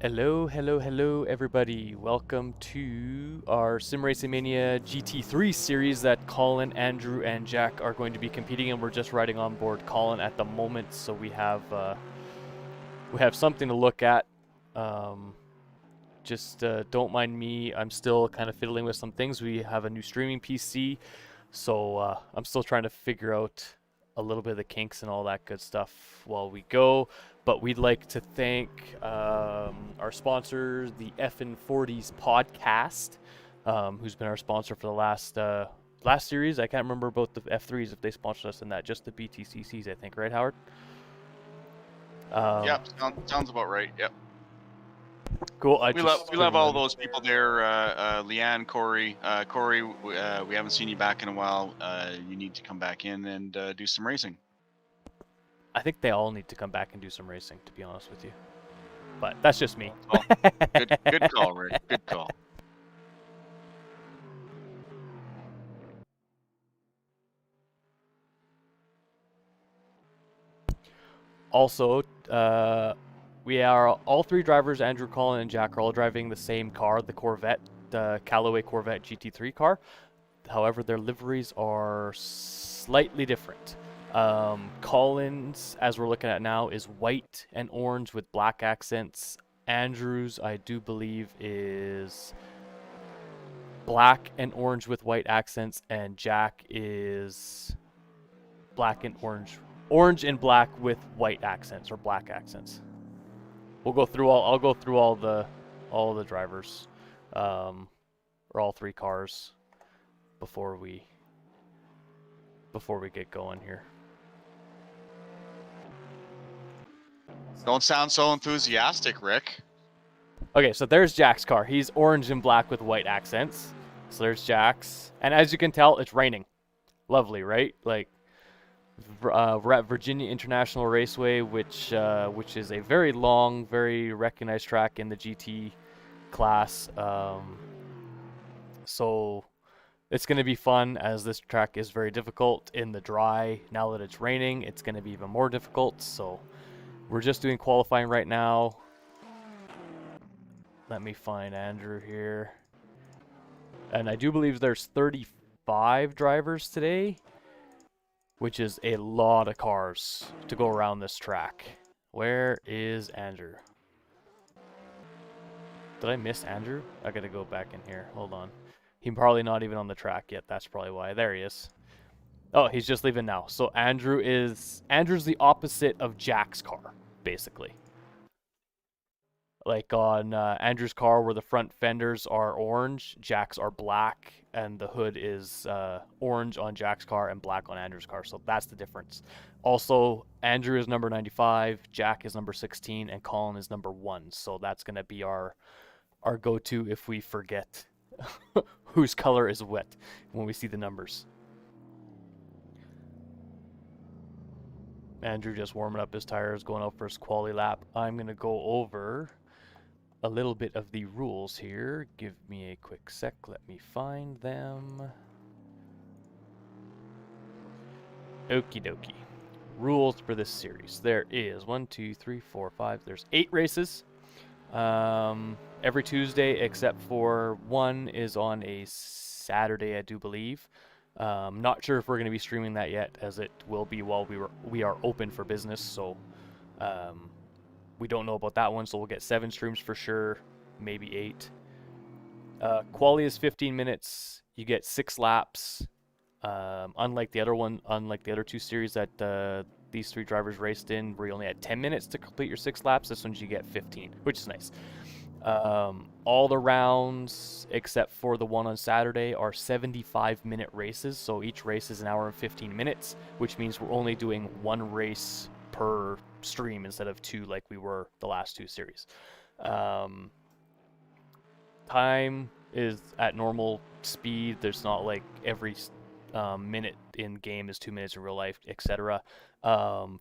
Hello, everybody. Welcome to our SimRacingMania GT3 series that Colin, Andrew, and Jack are going to be competing in. We're just riding on board Colin at the moment, so we have something to look at. Don't mind me. I'm still kind of fiddling with some things. We have a new streaming PC, so I'm still trying to figure out a little bit of the kinks and all that good stuff while we go. But we'd like to thank our sponsor, the F&40s podcast, who's been our sponsor for the last series. I can't remember about the F3s if they sponsored us in that, just the BTCCs, I think, right, Howard? Yep, sounds about right. Yep. Cool. We love all those people there. Leanne, Corey. Corey, we haven't seen you back in a while. You need to come back in and do some racing. I think they all need to come back and do some racing, to be honest with you. But that's just me. Oh, good call, Rick. Good call. Also, we are all three drivers, Andrew, Colin, and Jack, are all driving the same car, the Corvette, the Callaway Corvette GT3 car. However, their liveries are slightly different. Colin's, as we're looking at now, is white and orange with black accents. Andrew's, I do believe, is black and orange with white accents, and Jack is black and orange and black with white accents or black accents. I'll go through all the drivers, or all three cars before we get going here. Don't sound so enthusiastic, Rick. Okay, so there's Jack's car. He's orange and black with white accents. So there's Jack's, and as you can tell, it's raining. Lovely, right? Like, we're at Virginia International Raceway, which is a very long, very recognized track in the GT class. So it's going to be fun, as this track is very difficult in the dry. Now that it's raining, it's going to be even more difficult. So we're just doing qualifying right now. Let me find Andrew here. And I do believe there's 35 drivers today, which is a lot of cars to go around this track. Where is Andrew? Did I miss Andrew? I gotta go back in here. Hold on. He's probably not even on the track yet. That's probably why. There he is. Oh, he's just leaving now. So Andrew's the opposite of Jack's car, basically. Like on Andrew's car, where the front fenders are orange, Jack's are black, and the hood is orange on Jack's car and black on Andrew's car. So that's the difference. Also, Andrew is number 95, Jack is number 16, and Colin is number 1. So that's going to be our go-to if we forget whose color is what when we see the numbers. Andrew just warming up his tires, going out for his quali lap. I'm going to go over a little bit of the rules here. Give me a quick sec. Let me find them. Okie dokie. Rules for this series. There is 1, 2, 3, 4, 5. There's 8 races. Every Tuesday except for one is on a Saturday, I do believe. Not sure if we're going to be streaming that yet, as it will be while we are open for business. So we don't know about that one, so we'll get 7 streams for sure, maybe 8. Quali is 15 minutes. You get 6 laps. Unlike the other 2 series that these 3 drivers raced in, where you only had 10 minutes to complete your 6 laps, this one you get 15, which is nice. All the rounds, except for the one on Saturday, are 75-minute races, so each race is an hour and 15 minutes, which means we're only doing 1 race per stream instead of 2 like we were the last 2 series. Time is at normal speed. There's not like every minute in game is 2 minutes in real life, etc.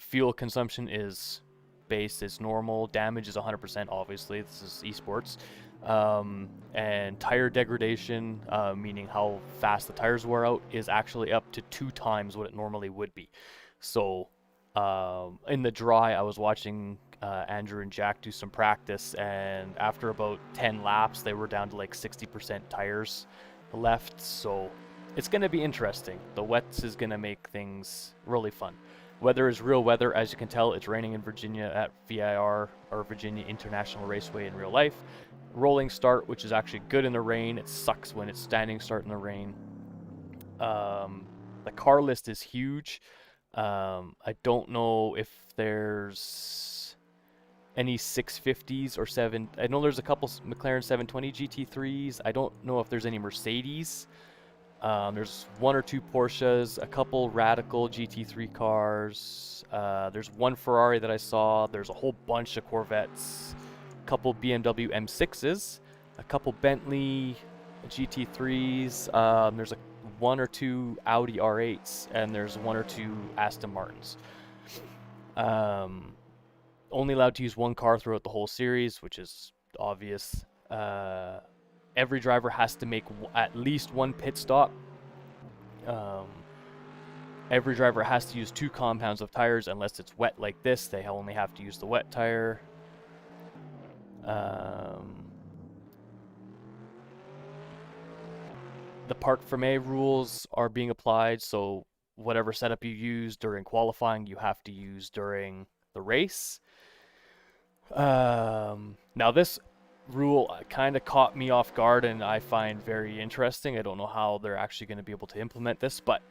Fuel consumption is base, is normal. Damage is 100%, obviously. This is esports. And tire degradation, meaning how fast the tires wear out, is actually up to 2 times what it normally would be. So in the dry, I was watching Andrew and Jack do some practice, and after about 10 laps, they were down to like 60% tires left. So it's going to be interesting. The wets is going to make things really fun. Weather is real weather. As you can tell, it's raining in Virginia at VIR, or Virginia International Raceway in real life. Rolling start, which is actually good in the rain. It sucks when it's standing start in the rain. The car list is huge. I don't know if there's any 650s or I know there's a couple McLaren 720 GT3s. I don't know if there's any Mercedes. There's one or two Porsches, a couple Radical GT3 cars. There's one Ferrari that I saw. There's a whole bunch of Corvettes, a couple BMW M6s, a couple Bentley GT3s. There's one or two Audi R8s, and there's one or two Aston Martins. Only allowed to use one car throughout the whole series, which is obvious. Every driver has to make at least one pit stop. Every driver has to use 2 compounds of tires unless it's wet like this. They only have to use the wet tire. The Parc Fermé rules are being applied, so whatever setup you use during qualifying, you have to use during the race. Now this rule kind of caught me off guard, and I find very interesting. I don't know how they're actually going to be able to implement this, but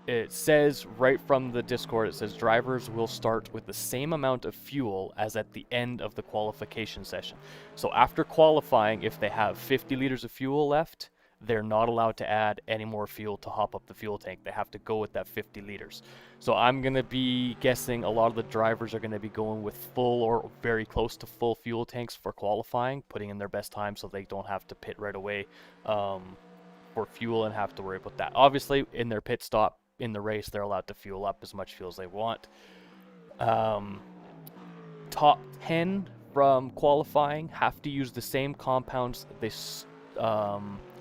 it says right from the Discord, it says drivers will start with the same amount of fuel as at the end of the qualification session. So after qualifying, if they have 50 liters of fuel left, they're not allowed to add any more fuel to hop up the fuel tank. They have to go with that 50 liters. So I'm going to be guessing a lot of the drivers are going to be going with full or very close to full fuel tanks for qualifying, putting in their best time so they don't have to pit right away for fuel and have to worry about that. Obviously, in their pit stop in the race, they're allowed to fuel up as much fuel as they want. Top 10 from qualifying have to use the same compounds that they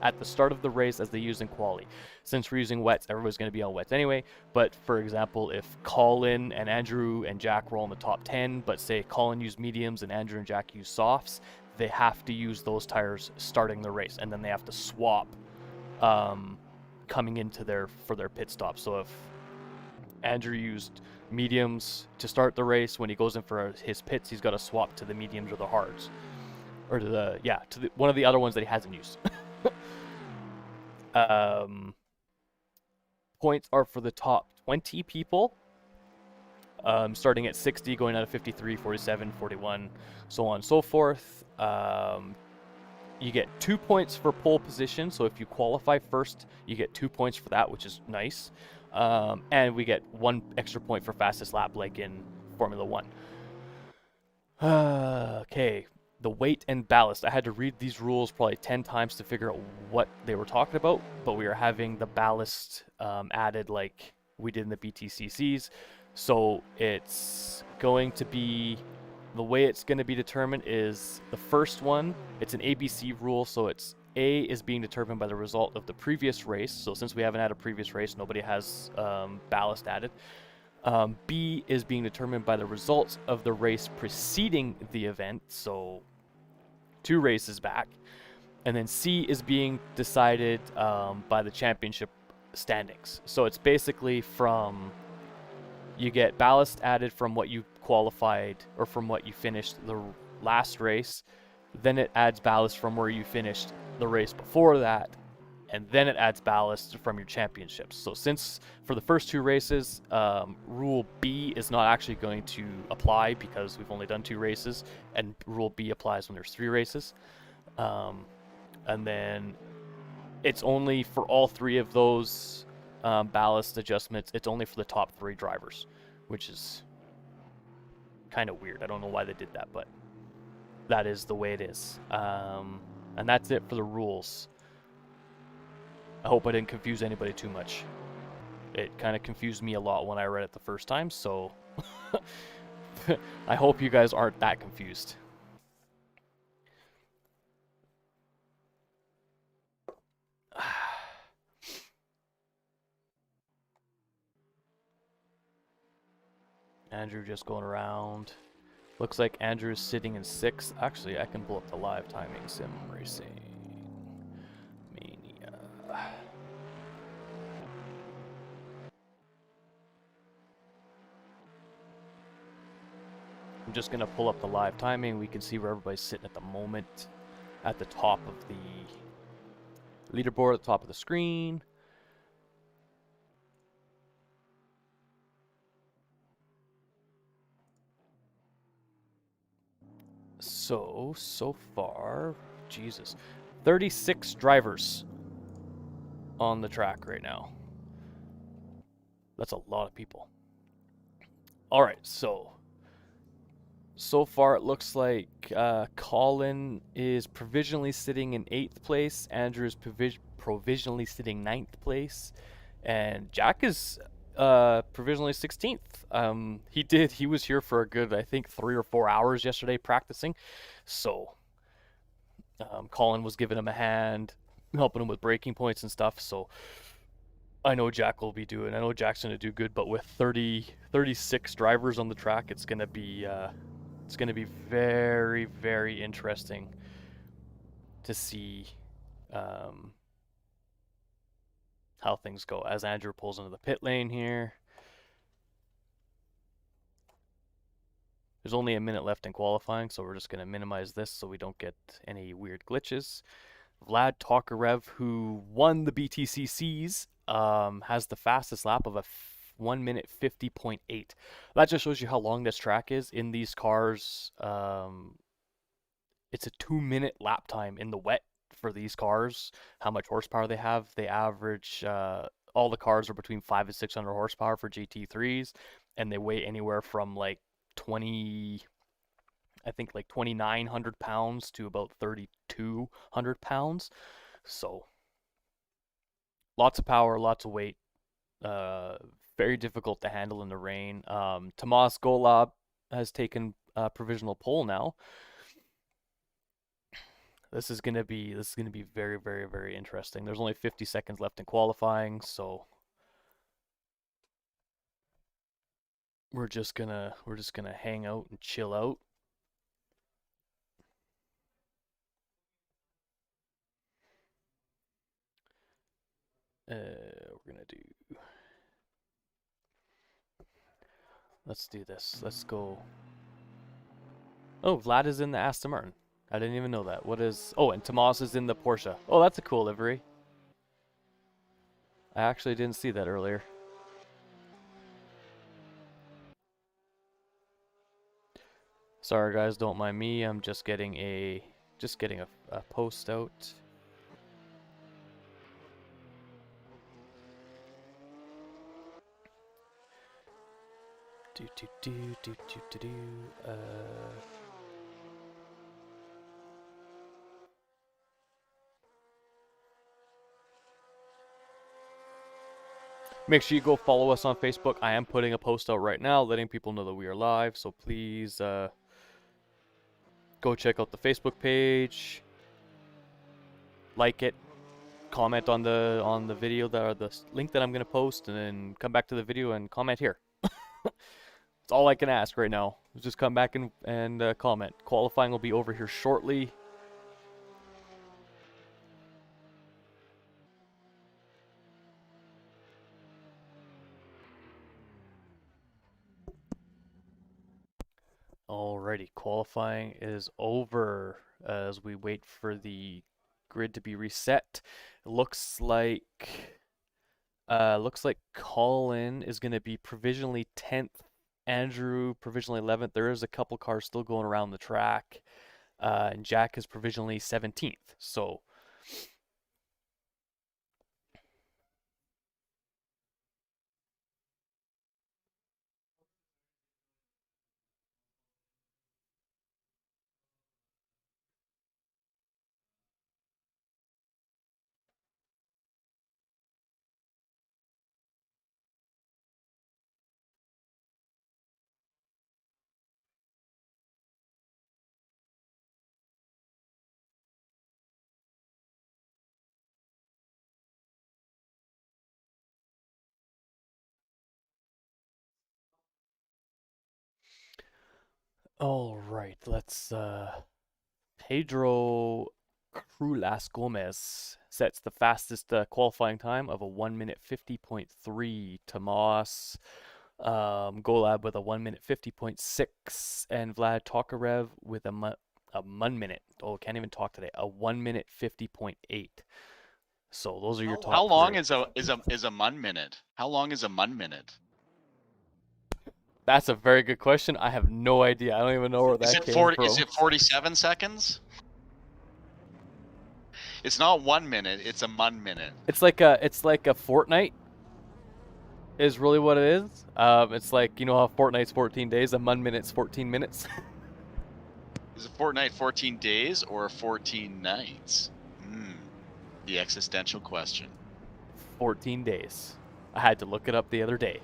at the start of the race as they use in quali. Since we're using wets, everybody's going to be on wets anyway. But for example, if Colin and Andrew and Jack were all in the top 10, but say Colin used mediums and Andrew and Jack used softs, they have to use those tires starting the race, and then they have to swap coming into their pit stop. So if Andrew used mediums to start the race, when he goes in for his pits, he's got to swap to the mediums or the hards, or to the one of the other ones that he hasn't used. Points are for the top 20 people, starting at 60, going out of 53, 47, 41, so on and so forth. You get 2 points for pole position, so if you qualify first, you get 2 points for that, which is nice. And we get 1 extra point for fastest lap, like in Formula 1. Okay. The weight and ballast. I had to read these rules probably 10 times to figure out what they were talking about, but we are having the ballast added like we did in the BTCCs. So it's going to be, the way it's going to be determined is the first one, it's an ABC rule, so it's A is being determined by the result of the previous race. So since we haven't had a previous race, nobody has ballast added. B is being determined by the results of the race preceding the event, so 2 races back. And then C is being decided by the championship standings. So it's basically from, you get ballast added from what you qualified or from what you finished the last race, then it adds ballast from where you finished the race before that, and then it adds ballast from your championships. So since for the first 2 races, Rule B is not actually going to apply because we've only done 2 races, and Rule B applies when there's 3 races. And then it's only for all 3 of those ballast adjustments, it's only for the top 3 drivers, which is kind of weird. I don't know why they did that, but that is the way it is. And that's it for the rules. I hope I didn't confuse anybody too much. It kind of confused me a lot when I read it the first time, so I hope you guys aren't that confused. Andrew just going around. Looks like Andrew's sitting in 6th. Actually, I can pull up the live timing. Sim Racing Mania. I'm just gonna pull up the live timing. We can see where everybody's sitting at the moment. At the top of the leaderboard, at the top of the screen. So far, Jesus, 36 drivers on the track right now. That's a lot of people. All right, so far it looks like Colin is provisionally sitting in 8th place. Andrew is provisionally sitting 9th place, and Jack is provisionally 16th. He was here for a good, I think, 3 or 4 hours yesterday practicing. So Colin was giving him a hand, helping him with braking points and stuff. So I know Jack's going to do good, but with 36 drivers on the track, it's going to be very, very interesting to see how things go as Andrew pulls into the pit lane here. There's only a minute left in qualifying, so we're just going to minimize this so we don't get any weird glitches. Vlad Tokarev, who won the BTCCs, has the fastest lap of a 1 minute 50.8. That just shows you how long this track is. In these cars, it's a 2-minute lap time in the wet for these cars. How much horsepower they have. They average, all the cars are between 500 and 600 horsepower for GT3s, and they weigh anywhere from like 2,900 pounds to about 3,200 pounds. So lots of power, lots of weight. Very difficult to handle in the rain. Tomas Golub has taken provisional pole now. This is gonna be very, very, very interesting. There's only 50 seconds left in qualifying, so we're just gonna hang out and chill out. We're gonna do. Let's do this. Let's go. Oh, Vlad is in the Aston Martin. I didn't even know that. What is... Oh, and Tomas is in the Porsche. Oh, that's a cool livery. I actually didn't see that earlier. Sorry guys, don't mind me. I'm just getting a post out. Make sure you go follow us on Facebook. I am putting a post out right now letting people know that we are live, so please go check out the Facebook page. Like it. Comment on the video the link that I'm going to post, and then come back to the video and comment here. That's all I can ask right now. Just come back and comment. Qualifying will be over here shortly. Alrighty, qualifying is over as we wait for the grid to be reset. Looks like Colin is going to be provisionally 10th, Andrew provisionally 11th. There is a couple cars still going around the track, and Jack is provisionally 17th. So All right, let's Pedro Crulas Gomez sets the fastest qualifying time of a 1 minute 50.3. Tomas Golab with a 1 minute 50.6, and Vlad Tokarev with a 1 minute. Oh, can't even talk today. A 1 minute 50.8. So those are your top How long three. is a mun minute? How long is a mun minute? That's a very good question. I have no idea. I don't even know where that came from. Is it 47 seconds? It's not 1 minute. It's a mun minute. It's like a fortnight. Is really what it is. It's like, you know how fortnight's 14 days, a 1 minute's 14 minutes. Is a fortnight 14 days or 14 nights? The existential question. 14 days. I had to look it up the other day.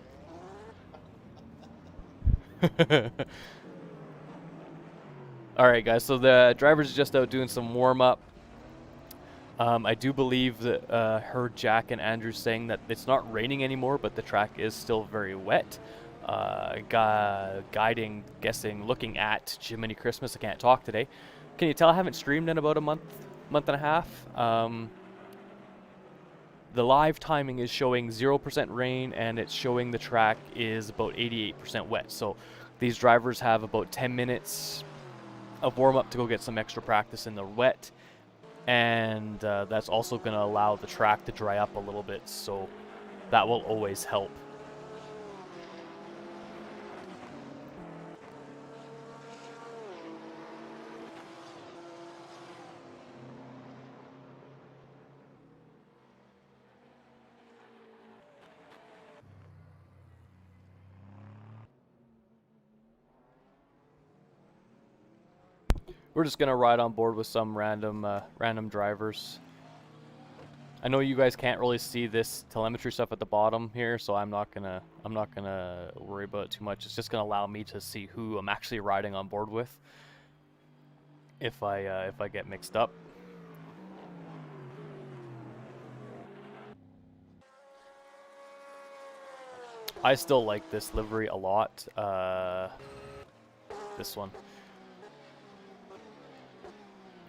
Alright guys, so the driver's just out doing some warm-up. I do believe that heard Jack and Andrew saying that it's not raining anymore, but the track is still very wet. Looking at Jiminy Christmas. I can't talk today. Can you tell I haven't streamed in about a month and a half? The live timing is showing 0% rain, and it's showing the track is about 88% wet. So these drivers have about 10 minutes of warm-up to go get some extra practice in the wet. And that's also going to allow the track to dry up a little bit, so that will always help. We're just gonna ride on board with some random drivers. I know you guys can't really see this telemetry stuff at the bottom here, so I'm not gonna worry about it too much. It's just gonna allow me to see who I'm actually riding on board with if I get mixed up. I still like this livery a lot. This one.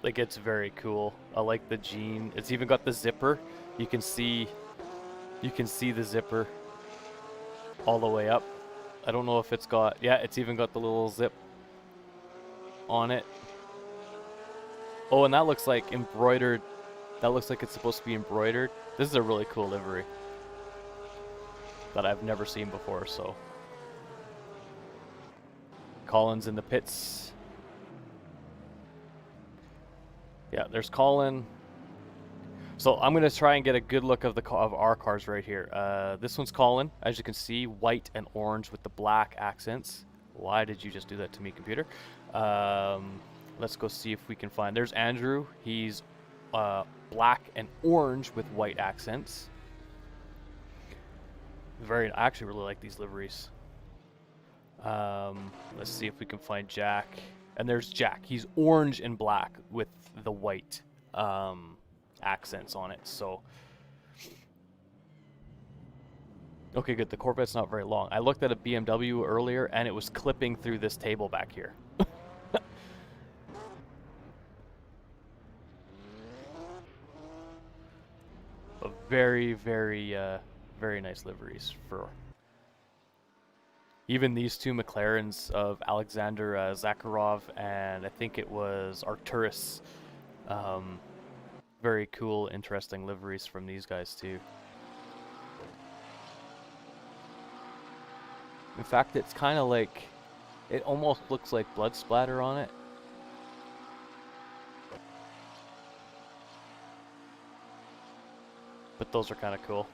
Like, it's very cool. I like the jean. It's even got the zipper. You can see the zipper all the way up. I don't know if it's got, yeah, it's even got the little zip on it. Oh, and that looks like embroidered. That looks like it's supposed to be embroidered. This is a really cool livery that I've never seen before, so. Colin's in the pits. Yeah, there's Colin. So I'm gonna try and get a good look of our cars right here. This one's Colin, as you can see, white and orange with the black accents. Why did you just do that to me, computer? Let's go see if we can find. There's Andrew. He's black and orange with white accents. I actually really like these liveries. Let's see if we can find Jack. And there's Jack. He's orange and black with the white accents on it. So, okay, good. The Corvette's not very long. I looked at a BMW earlier, and it was clipping through this table back here. But very, very, very nice liveries for. Even these two McLarens of Alexander Zakharov and I think it was Arcturus. Very cool, interesting liveries from these guys too. In fact, it's kind of like, it almost looks like blood splatter on it. But those are kind of cool.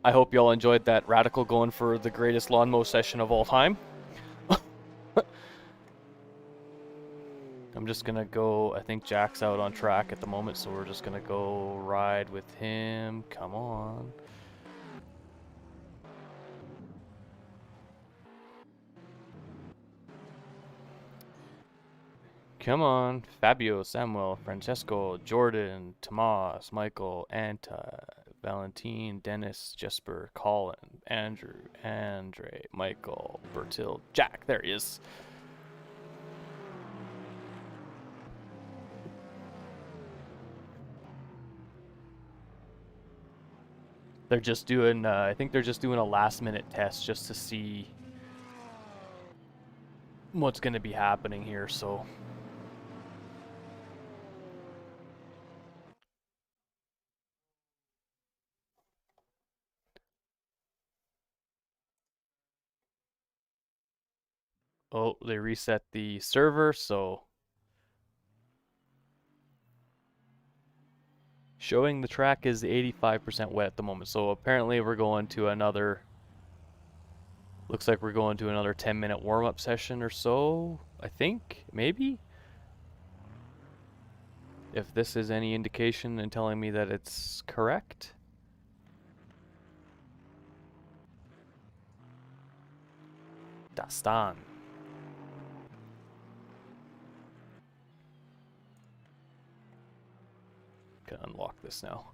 I hope y'all enjoyed that Radical going for the greatest lawn mow session of all time. I'm just gonna go, I think Jack's out on track at the moment, so we're just gonna go ride with him. Come on. Come on. Fabio, Samuel, Francesco, Jordan, Tomas, Michael, Anta, Valentine, Dennis, Jesper, Colin, Andrew, Andre, Michael, Bertil, Jack. There he is. They're just doing, I think they're just doing a last minute test just to see what's going to be happening here, so. Oh, they reset the server, so. Showing the track is 85% wet at the moment, so apparently we're going to another. Looks like we're going to another 10-minute warm-up session or so, I think, maybe? If this is any indication in telling me that it's correct. Dastan. Can unlock this now.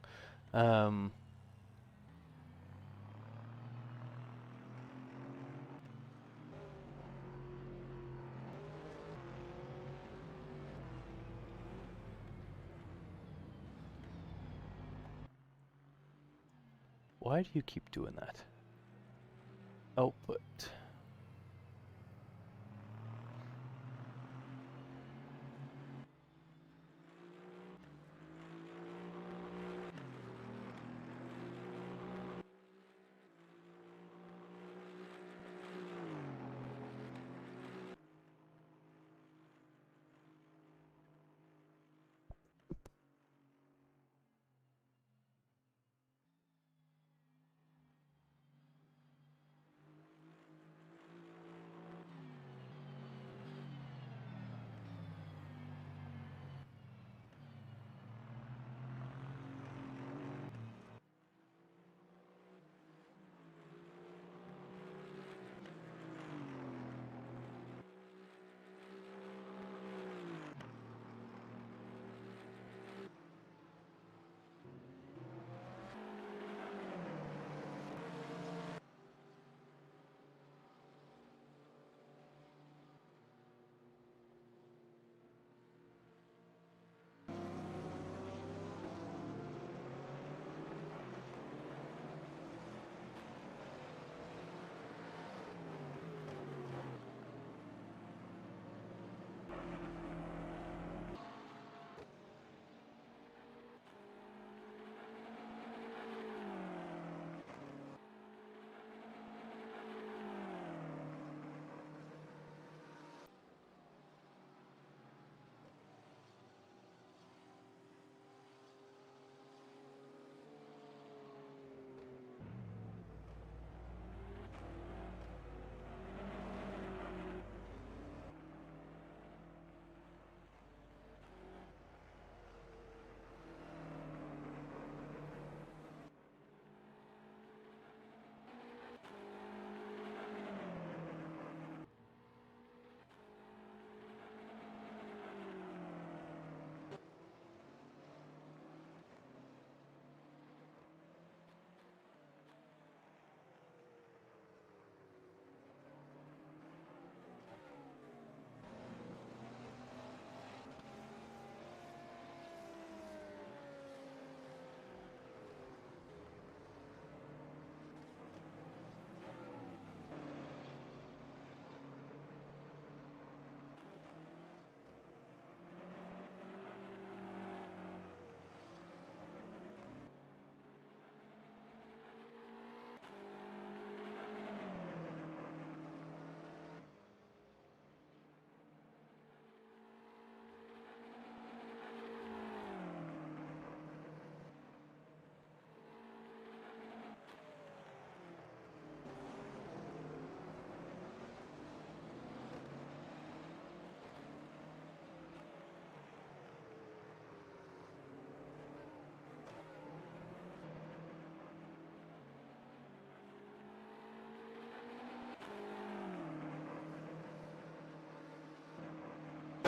Why do you keep doing that? Output.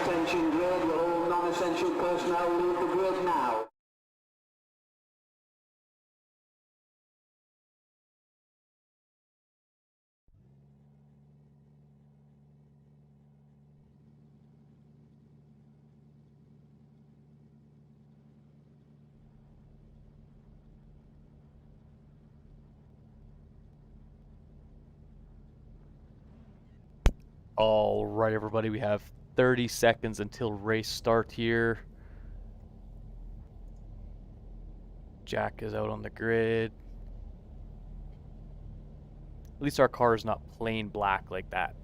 Attention grid, will all non-essential personnel leave the grid now? All right, everybody, we have 30 seconds until race start here. Jack is out on the grid. At least our car is not plain black like that.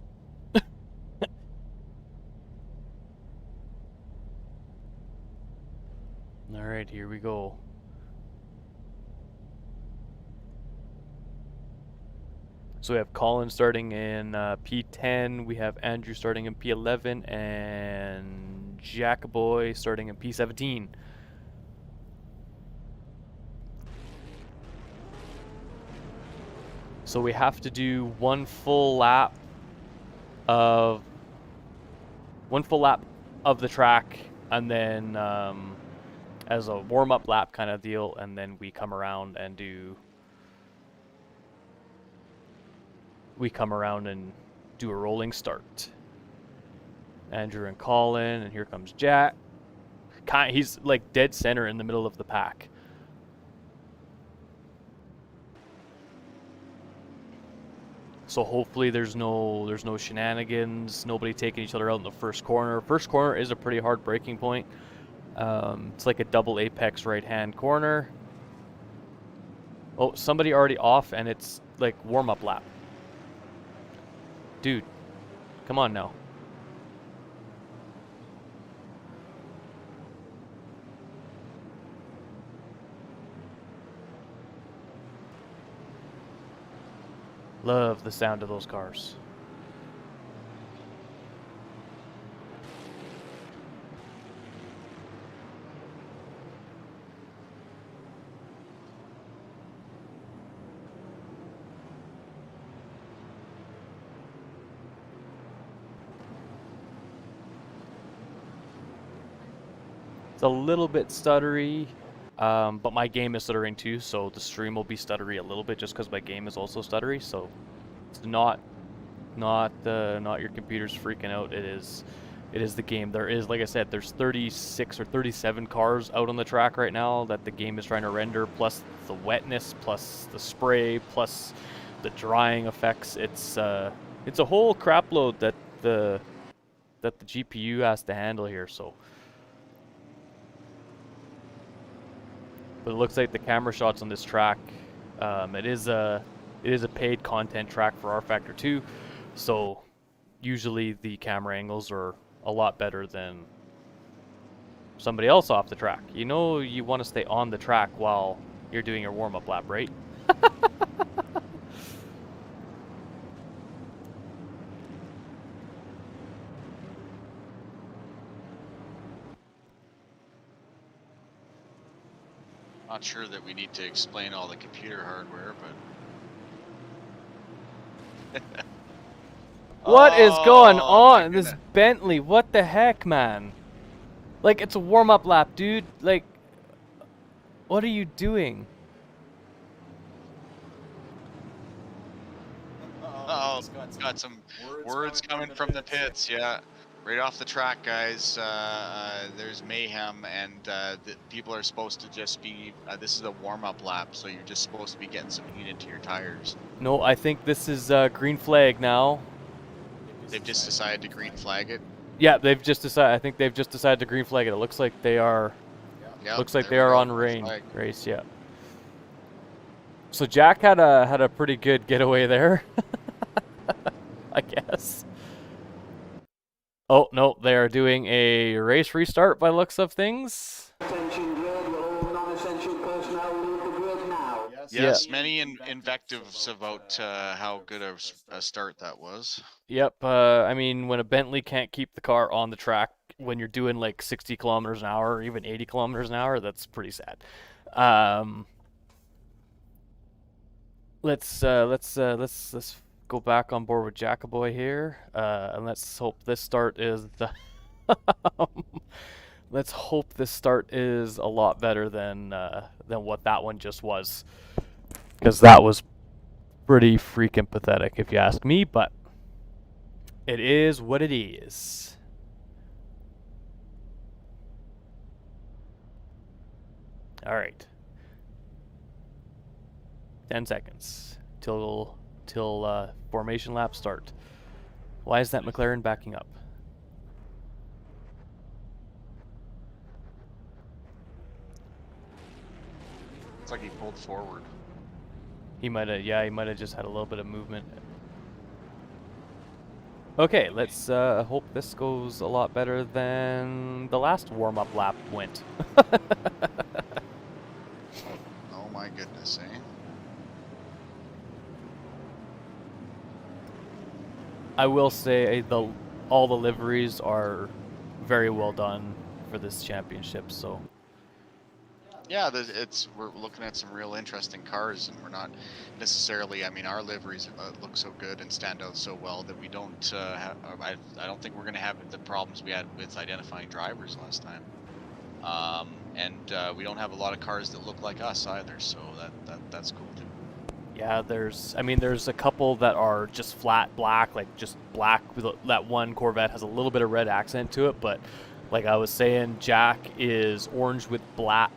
All right, here we go. So we have Colin starting in P10, we have Andrew starting in P11, and Jackaboy starting in P17. So we have to do one full lap of the track, and then as a warm-up lap kind of deal, and then we come around and do a rolling start. Andrew and Colin, and here comes Jack. He's like dead center in the middle of the pack. So hopefully there's no shenanigans, nobody taking each other out in the first corner. First corner is a pretty hard braking point. It's like a double apex right-hand corner. Oh, somebody already off, and it's like warm-up lap. Dude, come on now. Love the sound of those cars. It's a little bit stuttery, but my game is stuttering too, so the stream will be stuttery a little bit just because my game is also stuttery. So it's not your computer's freaking out. It is the game. There is, like I said, there's 36 or 37 cars out on the track right now that the game is trying to render, plus the wetness, plus the spray, plus the drying effects. It's a whole crap load that the GPU has to handle here. So. But it looks like the camera shots on this track, it is a paid content track for R Factor 2, so usually the camera angles are a lot better than somebody else off the track. You know, you want to stay on the track while you're doing your warm-up lap, right? Not sure that we need to explain all the computer hardware, but What is going on? my This goodness. Bentley, what the heck, man? Like, it's a warm-up lap, dude. Like, what are you doing? Oh, got some words coming from the pits. Yeah, right off the track, guys. There's mayhem, and the people are supposed to just be. This is a warm-up lap, so you're just supposed to be getting some heat into your tires. No, I think this is green flag now. They've just decided to green flag it. Yeah, they've just decided. I think they've just decided to green flag it. It looks like they are. Yep, Looks like there they we are go, on green flag. race. Yeah. So Jack had a pretty good getaway there, I guess. Oh no, they are doing a race restart by the looks of things. Attention grid, will all non-essential personnel leave the grid now? Yes, many invectives about how good a start that was. Yep. I mean, when a Bentley can't keep the car on the track when you're doing like 60 kilometers an hour or even 80 kilometers an hour, that's pretty sad. Let's go back on board with Jackaboy here, and let's hope this start is the Let's hope this start is a lot better than what that one just was, because that was pretty freaking pathetic, if you ask me. But it is what it is. All right. 10 seconds till formation lap start. Why is that McLaren backing up? It's like he pulled forward. He might have just had a little bit of movement. Okay, let's hope this goes a lot better than the last warm-up lap went. Oh my goodness, eh? I will say all the liveries are very well done for this championship, so Yeah, we're looking at some real interesting cars, and we're not necessarily. I mean, our liveries look so good and stand out so well that we don't. I don't think we're going to have the problems we had with identifying drivers last time. And we don't have a lot of cars that look like us either, so that's cool too. yeah, there's a couple that are just flat black, like just black. That one Corvette has a little bit of red accent to it, but like I was saying, Jack is orange with black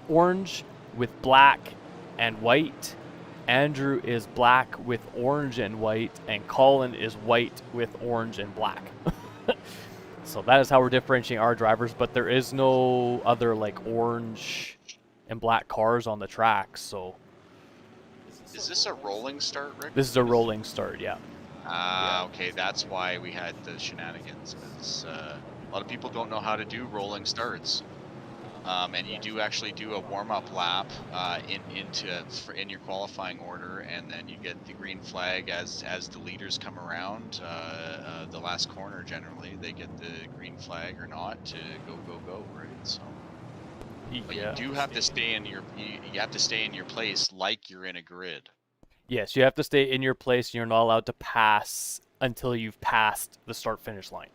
and white. Andrew is black with orange and white, and Colin is white with orange and black. So that is how we're differentiating our drivers, but there is no other like orange and black cars on the track, so Is this a rolling start, Rick? this is a rolling start, yeah. Ah, okay, that's why we had the shenanigans, because a lot of people don't know how to do rolling starts. And you do actually do a warm-up lap in your qualifying order, and then you get the green flag as the leaders come around. The last corner, generally, they get the green flag or not to go, right? So, but you do have to stay in you have to stay in your place like you're in a grid. Yes, you have to stay in your place, and you're not allowed to pass until you've passed the start-finish line.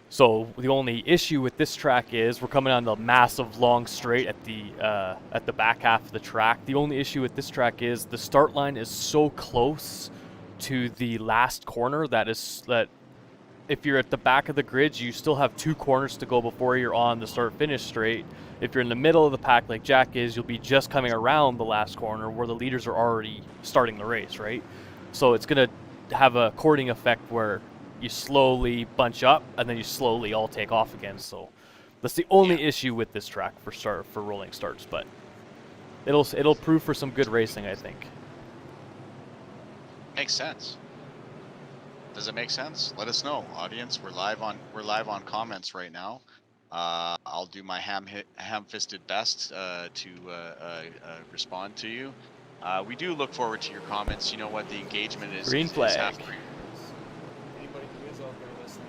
So the only issue with this track is we're coming on the massive long straight at the back half of the track. The only issue with this track is the start line is so close to the last corner that if you're at the back of the grid, you still have 2 corners to go before you're on the start-finish straight. If you're in the middle of the pack like Jack is, you'll be just coming around the last corner where the leaders are already starting the race, right? So it's going to have a cording effect where you slowly bunch up and then you slowly all take off again. So that's the only issue with this track for rolling starts, but it'll prove for some good racing, I think. Makes sense. Does it make sense? Let us know, audience. We're live on comments right now. I'll do my ham-fisted best to respond to you. We do look forward to your comments. You know what the engagement is. Green flag. Is half Anybody who is out there listening,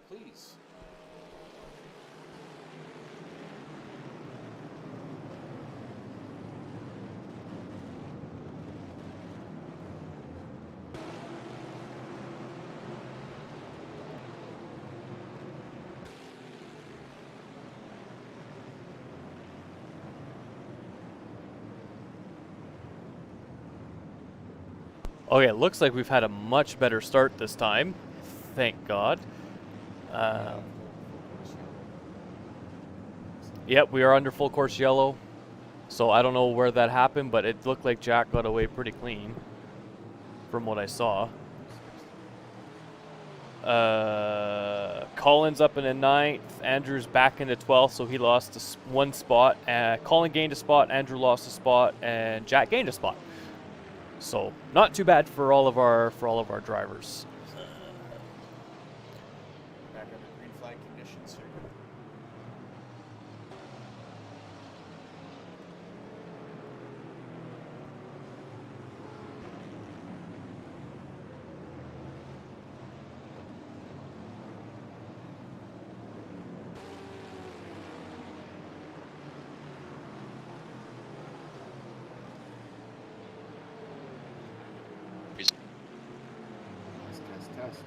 please. Okay, it looks like we've had a much better start this time. Thank God. Yep, we are under full course yellow. So I don't know where that happened, but it looked like Jack got away pretty clean from what I saw. Colin's up in the 9th. Andrew's back into 12th, so he lost one spot. Colin gained a spot, Andrew lost a spot, and Jack gained a spot. So not too bad for all of our drivers. Back under green flag conditions here. Test.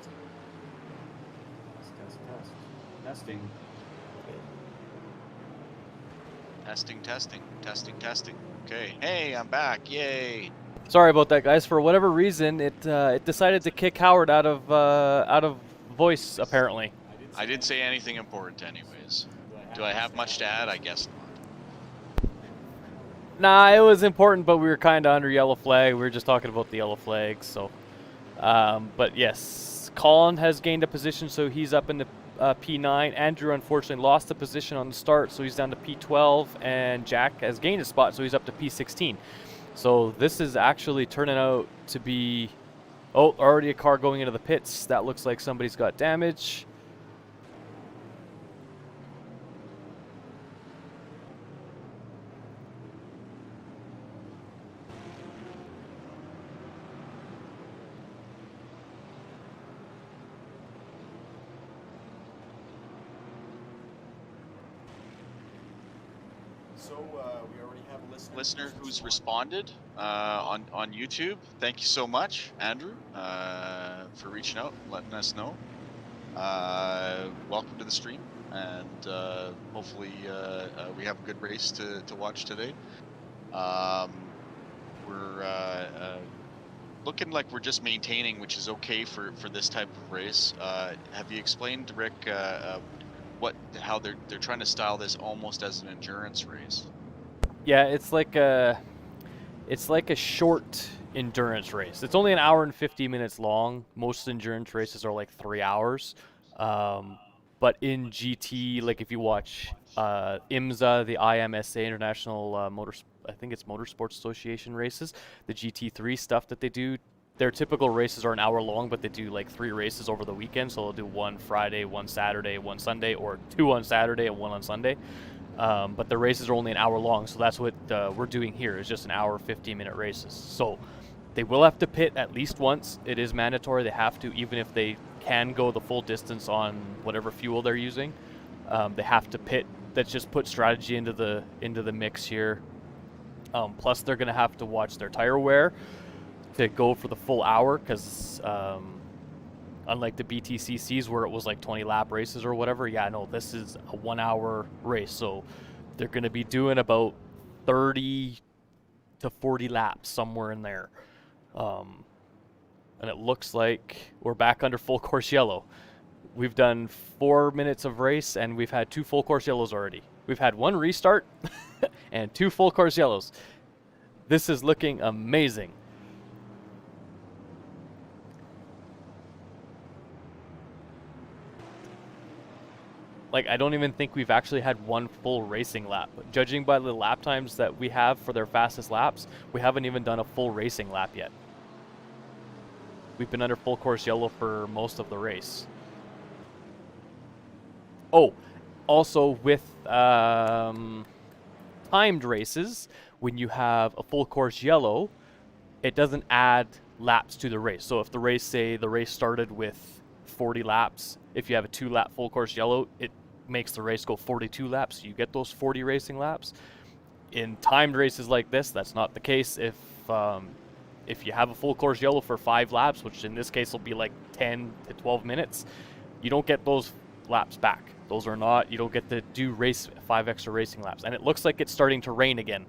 Test. Testing. Testing. Okay. Hey, I'm back. Yay. Sorry about that, guys. For whatever reason, it decided to kick Howard out of voice apparently. I didn't say anything important anyways. Do I have much to add? I guess not. Nah, it was important, but we were kind of under yellow flag. We were just talking about the yellow flags. So, but yes, Colin has gained a position, so he's up in the P9. Andrew unfortunately lost the position on the start, so he's down to P12, and Jack has gained a spot, so he's up to P16. So this is actually turning out to be, oh, already a car going into the pits. That looks like somebody's got damage. So we already have a Listener who's responded on YouTube. Thank you so much, Andrew, for reaching out, letting us know. Welcome to the stream, and hopefully we have a good race to watch today. We're looking like we're just maintaining, which is okay for this type of race. Have you explained, Rick, how they're trying to style this almost as an endurance race? Yeah, it's like a short endurance race. It's only an hour and 50 minutes long. Most endurance races are like 3 hours. But in GT, like if you watch IMSA, the IMSA International I think it's Motorsports Association races, the GT3 stuff that they do, their typical races are an hour long, but they do like 3 races over the weekend. So they'll do 1 Friday, 1 Saturday, 1 Sunday, or 2 on Saturday and 1 on Sunday. But the races are only an hour long, so that's what we're doing here, is just an hour, 15-minute races. So they will have to pit at least once. It is mandatory. They have to, even if they can go the full distance on whatever fuel they're using. They have to pit. That's just put strategy into the mix here. Plus, they're going to have to watch their tire wear to go for the full hour, because unlike the BTCCs where it was like 20 lap races or whatever, yeah, no, this is a 1 hour race. So they're going to be doing about 30 to 40 laps, somewhere in there. And it looks like we're back under full course yellow. We've done 4 minutes of race, and we've had 2 full course yellows already. We've had 1 restart and 2 full course yellows. This is looking amazing. Like, I don't even think we've actually had 1 full racing lap. Judging by the lap times that we have for their fastest laps, we haven't even done a full racing lap yet. We've been under full course yellow for most of the race. Oh, also with timed races, when you have a full course yellow, it doesn't add laps to the race. So if the race, say the race started with 40 laps, if you have a 2-lap full course yellow, it makes the race go 42 laps. So you get those 40 racing laps. In timed races like this, that's not the case. If you have a full course yellow for 5 laps, which in this case will be like 10 to 12 minutes, you don't get those laps back. Those are not, you don't get to do 5 extra racing laps. And it looks like it's starting to rain again.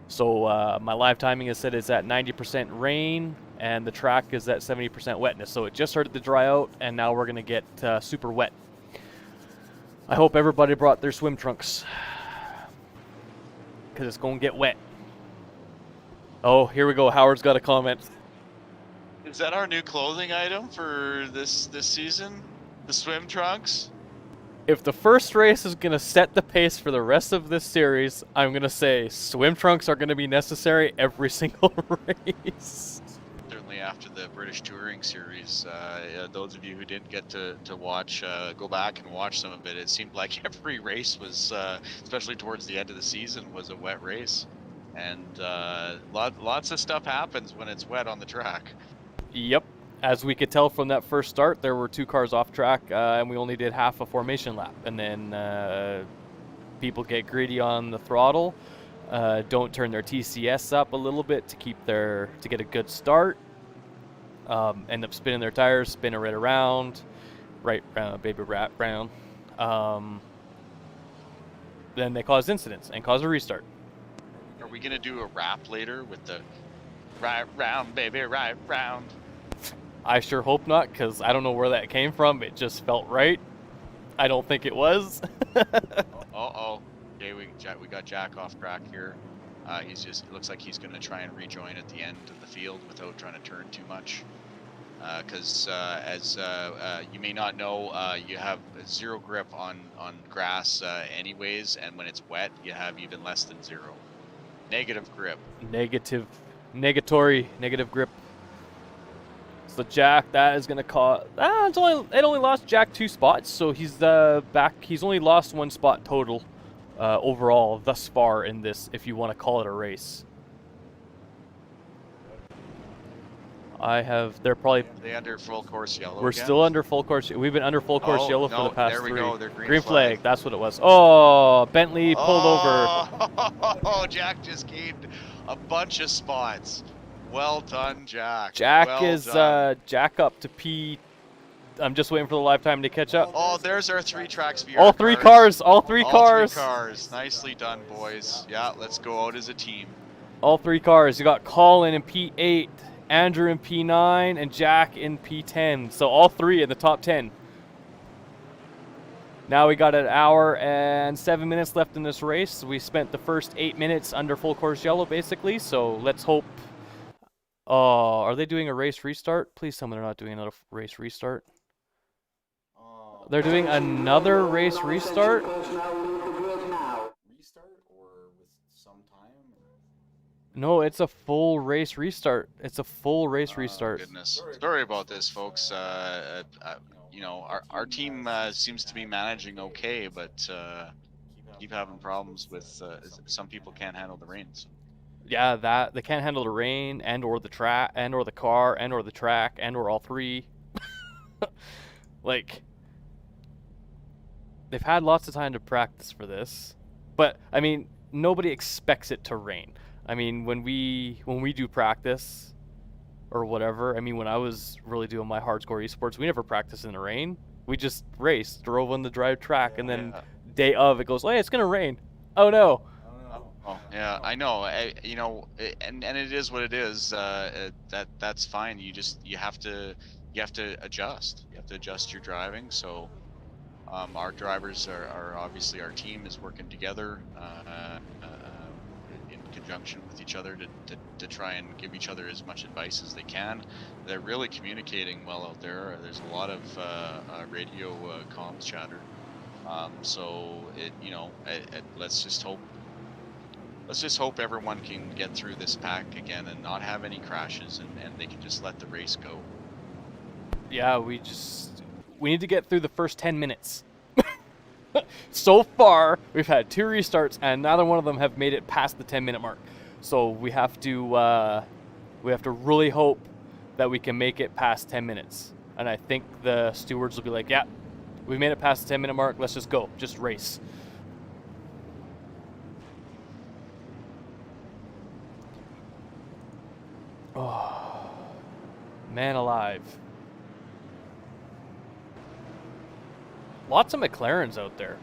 So my live timing has said it's at 90% rain, and the track is at 70% wetness. So it just started to dry out, and now we're going to get super wet. I hope everybody brought their swim trunks, because it's going to get wet. Oh, here we go. Howard's got a comment. Is that our new clothing item for this season? The swim trunks? If the first race is going to set the pace for the rest of this series, I'm going to say swim trunks are going to be necessary every single race. Certainly after the British Touring Series, those of you who didn't get to watch, go back and watch some of it. It seemed like every race was, especially towards the end of the season, was a wet race. And lots of stuff happens when it's wet on the track. Yep. As we could tell from that first start, there were 2 cars off track, and we only did half a formation lap. And then people get greedy on the throttle, don't turn their TCS up a little bit to get a good start. End up spinning their tires, spinning right around, right round, baby rat round. then they cause incidents and cause a restart. Are we gonna do a rap later with the right round, baby, right round? I sure hope not, because I don't know where that came from. It just felt right. I don't think it was. Uh-oh. Okay, we got Jack off track here. He's just, it looks like he's going to try and rejoin at the end of the field without trying to turn too much. Because as you may not know, you have zero grip on grass anyways, and when it's wet, you have even less than zero. Negative grip. Negative grip. So Jack, that is gonna cause. It only lost Jack 2 spots, so he's back. He's only lost 1 spot total overall thus far in this, if you want to call it a race. They're probably. Are they under full course yellow? We're again? still under full course. We've been under full course yellow for the past there we 3. go. They're Green flag. That's what it was. Oh, Bentley pulled over. Oh, Jack just gained a bunch of spots. Well done, Jack. Jack well is done. Jack up to P. I'm just waiting for the live time to catch up. Oh, there's our 3 TracksVR All 3 cars. All 3 All cars. 3 cars. Nicely done, boys. Yeah, let's go out as a team. All 3 cars. You got Colin in P8, Andrew in P9, and Jack in P10. So all 3 in the top 10. Now we got an hour and 7 minutes left in this race. We spent the first 8 minutes under full course yellow, basically. So let's hope. Oh, are they doing a race restart? Please tell me they're not doing another race restart. They're doing another race restart? Restart or with some time? No, it's a full race restart. It's a full race restart. Goodness. Sorry about this, folks. You know, our team seems to be managing okay, but keep having problems with some people can't handle the rains. Yeah, that they can't handle the rain and or the track and or the car and or the track and or all 3. Like, they've had lots of time to practice for this, but I mean, nobody expects it to rain. I mean, when we do practice or whatever, I mean, when I was really doing my hardcore esports, we never practiced in the rain. We just raced, drove on the drive track, and then day of it goes, hey, it's gonna rain. Oh no. Oh, yeah, I know. You know, and it is what it is. That's fine. You have to adjust. You have to adjust your driving. So, our drivers are obviously, our team is working together in conjunction with each other to try and give each other as much advice as they can. They're really communicating well out there. There's a lot of radio comms chatter. So let's just hope. Let's just hope everyone can get through this pack again and not have any crashes, and they can just let the race go. Yeah, we need to get through the first 10 minutes. So far, we've had 2 restarts, and neither one of them have made it past the 10-minute mark. So we have to really hope that we can make it past 10 minutes. And I think the stewards will be like, yeah, we made it past the 10-minute mark. Let's just go, just race. Oh, man alive. Lots of McLarens out there.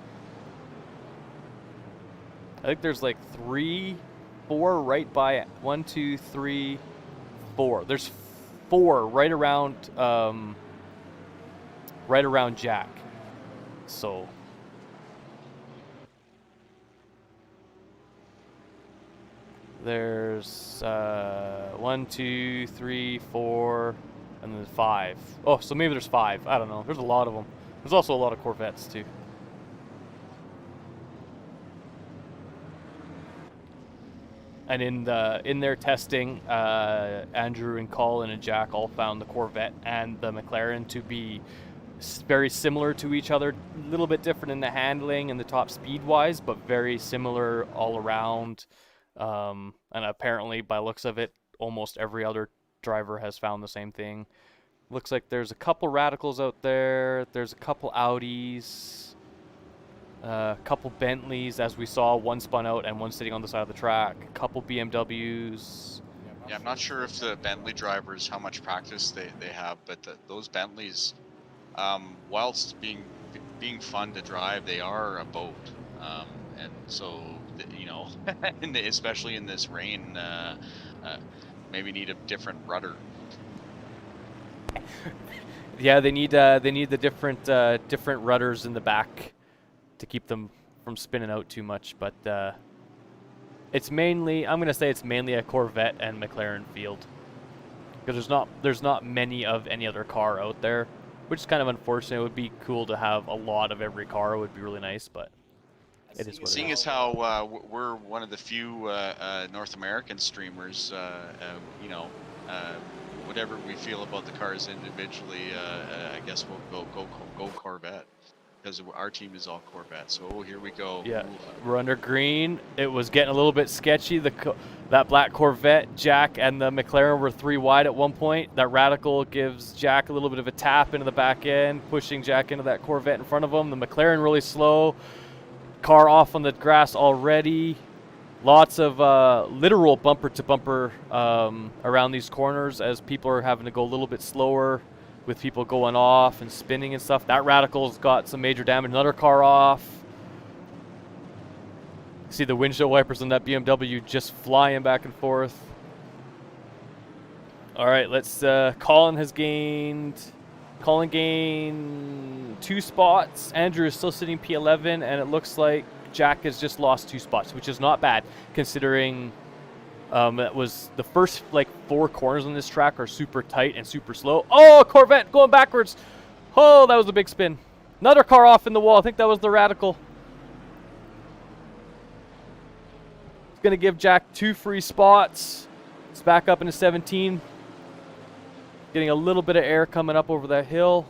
I think there's like 3, 4 right by 1, 2, 3, 4. There's 4 right around Jack. So there's 1, 2, 3, 4, and then 5. Oh, so maybe there's 5. I don't know. There's a lot of them. There's also a lot of Corvettes too. And in their testing, Andrew and Colin and Jack all found the Corvette and the McLaren to be very similar to each other. A little bit different in the handling and the top speed-wise, but very similar all around. And apparently, by looks of it, almost every other driver has found the same thing. Looks like there's a couple Radicals out there. There's a couple Audis. A couple Bentleys, as we saw, one spun out and one sitting on the side of the track. A couple BMWs. Yeah, I'm not sure if the Bentley drivers, how much practice they have, but those Bentleys, whilst being being fun to drive. They are a boat, and so you know, especially in this rain, maybe need a different rudder. Yeah, they need the different rudders in the back to keep them from spinning out too much. But it's mainly, I'm gonna say it's mainly a Corvette and McLaren field, because there's not many of any other car out there, which is kind of unfortunate. It would be cool to have a lot of every car. It would be really nice, but it is what it Seeing is. as how we're one of the few North American streamers, you know, whatever we feel about the cars individually, I guess we'll go Corvette, because our team is all Corvette. So here we go. Yeah, we're under green. It was getting a little bit sketchy. That black Corvette, Jack and the McLaren were 3 wide at one point. That Radical gives Jack a little bit of a tap into the back end, pushing Jack into that Corvette in front of him. The McLaren really slow. Car off on the grass already. Lots of literal bumper-to-bumper around these corners, as people are having to go a little bit slower with people going off and spinning and stuff. That Radical's got some major damage. Another car off. See the windshield wipers on that BMW just flying back and forth. All right, let's. Colin gained 2 spots. Andrew is still sitting P11, and it looks like Jack has just lost 2 spots, which is not bad considering that was the first 4 corners on this track are super tight and super slow. Oh, Corvette going backwards. Oh, that was a big spin. Another car off in the wall. I think that was the Radical. It's going to give Jack 2 free spots. It's back up into 17. Getting a little bit of air coming up over that hill.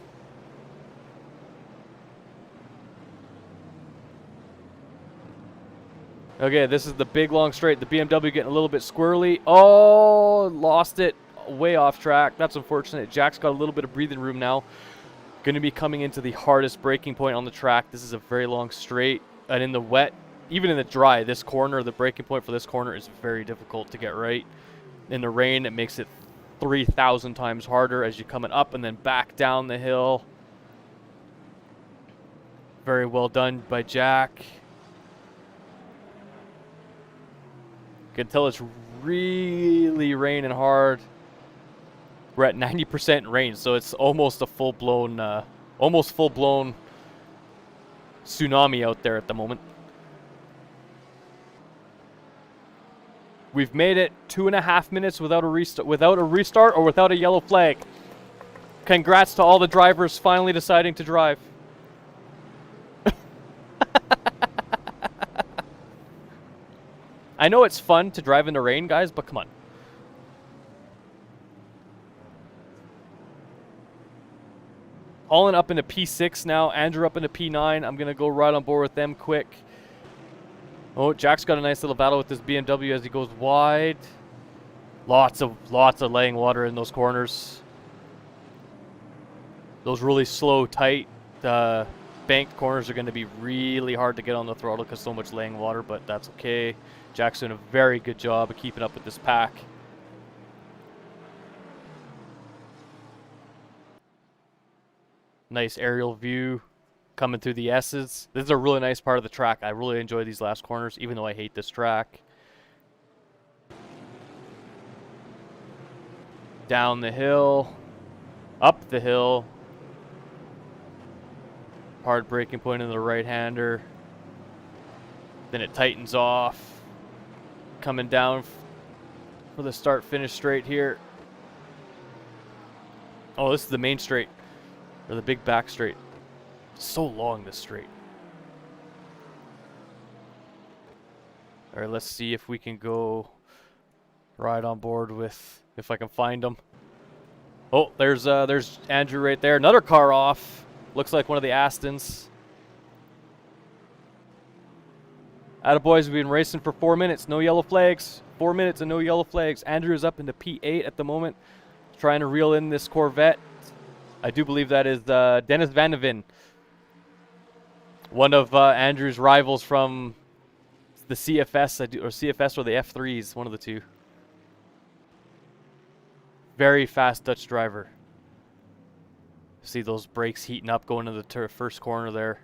Okay, this is the big long straight. The BMW getting a little bit squirrely. Oh, lost it way off track. That's unfortunate. Jack's got a little bit of breathing room now. Going to be coming into the hardest braking point on the track. This is a very long straight. And in the wet, even in the dry, this corner, the braking point for this corner is very difficult to get right. In the rain, it makes it 3,000 times harder as you're coming up and then back down the hill. Very well done by Jack. You can tell it's really raining hard. We're at 90% rain, so it's almost a full-blown tsunami out there at the moment. We've made it 2.5 minutes without a restart or without a yellow flag. Congrats to all the drivers finally deciding to drive. I know it's fun to drive in the rain, guys, but come on. Colin up into P6 now. Andrew up into P9. I'm going to go right on board with them quick. Oh, Jack's got a nice little battle with this BMW as he goes wide. Lots of laying water in those corners. Those really slow, tight, banked corners are going to be really hard to get on the throttle because so much laying water, but that's okay. Jack's doing a very good job of keeping up with this pack. Nice aerial view coming through the S's. This is a really nice part of the track. I really enjoy these last corners, even though I hate this track. Down the hill, up the hill. Hard braking point in the right-hander. Then it tightens off. Coming down for the start-finish straight here. Oh, this is the main straight, or the big back straight. So long, this straight. All right, let's see if we can go right on board with, if I can find them. Oh, there's Andrew right there. Another car off. Looks like one of the Astons. Attaboys, we've been racing for 4 minutes. No yellow flags. 4 minutes and no yellow flags. Andrew is up into P8 at the moment, trying to reel in this Corvette. I do believe that is Dennis Van de Ven, one of Andrew's rivals from the CFS, or CFS or the F3s, one of the two. Very fast Dutch driver. See those brakes heating up going to the first corner there.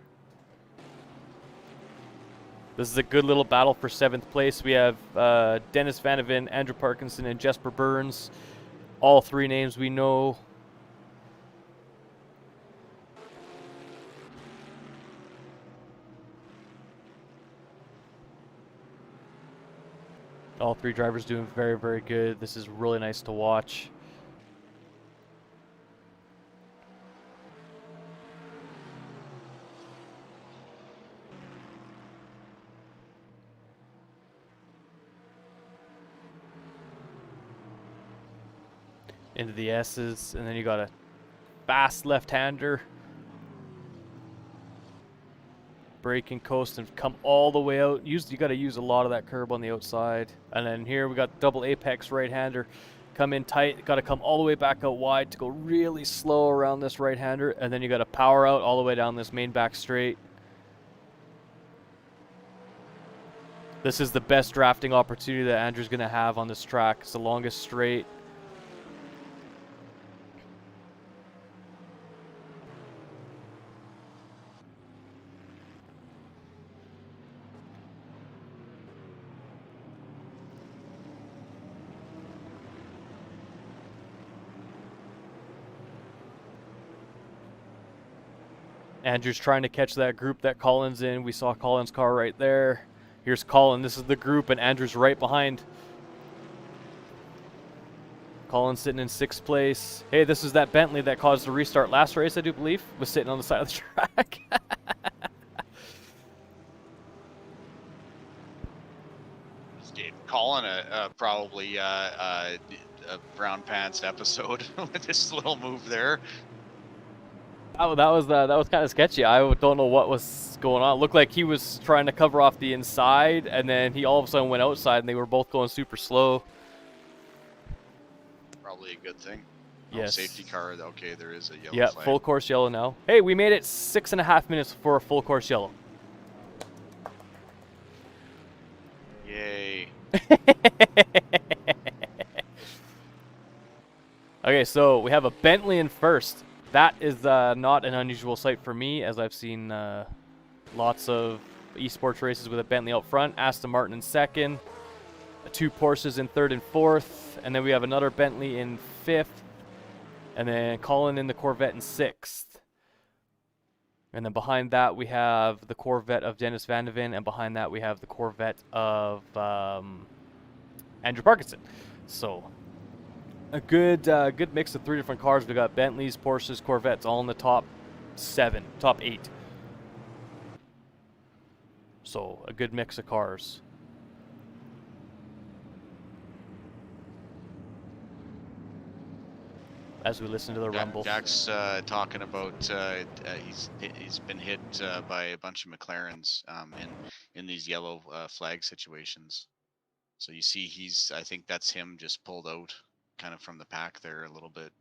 This is a good little battle for 7th place. We have Dennis Van de Ven, Andrew Parkinson, and Jesper Burns. All 3 names we know. All 3 drivers doing very, very good. This is really nice to watch. Into the S's, and then you got a fast left-hander. Brake and coast and come all the way out. You got to use a lot of that curb on the outside. And then here we got double apex right-hander. Come in tight, got to come all the way back out wide to go really slow around this right-hander. And then you got to power out all the way down this main back straight. This is the best drafting opportunity that Andrew's going to have on this track. It's the longest straight. Andrew's trying to catch that group that Colin's in. We saw Colin's car right there. Here's Colin. This is the group, and Andrew's right behind. Colin's sitting in 6th place. Hey, this is that Bentley that caused the restart last race, I do believe. Was sitting on the side of the track. Colin probably a brown pants episode with this little move there. Oh, that was kind of sketchy. I don't know what was going on. It looked like he was trying to cover off the inside, and then he all of a sudden went outside, and they were both going super slow. Probably a good thing. Yes. Oh, safety car. Okay, there is a yellow Yeah, flag. full course yellow now. Hey, we made it 6.5 minutes before a full course yellow. Yay. Okay, so we have a Bentley in first. That is not an unusual sight for me, as I've seen lots of esports races with a Bentley out front. Aston Martin in second, 2 Porsches in 3rd and 4th, and then we have another Bentley in 5th, and then Colin in the Corvette in 6th. And then behind that we have the Corvette of Dennis Van de Ven, and behind that we have the Corvette of Andrew Parkinson. So a good mix of 3 different cars. We got Bentleys, Porsches, Corvettes, all in the top 8. So a good mix of cars. As we listen to the rumble. Jack's talking about he's been hit by a bunch of McLarens in these yellow flag situations. So you see, I think that's him just pulled out kind of from the pack there a little bit,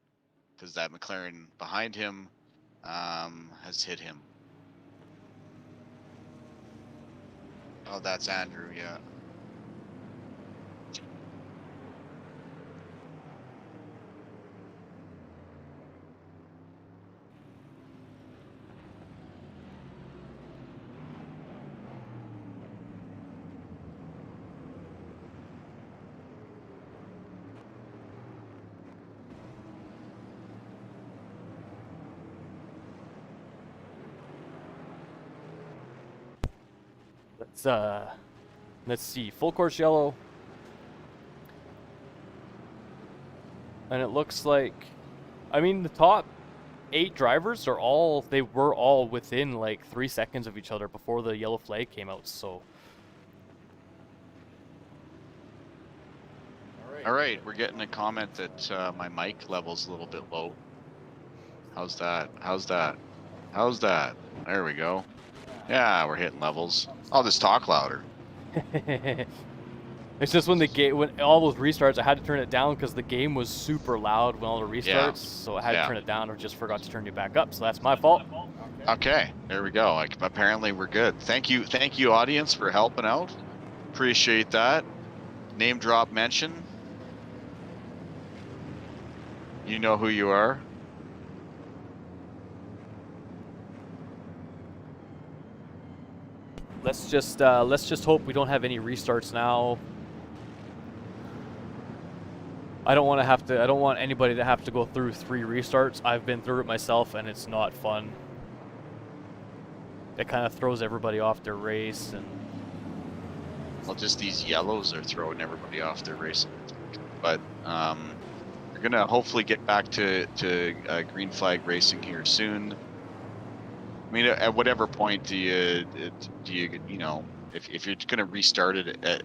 because that McLaren behind him has hit him. Oh, that's Andrew, yeah. Let's see, full course yellow. And it looks like, I mean, the top 8 drivers are they were all within like 3 seconds of each other before the yellow flag came out, so. All right, we're getting a comment that my mic level's a little bit low. How's that? How's that? How's that? There we go. Yeah, we're hitting levels. I'll just talk louder. It's just when all those restarts, I had to turn it down because the game was super loud when all the restarts. Yeah. So I had to turn it down, or just forgot to turn it back up. So that's my fault. Okay, there we go. Apparently we're good. Thank you, audience, for helping out. Appreciate that. Name drop mention. You know who you are. let's just hope we don't have any restarts now. I don't want anybody to have to go through 3 restarts. I've been through it myself, and it's not fun. It kind of throws everybody off their race, and well, just these yellows are throwing everybody off their race. But we're gonna hopefully get back to green flag racing here soon. I mean, at whatever point do you know, if you're gonna restart it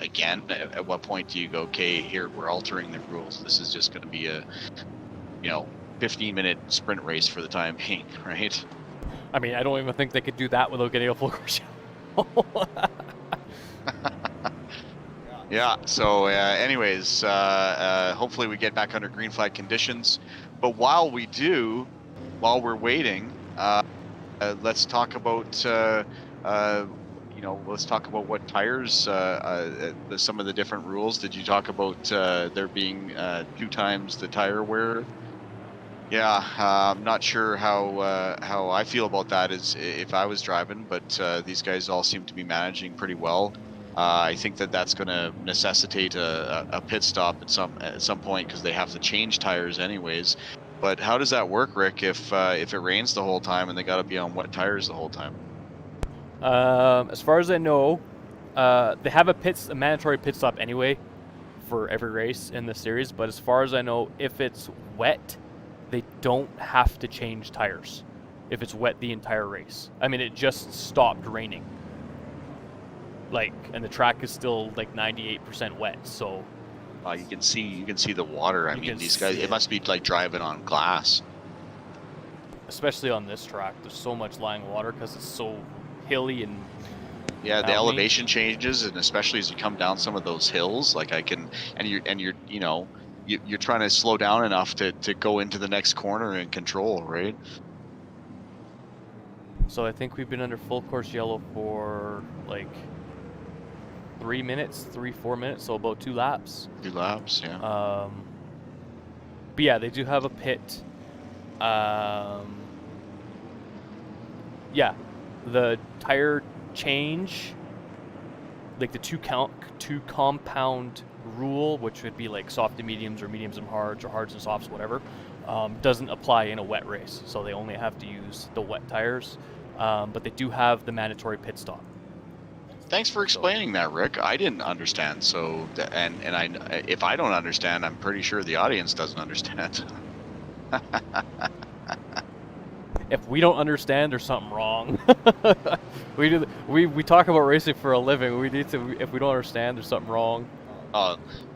again, at what point do you go, okay, here we're altering the rules? This is just gonna be a 15-minute sprint race for the time being, right? I mean, I don't even think they could do that without getting a full course. Yeah, so anyways, hopefully we get back under green flag conditions. But while we're waiting, let's talk about let's talk about what tires, some of the different rules. Did you talk about there being 2 times the tire wear? Yeah, I'm not sure how I feel about that as if I was driving, but these guys all seem to be managing pretty well. I think that's going to necessitate a pit stop at some point because they have to change tires anyways. But how does that work, Rick? If it rains the whole time and they got to be on wet tires the whole time? As far as I know, they have a mandatory pit stop anyway for every race in the series. But as far as I know, if it's wet, they don't have to change tires. If it's wet the entire race, I mean, it just stopped raining. And the track is still like 98% wet, so you can see the water. I mean, these guys, it must be like driving on glass. Especially on this track, there's so much lying water because it's so hilly and yeah, the elevation changes, and especially as you come down some of those hills, you're trying to slow down enough to go into the next corner and control, right? So I think we've been under full course yellow for like 4 minutes, so about 2 laps. 2 laps, yeah. But yeah, they do have a pit. Yeah, the tire change, like the two compound rule, which would be like soft and mediums or mediums and hards or hards and softs, whatever, doesn't apply in a wet race. So they only have to use the wet tires, but they do have the mandatory pit stop. Thanks for explaining that, Rick. I didn't understand. So, if I don't understand, I'm pretty sure the audience doesn't understand. If we don't understand, there's something wrong. We talk about racing for a living. We need to. If we don't understand, there's something wrong.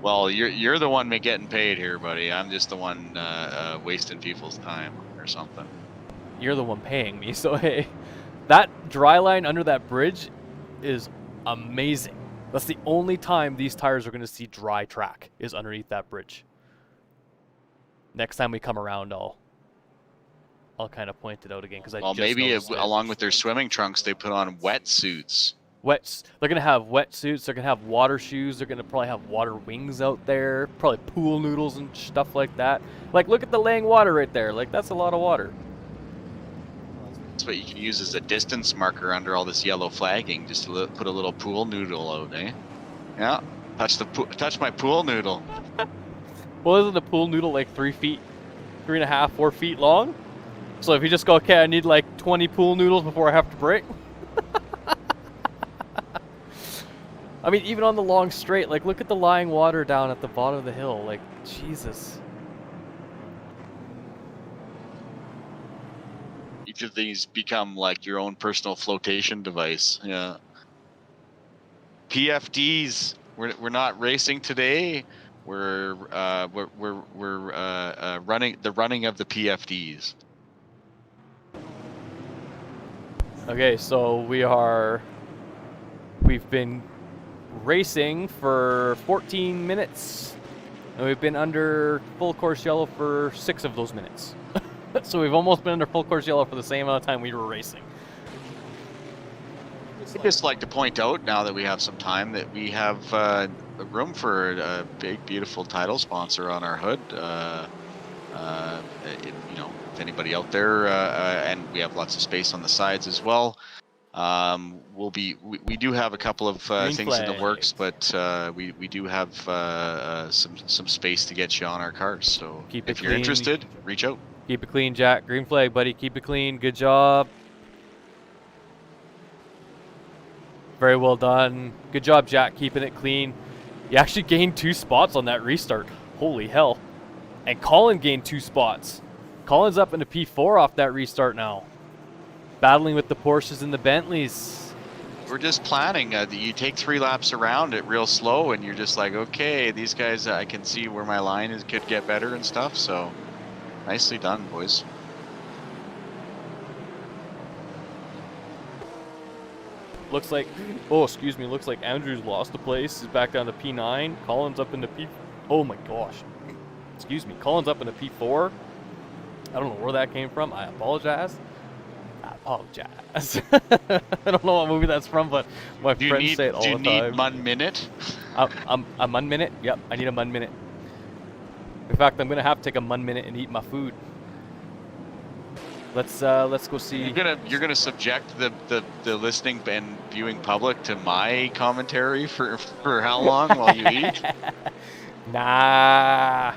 Well, you're the one getting paid here, buddy. I'm just the one wasting people's time or something. You're the one paying me. So hey, that dry line under that bridge is amazing. That's the only time these tires are going to see dry track is underneath that bridge. Next time we come around, I'll kind of point it out again because maybe along with their swimming trunks, they put on wetsuits. They're gonna have wetsuits. They're gonna have water shoes. They're gonna probably have water wings out there. Probably pool noodles and stuff like that. Like, look at the laying water right there. Like, that's a lot of water. That's what you can use as a distance marker under all this yellow flagging. Just to put a little pool noodle out, eh? Yeah. Touch my pool noodle. Well, isn't the pool noodle like 3 feet, 3.5, 4 feet long? So if you just go, okay, I need like 20 pool noodles before I have to brake. I mean, even on the long straight, like, look at the lying water down at the bottom of the hill. Like, Jesus. Each of these become like your own personal flotation device. Yeah. PFDs. We're not racing today. We're running of the PFDs. Okay, so we've been racing for 14 minutes, and we've been under full course yellow for 6 of those minutes. So we've almost been under full course yellow for the same amount of time we were racing. I'd just like to point out, now that we have some time, that we have room for a big, beautiful title sponsor on our hood. If anybody out there, and we have lots of space on the sides as well. We do have a couple of Green things in the works, flags. but we do have some space to get you on our cars. So Keep it if you're clean. interested, reach out. Keep it clean, Jack. Green flag, buddy. Keep it clean. Good job. Very well done. Good job, Jack, keeping it clean. You actually gained 2 spots on that restart. Holy hell. And Colin gained 2 spots. Colin's up into P4 off that restart now. Battling with the Porsches and the Bentleys. We're just planning. You take 3 laps around it real slow, and you're just like, okay, these guys, I can see where my line is, could get better and stuff. So nicely done, boys. Looks like, oh, excuse me, looks like Andrew's lost the place. He's back down to P9. Colin's up into P, oh my gosh. Excuse me, Colin's up into P4. I don't know where that came from. I apologize. I apologize. I don't know what movie that's from, but my friends say it all the time. Do you need 1 minute? A 1 minute? Yep, I need a 1 minute. In fact, I'm gonna have to take a 1 minute and eat my food. Let's go see. You're gonna subject the listening and viewing public to my commentary for how long while you eat? Nah.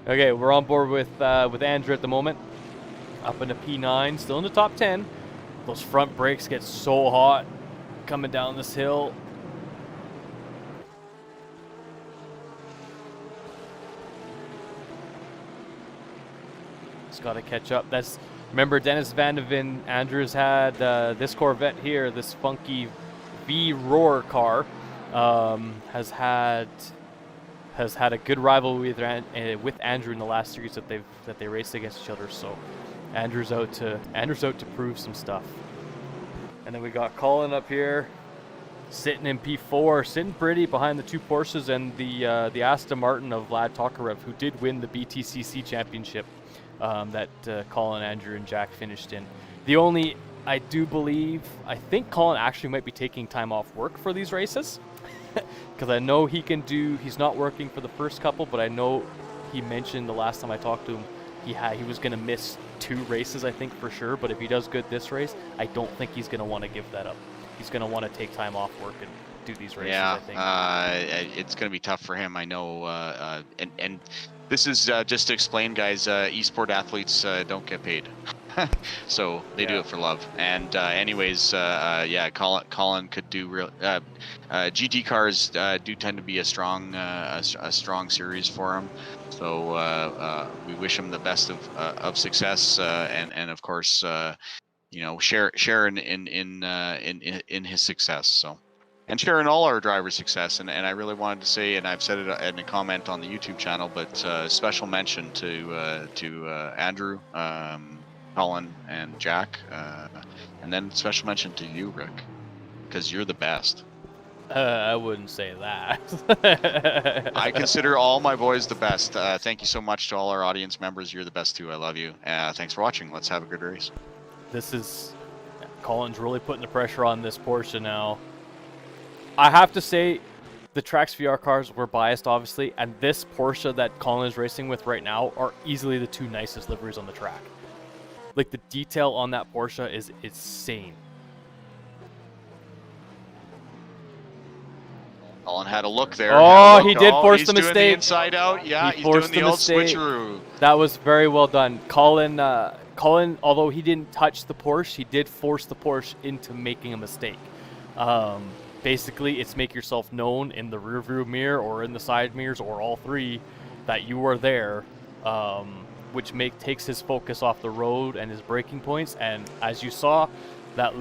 Okay, we're on board with Andrew at the moment. Up into P9, still in the top 10. Those front brakes get so hot coming down this hill. Got to catch up. Remember Dennis Van de Ven, Andrews had this Corvette here, this funky V Roar car, has had a good rivalry with Andrew in the last series that they raced against each other. So Andrew's out to prove some stuff. And then we got Colin up here, sitting in P4, sitting pretty behind the 2 Porsches and the Aston Martin of Vlad Tokarev, who did win the BTCC championship. That Colin, Andrew, and Jack finished in. I think Colin actually might be taking time off work for these races. Because I know he's not working for the first couple, but I know he mentioned the last time I talked to him, he was going to miss 2 races, I think, for sure. But if he does good this race, I don't think he's going to want to give that up. He's going to want to take time off work and do these races, I think. It's going to be tough for him, I know. And this is just to explain, guys, esport athletes don't get paid. So they do it for love. And anyways, Colin could do real. GT cars do tend to be a strong series for him. So we wish him the best of success, and of course, share in his success. So. And sharing all our drivers' success, and I really wanted to say, and I've said it in a comment on the YouTube channel, but special mention to Andrew, Colin, and Jack, and then special mention to you, Rick, because you're the best. I wouldn't say that. I consider all my boys the best. Thank you so much to all our audience members. You're the best too. I love you. Thanks for watching. Let's have a good race. Colin's really putting the pressure on this Porsche now. I have to say, the TracksVR cars were biased, obviously, and this Porsche that Colin is racing with right now are easily the 2 nicest liveries on the track. Like, the detail on that Porsche is insane. Colin had a look there. Oh, he did force the mistake. He's doing the inside out. Yeah, he's doing the old switcheroo. That was very well done. Colin, although he didn't touch the Porsche, he did force the Porsche into making a mistake. Basically, it's make yourself known in the rear view mirror or in the side mirrors or all 3 that you are there, which takes his focus off the road and his braking points. And as you saw, that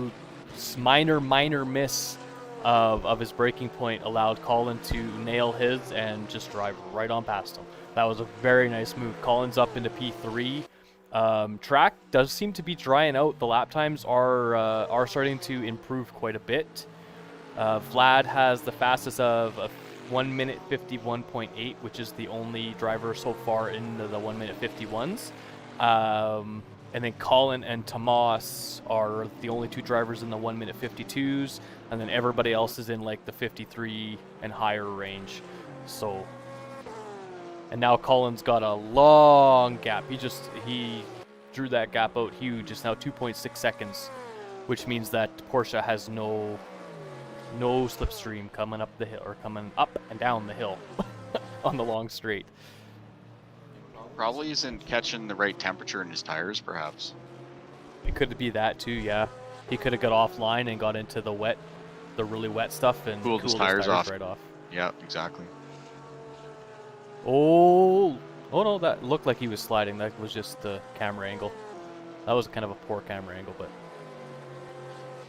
minor miss of his braking point allowed Colin to nail his and just drive right on past him. That was a very nice move. Colin's up into P3. Track does seem to be drying out. The lap times are starting to improve quite a bit. Vlad has the fastest of 1 minute 51.8, which is the only driver so far in the 1 minute 51s. And then Colin and Tomas are the only 2 drivers in the 1 minute 52s, and then everybody else is in like the 53 and higher range. And now Colin's got a long gap. drew that gap out huge. It's now 2.6 seconds, which means that Porsche has no slipstream coming up the hill, or coming up and down the hill on the long straight. Probably isn't catching the right temperature in his tires, perhaps. It could be that too, yeah. He could have got offline and got into the really wet stuff and Cooled his tires off. right off. Yeah, exactly. Oh no, that looked like he was sliding. That was just the camera angle. That was kind of a poor camera angle, but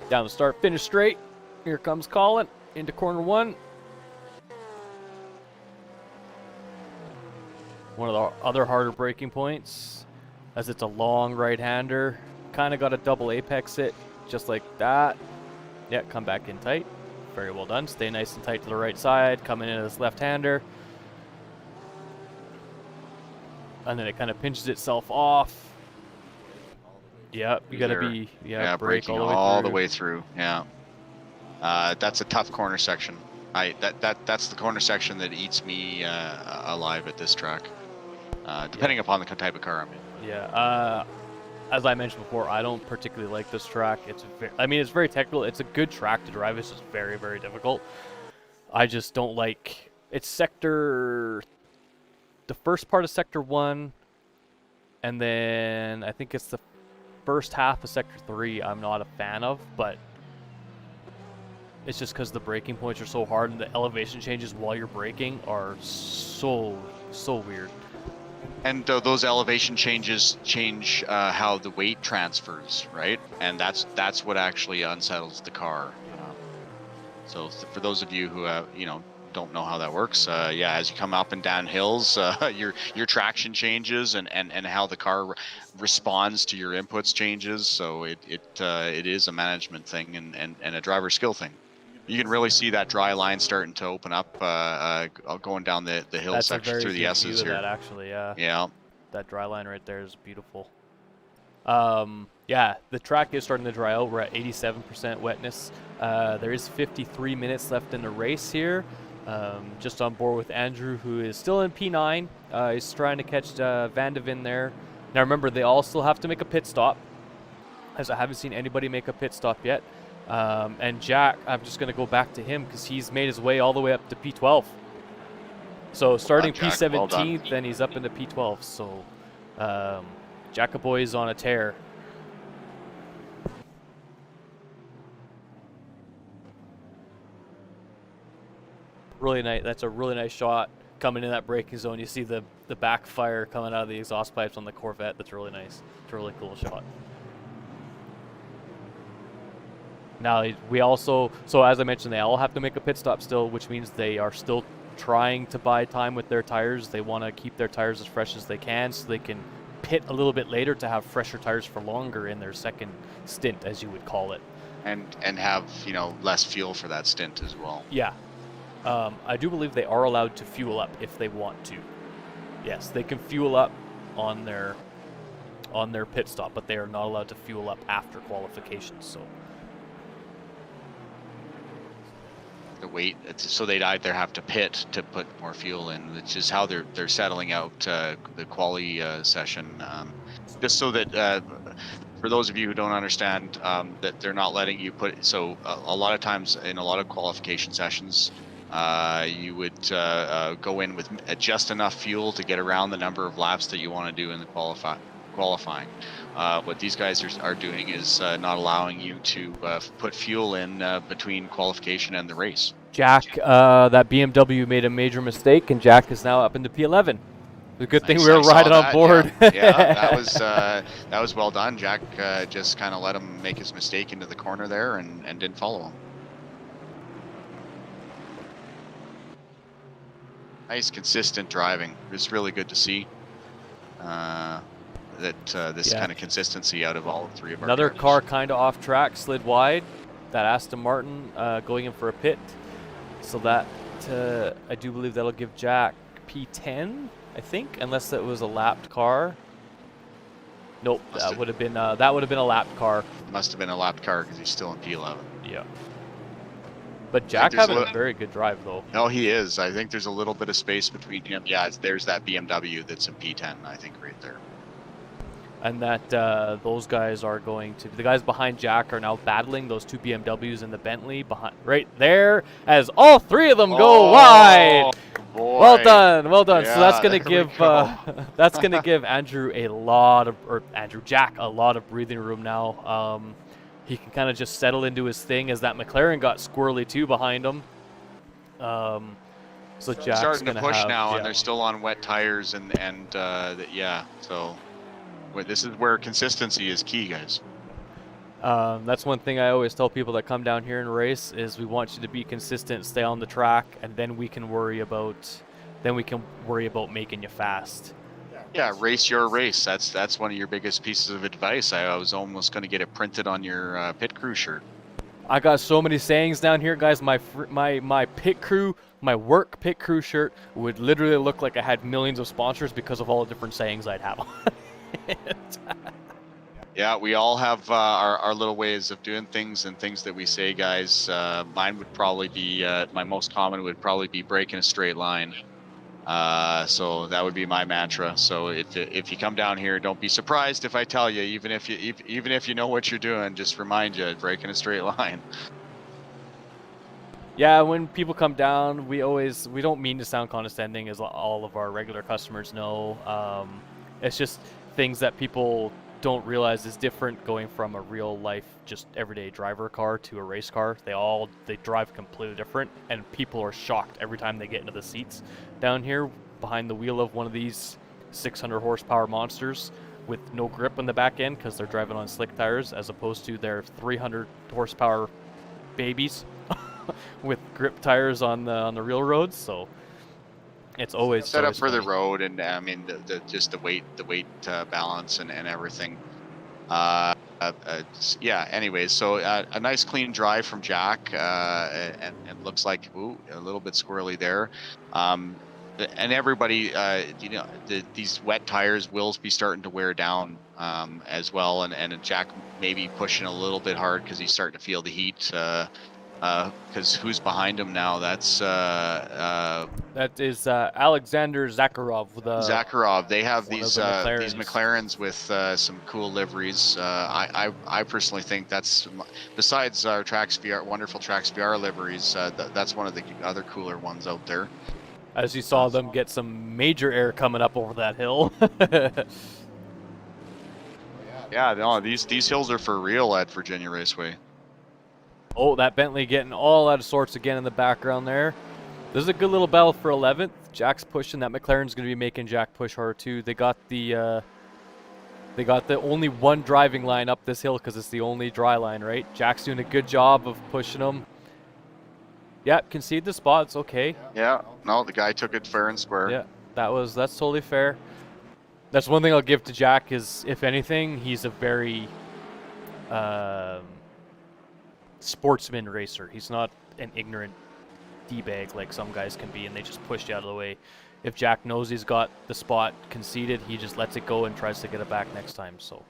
down the start, finish straight. Here comes Colin into corner 1. One of the other harder braking points, as it's a long right-hander. Kind of got a double apex it, just like that. Yeah, come back in tight. Very well done. Stay nice and tight to the right side. Coming in as left-hander. And then it kind of pinches itself off. Yep, you gotta be brake braking all the way through. Yeah, that's a tough corner section. That's the corner section that eats me alive at this track. Depending upon the type of car I'm in. Yeah. As I mentioned before, I don't particularly like this track. It's very technical. It's a good track to drive. It's just very, very difficult. I just don't like. It's the first part of Sector 1, and then I think it's the first half of Sector 3 I'm not a fan of, but it's just because the braking points are so hard and the elevation changes while you're braking are so weird. And those elevation changes change how the weight transfers, right? And that's what actually unsettles the car. So for those of you who don't know how that works, as you come up and down hills, your traction changes and how the car responds to your inputs changes. So it is a management thing and a driver skill thing. You can really see that dry line starting to open up, going down the hill section through the S's here. That actually, yeah. Yeah. That dry line right there is beautiful. Yeah, the track is starting to dry out. We're at 87% wetness. There is 53 minutes left in the race here. Just on board with Andrew, who is still in P9. He's trying to catch Van de Ven there. Now remember, they all still have to make a pit stop, as I haven't seen anybody make a pit stop yet. And Jack, I'm just going to go back to him because he's made his way all the way up to P12. So starting P17, then he's up into P12. So Jackaboy's on a tear. Really nice. That's a really nice shot coming in that braking zone. You see the backfire coming out of the exhaust pipes on the Corvette. That's really nice. It's a really cool shot. Now we also, so as I mentioned, they all have to make a pit stop still, which means they are still trying to buy time with their tires. They want to keep their tires as fresh as they can so they can pit a little bit later to have fresher tires for longer in their second stint, as you would call it. And have, less fuel for that stint as well. Yeah. I do believe they are allowed to fuel up if they want to. Yes, they can fuel up on their pit stop, but they are not allowed to fuel up after qualifications. So the weight, so they'd either have to pit to put more fuel in, which is how they're settling out the quali session, just so that for those of you who don't understand, that they're not letting you put. So a lot of times in a lot of qualification sessions, you would go in with just enough fuel to get around the number of laps that you want to do in the qualifying. What these guys are doing is not allowing you to put fuel in between qualification and the race. Jack, that BMW made a major mistake, and Jack is now up into P11. The good thing we were riding on board. Yeah, that was well done. Jack just kind of let him make his mistake into the corner there and didn't follow him. Nice, consistent driving. It's really good to see this kind of consistency out of all three of our Another drivers. car kind of off track, slid wide. That Aston Martin going in for a pit. So that, I do believe that'll give Jack P10, I think, unless it was a lapped car. Nope, that would have been a lapped car. Must have been a lapped car because he's still in P11. Yeah. But Jack having a very good drive, though. No, he is. I think there's a little bit of space between him. Yeah, there's that BMW that's in P10, I think, right there. and that those guys are going to, the guys behind Jack are now battling those two BMWs and the Bentley behind right there as all three of them go wide. Boy. Well done, well done. So that's Yeah, gonna there we give go. that's gonna give Andrew a lot of, or Andrew Jack a lot of breathing room now. He can kind of just settle into his thing as that McLaren got squirrely too behind him. So Jack's Starting to gonna push have, now, yeah. and they're still on wet tires, and yeah. So this is where consistency is key, guys. That's one thing I always tell people that come down here and race is we want you to be consistent, stay on the track, and then we can worry about making you fast. Yeah, race your race. That's one of your biggest pieces of advice. I was almost going to get it printed on your pit crew shirt. I got so many sayings down here, guys. My pit crew, my work pit crew shirt would literally look like I had millions of sponsors because of all the different sayings I'd have on it. Yeah, we all have our little ways of doing things and things that we say, guys. Mine would probably be, my most common would probably be breaking a straight line. So that would be my mantra. So if you come down here, don't be surprised if I tell you, even if you know what you're doing, just remind you, breaking a straight line. Yeah, when people come down, we don't mean to sound condescending, as all of our regular customers know. It's just things that people don't realize is different going from a real life, just everyday driver car to a race car. They drive completely different, and people are shocked every time they get into the seats down here behind the wheel of one of these 600 horsepower monsters with no grip on the back end because they're driving on slick tires, as opposed to their 300 horsepower babies with grip tires on the real roads. So it's always set up always for the funny. road, and I mean just the weight balance and everything. Yeah. Anyways, so a nice clean drive from Jack, and looks like a little bit squirrely there. And everybody, these wet tires will be starting to wear down as well, and Jack maybe pushing a little bit hard because he's starting to feel the heat. Because who's behind him now? That's That is Alexander Zakharov. Zakharov. They have one these of the these McLarens with some cool liveries. I personally think that's, besides our wonderful TracksVR liveries, that's one of the other cooler ones out there. As you saw them get some major air coming up over that hill. Yeah, no, these hills are for real at Virginia Raceway. Oh, that Bentley getting all out of sorts again in the background there. This is a good little battle for 11th. Jack's pushing. That McLaren's going to be making Jack push hard too. They got the only one driving line up this hill because it's the only dry line, right? Jack's doing a good job of pushing them. Yeah, concede the spots. Okay. Yeah, no, the guy took it fair and square. Yeah, that's totally fair. That's one thing I'll give to Jack is, if anything, he's a very sportsman racer. He's not an ignorant D-bag like some guys can be, and they just push you out of the way. If Jack knows he's got the spot conceded, he just lets it go and tries to get it back next time. So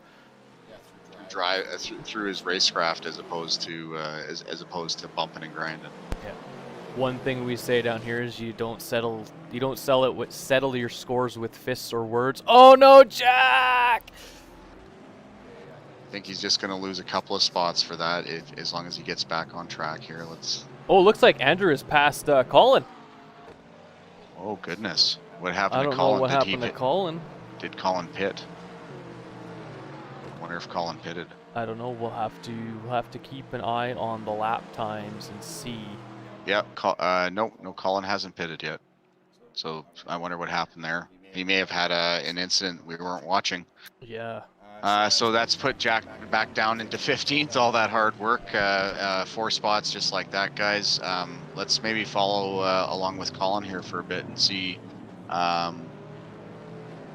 drive through his racecraft as opposed to bumping and grinding. yeah. One thing we say down here is you don't settle your scores with fists or words. Oh no, Jack! I think he's just going to lose a couple of spots for that as long as he gets back on track here. Oh, looks like Andrew is past Colin. Oh goodness, what happened I to don't Colin? know what happened to Colin. Did Colin pit? Wonder if Colin pitted. I don't know. We'll have to keep an eye on the lap times and see. Yeah, no, Colin hasn't pitted yet. So I wonder what happened there. He may have had an incident we weren't watching. Yeah. So that's put Jack back down into 15th. All that hard work, 4 spots just like that, guys. Let's maybe follow along with Colin here for a bit and see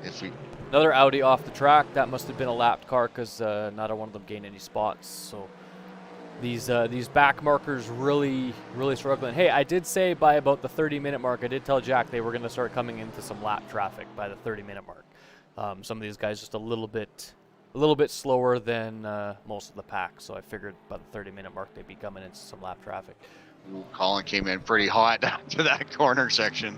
if we. Another Audi off the track. That must have been a lapped car because neither one of them gained any spots. So these back markers really struggling. Hey, I did say by about the 30-minute mark, I did tell Jack they were going to start coming into some lap traffic by the 30-minute mark. Some of these guys just a little bit slower than most of the pack, so I figured by the 30-minute mark they'd be coming into some lap traffic. Ooh, Colin came in pretty hot to that corner section.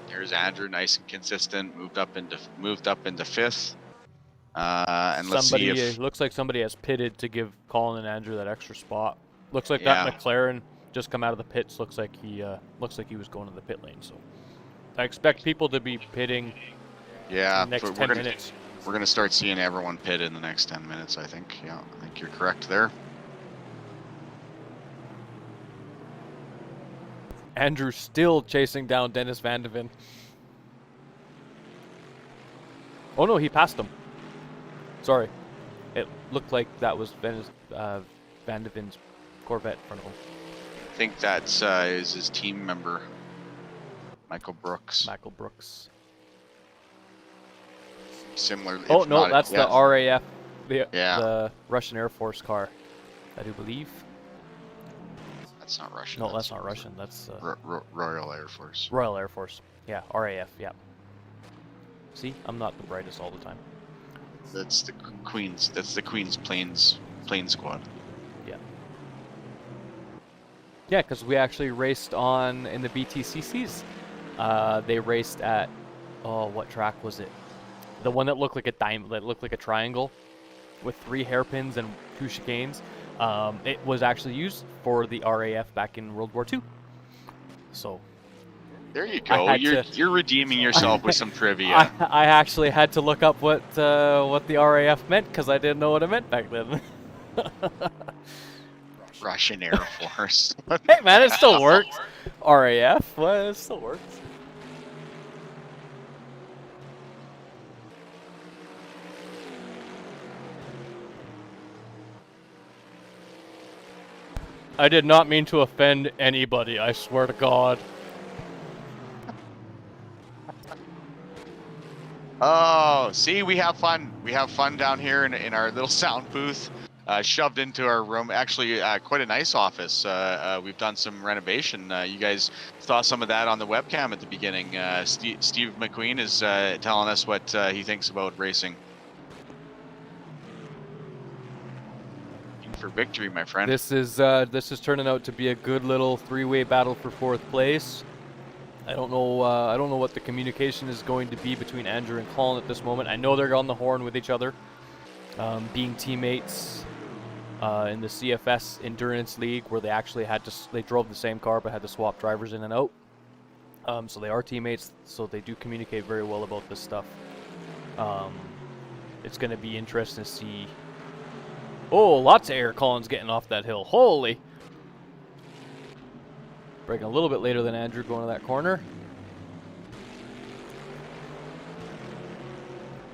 There's Andrew, nice and consistent. Moved up into 5th. And let's see Somebody if looks like somebody has pitted to give Colin and Andrew that extra spot. Looks like Yeah. that McLaren just come out of the pits. Looks like he was going to the pit lane. So I expect people to be pitting in the next 10 minutes. We're gonna start seeing everyone pit in the next 10 minutes. I think. Yeah, I think you're correct there. Andrew still chasing down Dennis Van de Ven. Oh no, he passed him. Sorry. It looked like that was Van de Ven's Corvette in front of him. I think that is his team member, Michael Brooks. Michael Brooks. Similar. Oh if no, not- that's yeah. the RAF, Yeah. the Russian Air Force car, I do believe. That's not Russian. No, that's not Russian. That's Royal Air Force. Royal Air Force. Yeah, RAF. Yeah. See, I'm not the brightest all the time. That's the Queen's. That's the Queen's plane squad. Yeah. Yeah, because we actually raced in the BTCCs. They raced at, what track was it? The one that looked like a diamond, that looked like a triangle, with 3 hairpins and 2 chicanes. It was actually used for the RAF back in World War II. So. There you go. You're redeeming yourself with some trivia. I actually had to look up what the RAF meant because I didn't know what it meant back then. Russian Air Force. Hey man, it still works. RAF, well, it still works. I did not mean to offend anybody, I swear to God. Oh, see, we have fun. We have fun down here in our little sound booth, shoved into our room. Actually, quite a nice office. We've done some renovation. You guys saw some of that on the webcam at the beginning. Steve McQueen is telling us what he thinks about racing. For victory, my friend. This is turning out to be a good little 3-way battle for 4th place. I don't know what the communication is going to be between Andrew and Colin at this moment. I know they're on the horn with each other, being teammates in the CFS Endurance League, where they actually they drove the same car but had to swap drivers in and out. So they are teammates, so they do communicate very well about this stuff. It's going to be interesting to see. Oh, lots of air. Colin's getting off that hill. Holy! Braking a little bit later than Andrew going to that corner.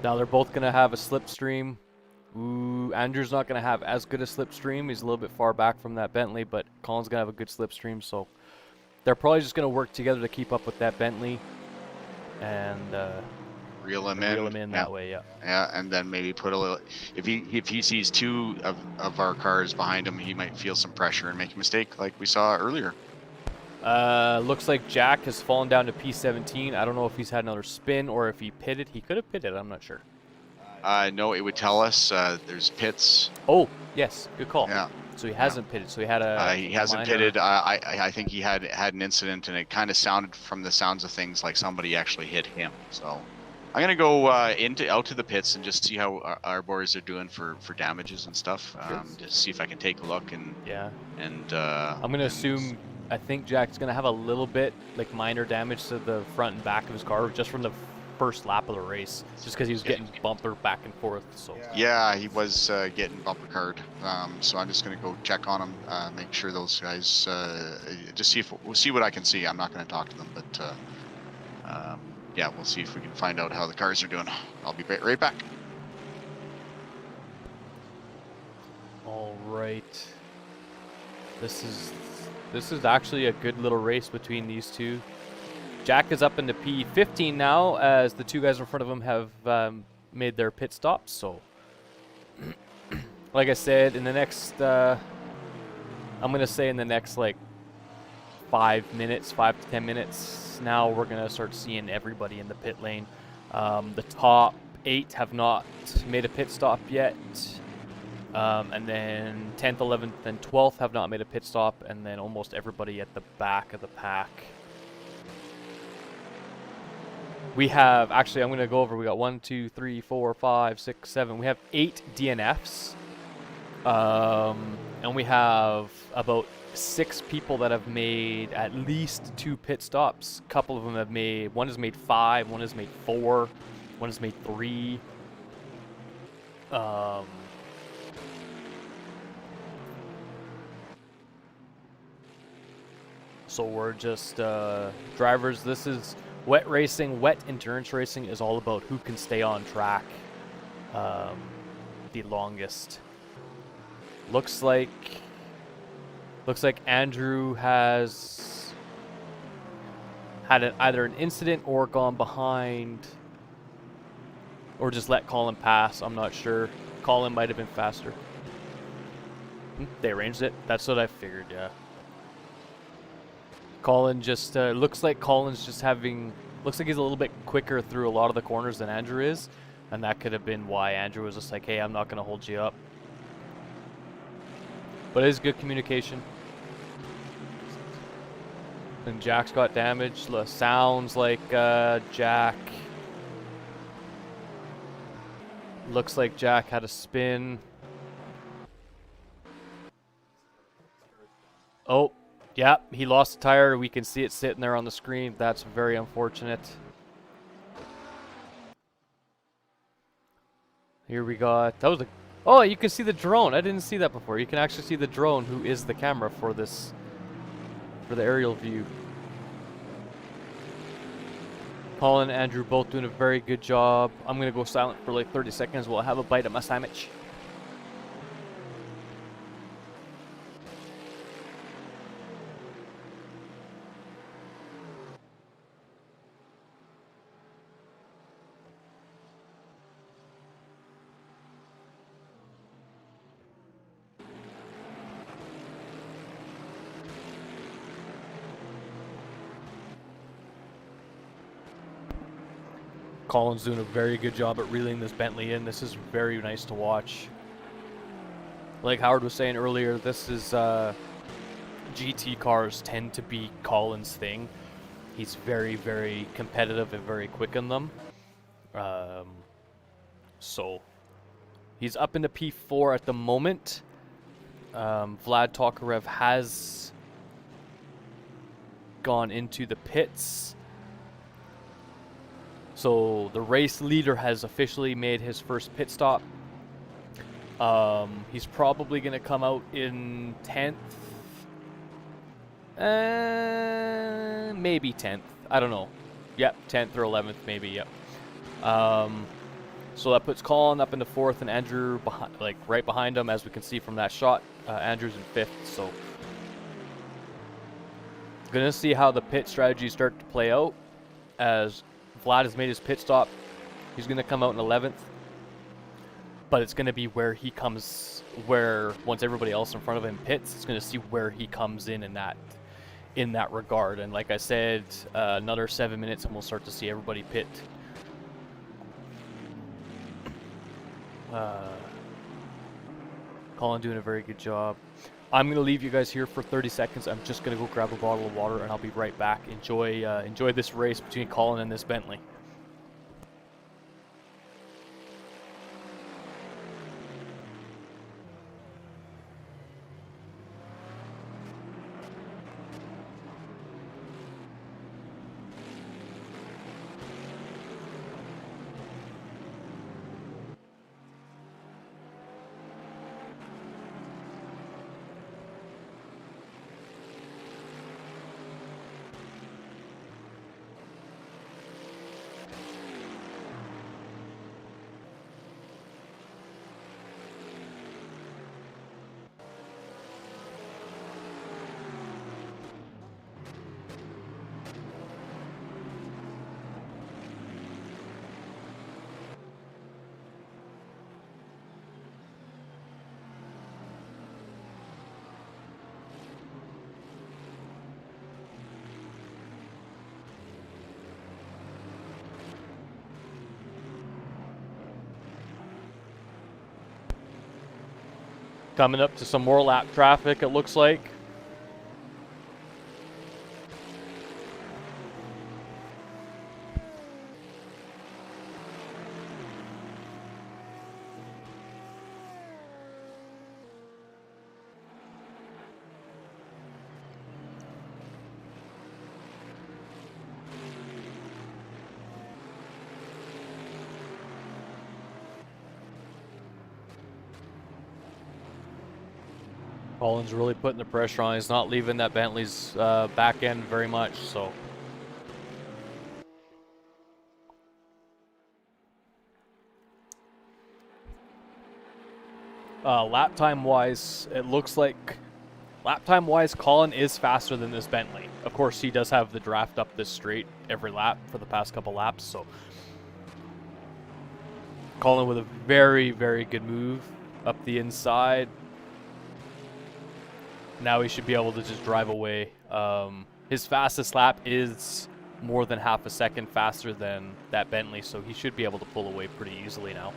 Now they're both going to have a slipstream. Ooh, Andrew's not going to have as good a slipstream. He's a little bit far back from that Bentley, but Colin's going to have a good slipstream, so they're probably just going to work together to keep up with that Bentley and reel him in that way, yeah. Yeah, and then maybe put a little. If he sees 2 of our cars behind him, he might feel some pressure and make a mistake, like we saw earlier. Looks like Jack has fallen down to P17. I don't know if he's had another spin or if he pitted. He could have pitted. I'm not sure. No, it would tell us there's pits. Oh, yes, good call. Yeah. So he hasn't pitted. So he had a. He hasn't minor... pitted. I think he had an incident, and it kind of sounded from the sounds of things like somebody actually hit him. So I'm gonna go out to the pits and just see how our boys are doing for damages and stuff. Sure. Just see if I can take a look and. Yeah. And I'm gonna assume. I think Jack's gonna have a little bit like minor damage to the front and back of his car just from the first lap of the race, just because he was getting bumper back and forth. So yeah, he was getting bumper card. So I'm just gonna go check on him, make sure those guys just we'll see what I can see. I'm not gonna talk to them, but yeah, we'll see if we can find out how the cars are doing. I'll be right back. all right, this is actually a good little race between these two. Jack is up into P15 now, as the 2 guys in front of him have made their pit stops. So, like I said, in the next, I'm gonna say in the next like 5 to 10 minutes, now we're gonna start seeing everybody in the pit lane. The top 8 have not made a pit stop yet. And then 10th, 11th, and 12th have not made a pit stop, and then almost everybody at the back of the pack We have, actually, I'm going to go over. We got 1, 2, 3, 4, 5, 6, 7. We have 8 DNFs. And we have about 6 people that have made at least 2 pit stops. A couple of them have made, one has made 5, one has made 4, one has made 3. So we're just drivers. This is wet racing. Wet endurance racing is all about who can stay on track the longest. Looks like Andrew has had either an incident or gone behind, or just let Colin pass. I'm not sure. Colin might have been faster. They arranged it. That's what I figured. Yeah. Colin just looks like Colin's just having. Looks like he's a little bit quicker through a lot of the corners than Andrew is, and that could have been why Andrew was just like, "Hey, I'm not going to hold you up." But it is good communication. And Jack's got damage. Sounds like Jack. Looks like Jack had a spin. Oh, yeah, he lost a tire. We can see it sitting there on the screen. That's very unfortunate. Here we got, that was a, oh, you can see the drone. I didn't see that before. You can actually see the drone, who is the camera for this, for the aerial view. Colin and Andrew both doing a very good job. I'm going to go silent for like 30 seconds while I have a bite of my sandwich. Colin's doing a very good job at reeling this Bentley in. This is very nice to watch. Like Howard was saying earlier, this is GT cars tend to be Colin's thing. He's very, very competitive and very quick in them. So he's up into P4 at the moment. Vlad Tokarev has gone into the pits. So the race leader has officially made his first pit stop. He's probably going to come out in 10th. Maybe 10th. I don't know. Yep, 10th or 11th maybe, yep. So that puts Colin up into 4th and Andrew behind, like right behind him, as we can see from that shot. Andrew's in 5th, so gonna see how the pit strategies start to play out. As Vlad has made his pit stop, he's gonna come out in 11th, but it's gonna be where he comes, where once everybody else in front of him pits, it's gonna see where he comes in that regard. And like I said, another 7 minutes and we'll start to see everybody pit. Colin doing a very good job. I'm going to leave you guys here for 30 seconds. I'm just going to go grab a bottle of water and I'll be right back. Enjoy this race between Colin and this Bentley. Coming up to some more lap traffic, it looks like. Colin's really putting the pressure on. He's not leaving that Bentley's back end very much, so. Lap time wise, it looks like lap time wise, Colin is faster than this Bentley. Of course, he does have the draft up this straight every lap for the past couple laps, so. Colin with a very, very good move up the inside. Now he should be able to just drive away. His fastest lap is more than half a second faster than that Bentley, so he should be able to pull away pretty easily now.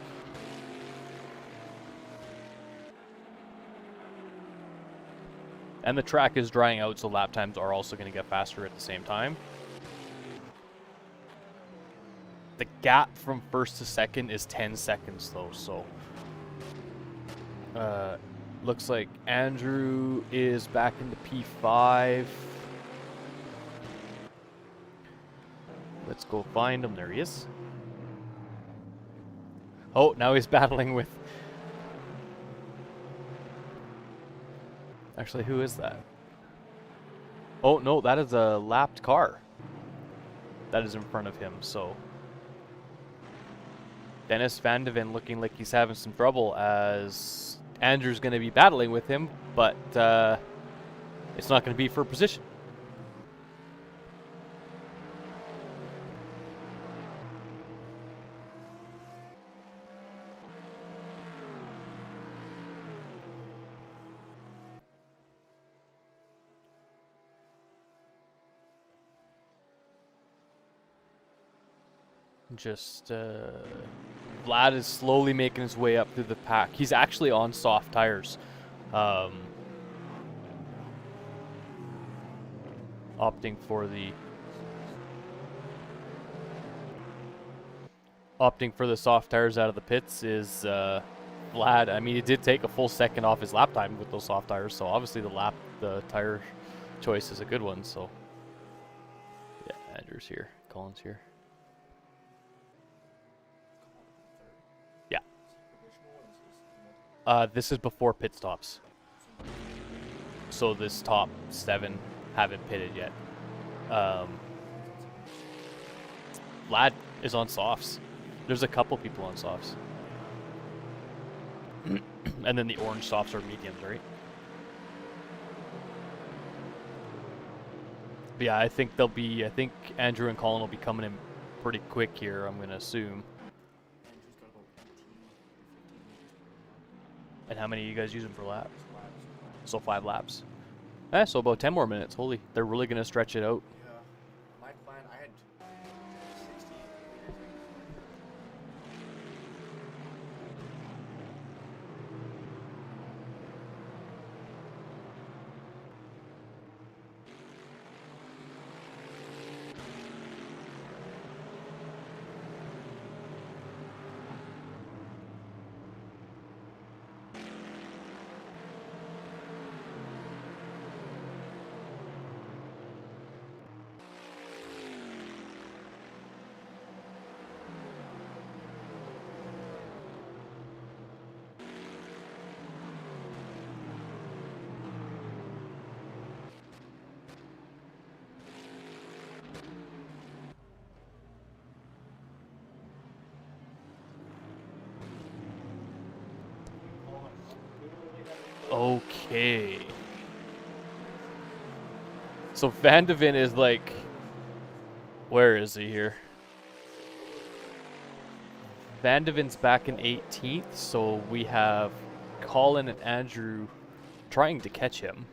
And the track is drying out, so lap times are also going to get faster at the same time. The gap from first to second is 10 seconds though, so looks like Andrew is back into P5. Let's go find him. There he is. Oh, now he's battling with... Actually, who is that? Oh, no, that is a lapped car. That is in front of him, so... Dennis Van de Ven looking like he's having some trouble as Andrew's going to be battling with him, but it's not going to be for position. Just Vlad is slowly making his way up through the pack. He's actually on soft tires. Opting for the soft tires out of the pits is Vlad. I mean, he did take a full second off his lap time with those soft tires, so obviously the tire choice is a good one. So yeah, Andrew's here, Colin's here. This is before pit stops. So this top 7 haven't pitted yet. Vlad is on softs. There's a couple people on softs. And then the orange softs are mediums, right? But yeah, I think Andrew and Colin will be coming in pretty quick here, I'm gonna assume. And how many are you guys using per lap? So 5 laps. So about 10 more minutes. Holy, they're really going to stretch it out. Yeah. My plan, I had 60 liters. Okay. So Van de Ven is like... Where is he here? Van de Ven's back in 18th, so we have Colin and Andrew trying to catch him.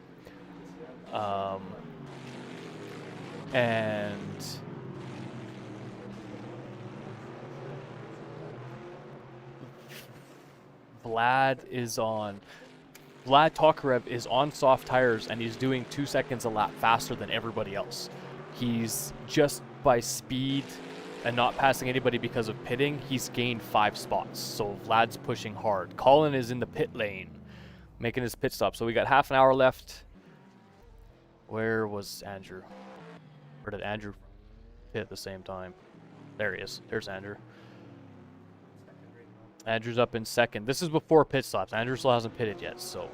And... Vlad Tokarev is on soft tires, and he's doing 2 seconds a lap faster than everybody else. He's just by speed and not passing anybody because of pitting, he's gained 5 spots. So Vlad's pushing hard. Colin is in the pit lane, making his pit stop. So we got half an hour left. Where was Andrew? Or did Andrew pit at the same time? There he is. There's Andrew. Andrew's up in second. This is before pit stops. Andrew still hasn't pitted yet, so.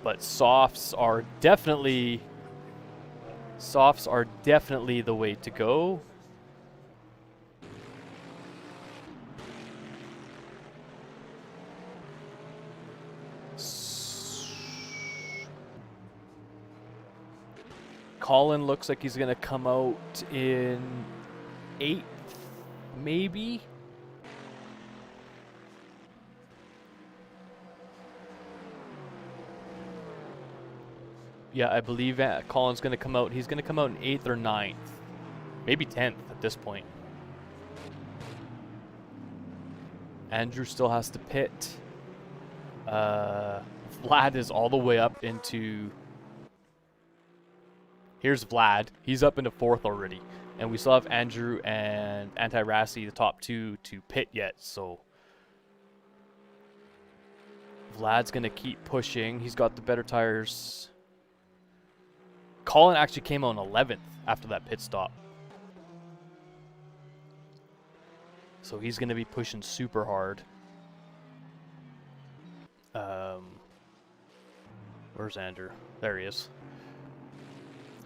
But softs are definitely the way to go. Colin looks like he's gonna come out in 8th, maybe. Yeah, I believe Colin's gonna come out. He's gonna come out in 8th or 9th, maybe 10th at this point. Andrew still has to pit. Vlad is all the way up into... Here's Vlad. He's up into 4th already. And we still have Andrew and Anti-Rassi, the top two, to pit yet. So Vlad's going to keep pushing. He's got the better tires. Colin actually came out in 11th after that pit stop. So he's going to be pushing super hard. Where's Andrew? There he is.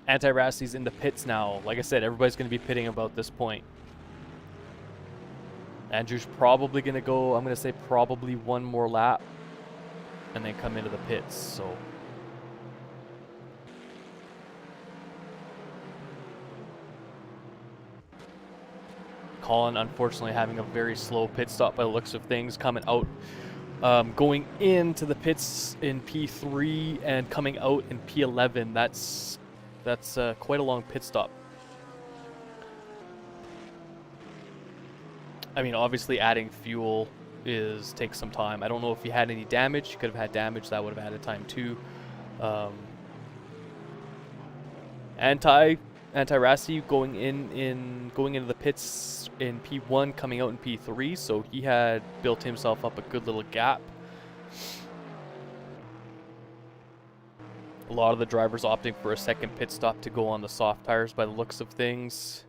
Anti-Rassi's in the pits now. Like I said, everybody's going to be pitting about this point. Andrew's probably going to go, I'm going to say probably one more lap and then come into the pits. So Colin, unfortunately, having a very slow pit stop by the looks of things, coming out, going into the pits in P3 and coming out in P11. That's quite a long pit stop. I mean, obviously adding fuel takes some time. I don't know if he had any damage. He could have had damage. That would have added time too. Anti-Rassi going into the pits in P1, coming out in P3, so he had built himself up a good little gap. A lot of the drivers opting for a second pit stop to go on the soft tires by the looks of things.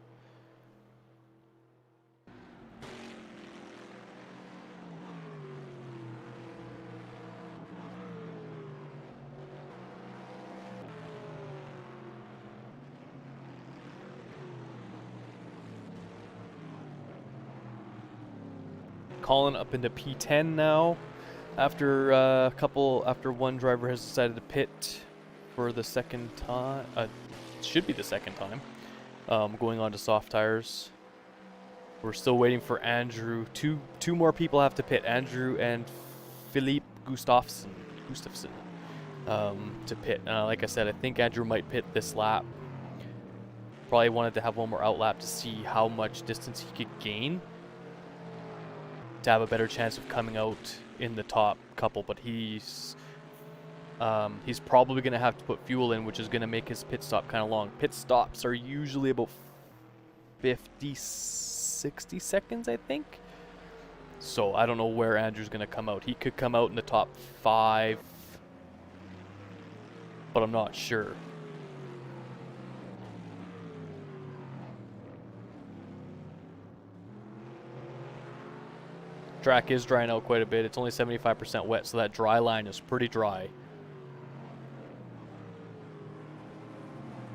Colin up into P10 now after one driver has decided to pit for the second time. Should be the second time. Going on to soft tires. We're still waiting for Andrew. Two more people have to pit. Andrew and Philippe Gustafsson to pit. Like I said, I think Andrew might pit this lap. Probably wanted to have one more out lap to see how much distance he could gain to have a better chance of coming out in the top couple, but he's probably going to have to put fuel in, which is going to make his pit stop kind of long. Pit stops are usually about 50-60 seconds, I think. So I don't know where Andrew's going to come out. He could come out in the top 5, but I'm not sure. Track is drying out quite a bit. It's only 75% wet, so that dry line is pretty dry.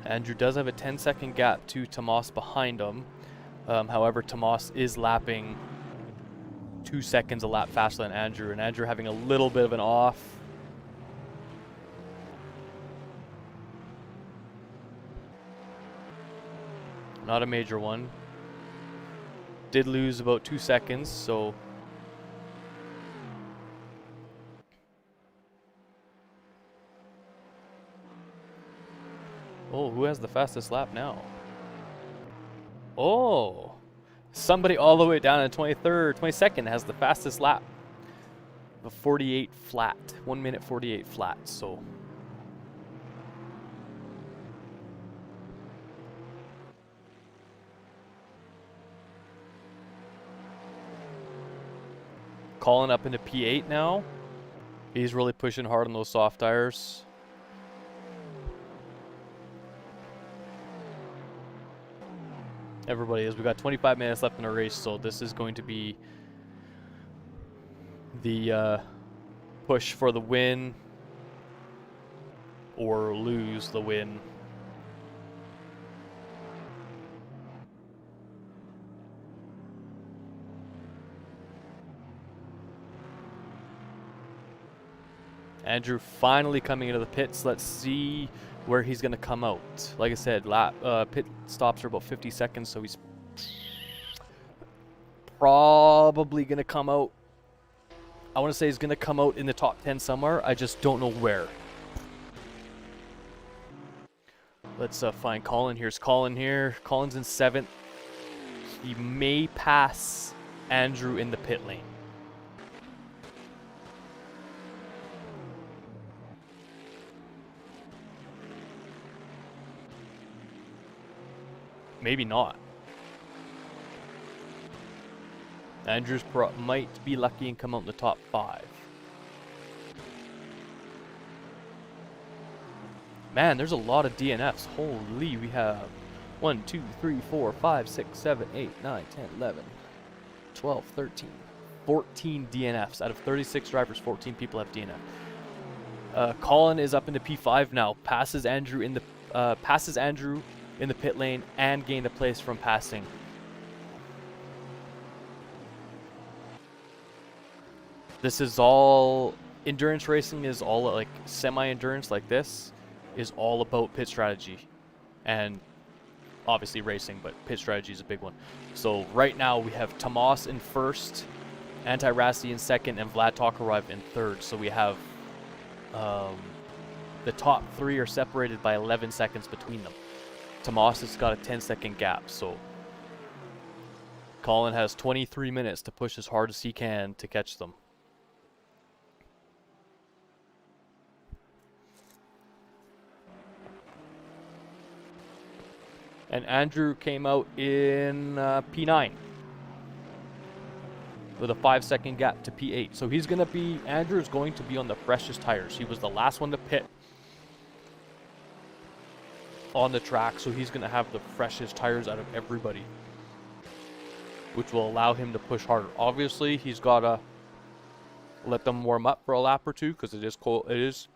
Andrew does have a 10-second gap to Tomas behind him. However, Tomas is lapping 2 seconds a lap faster than Andrew, and Andrew having a little bit of an off. Not a major one. Did lose about 2 seconds, so oh, who has the fastest lap now? Oh, somebody all the way down in 22nd has the fastest lap. A 48 flat, 1 minute 48 flat. So Colin up into P8 now. He's really pushing hard on those soft tires. Everybody is. We've got 25 minutes left in the race, so this is going to be the push for the win. or lose the win. Andrew finally coming into the pits. Let's see where he's going to come out. Like I said, pit stops are about 50 seconds, so he's probably going to come out. I want to say he's going to come out in the top 10 somewhere. I just don't know where. Let's find Colin. Here's Colin here. Colin's in 7th. He may pass Andrew in the pit lane. Maybe not. Andrews might be lucky and come out in the top 5. Man, there's a lot of DNFs. Holy, we have 1, 2, 3, 4, 5, 6, 7, 8, 9, 10, 11, 12, 13, 14 DNFs. Out of 36 drivers, 14 people have DNF. Colin is up into P5 now. Passes Andrew in the pit lane and gained a place from passing. This is all endurance racing, is all like semi-endurance like this is all about pit strategy and obviously racing, but pit strategy is a big one. So right now we have Tomas in 1st, Anti-Rassi in 2nd, and Vlad Tokarev in 3rd. So we have the top 3 are separated by 11 seconds between them. Tomas has got a 10-second gap, so Colin has 23 minutes to push as hard as he can to catch them. And Andrew came out in P9 with a 5-second gap to P8. So Andrew is going to be on the freshest tires. He was the last one to pit on the track, so he's going to have the freshest tires out of everybody, which will allow him to push harder. Obviously, he's got to let them warm up for a lap or two because it is cold. It is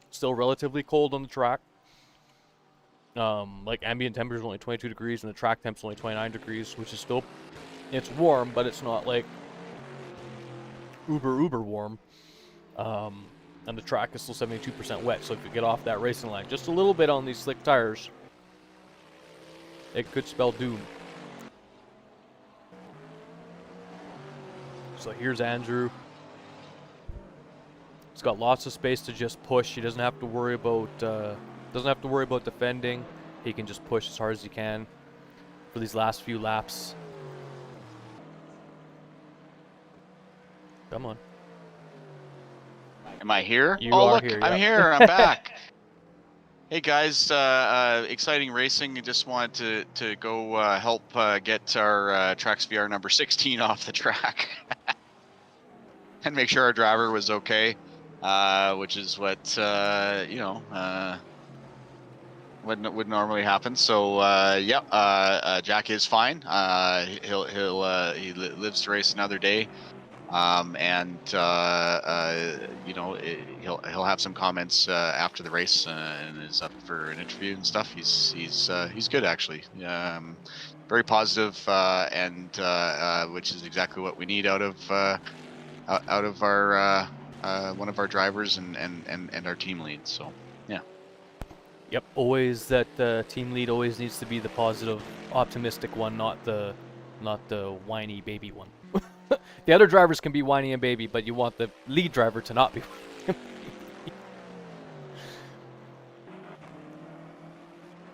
still relatively cold on the track. Like ambient temperature is only 22 degrees and the track temp's only 29 degrees, which is still, it's warm, but it's not like uber warm. And the track is still 72% wet, so if you get off that racing line just a little bit on these slick tires, it could spell doom. So here's Andrew. He's got lots of space to just push. He doesn't have to worry about defending. He can just push as hard as he can for these last few laps. Come on. Am I here? You oh, are look, here, I'm yep. here. I'm back. Hey guys, exciting racing. I just wanted to go help get our TracksVR number 16 off the track and make sure our driver was okay, which is what would normally happen. So Jack is fine. He lives to race another day. He'll have some comments after the race and is up for an interview and stuff. He's good actually. Very positive, and which is exactly what we need out of our one of our drivers and our team lead. So yeah. Yep, always that team lead always needs to be the positive, optimistic one, not the whiny baby one. The other drivers can be whiny and baby, but you want the lead driver to not be.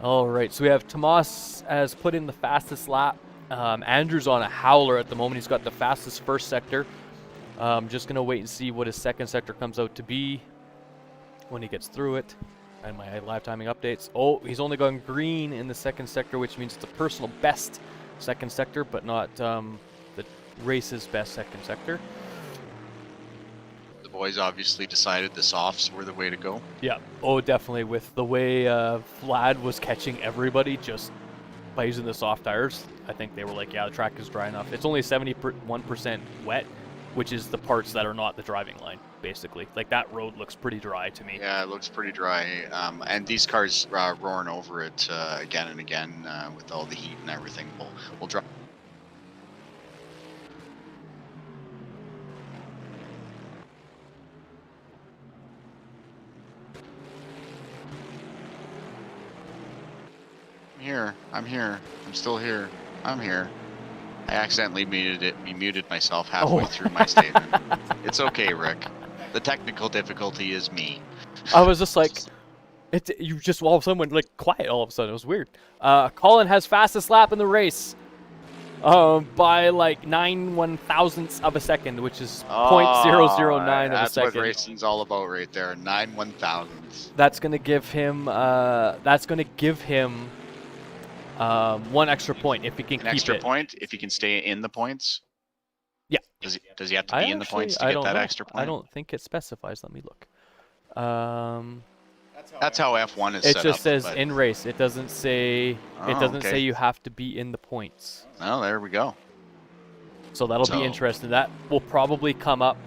All right, so we have Tomas has put in the fastest lap. Andrew's on a howler at the moment. He's got the fastest first sector. Just going to wait and see what his second sector comes out to be when he gets through it. And my live timing updates. Oh, he's only gone green in the second sector, which means it's a personal best second sector, but not the race's best second sector. The boys obviously decided the softs were the way to go. Yeah. Oh, definitely. With the way Vlad was catching everybody just by using the soft tires, I think they were like, yeah, the track is dry enough. It's only 71% wet, which is the parts that are not the driving line, basically. Like, that road looks pretty dry to me. Yeah, it looks pretty dry. And these cars roaring over it again and again with all the heat and everything. We'll drive. I'm here. I'm still here. I'm here. I accidentally muted myself halfway through my statement. It's okay, Rick. The technical difficulty is me. I was just like, you just all of a sudden went like quiet all of a sudden. It was weird. Colin has fastest lap in the race by like 9/1000ths of a second, which is 0.009 of a second. That's what racing's all about right there. 9/1000ths. That's gonna give him. One extra point if he can keep it. An extra point if he can stay in the points. Yeah. Does he have to be in the points to get that extra point? I don't think it specifies. Let me look. That's how F1 is set up. It just says in race. It doesn't say. It doesn't say you have to be in the points. Oh, there we go. So that'll be interesting. That will probably come up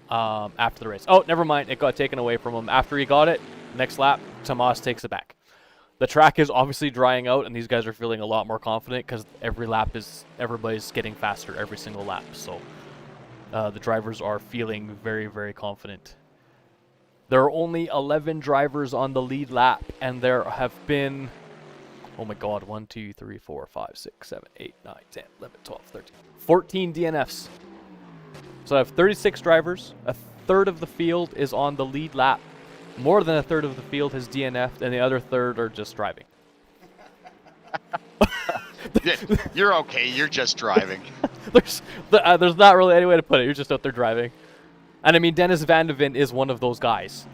after the race. Oh, never mind. It got taken away from him after he got it. Next lap, Tomas takes it back. The track is obviously drying out, and these guys are feeling a lot more confident because everybody's getting faster every single lap. So the drivers are feeling very, very confident. There are only 11 drivers on the lead lap, and there have been, oh my god, 1, 2, 3, 4, 5, 6, 7, 8, 9, 10, 11, 12, 13, 14 DNFs. So I have 36 drivers. A third of the field is on the lead lap. More than a third of the field has DNF'd, and the other third are just driving. You're okay. You're just driving. There's not really any way to put it. You're just out there driving. And I mean, Dennis Van de Ven is one of those guys.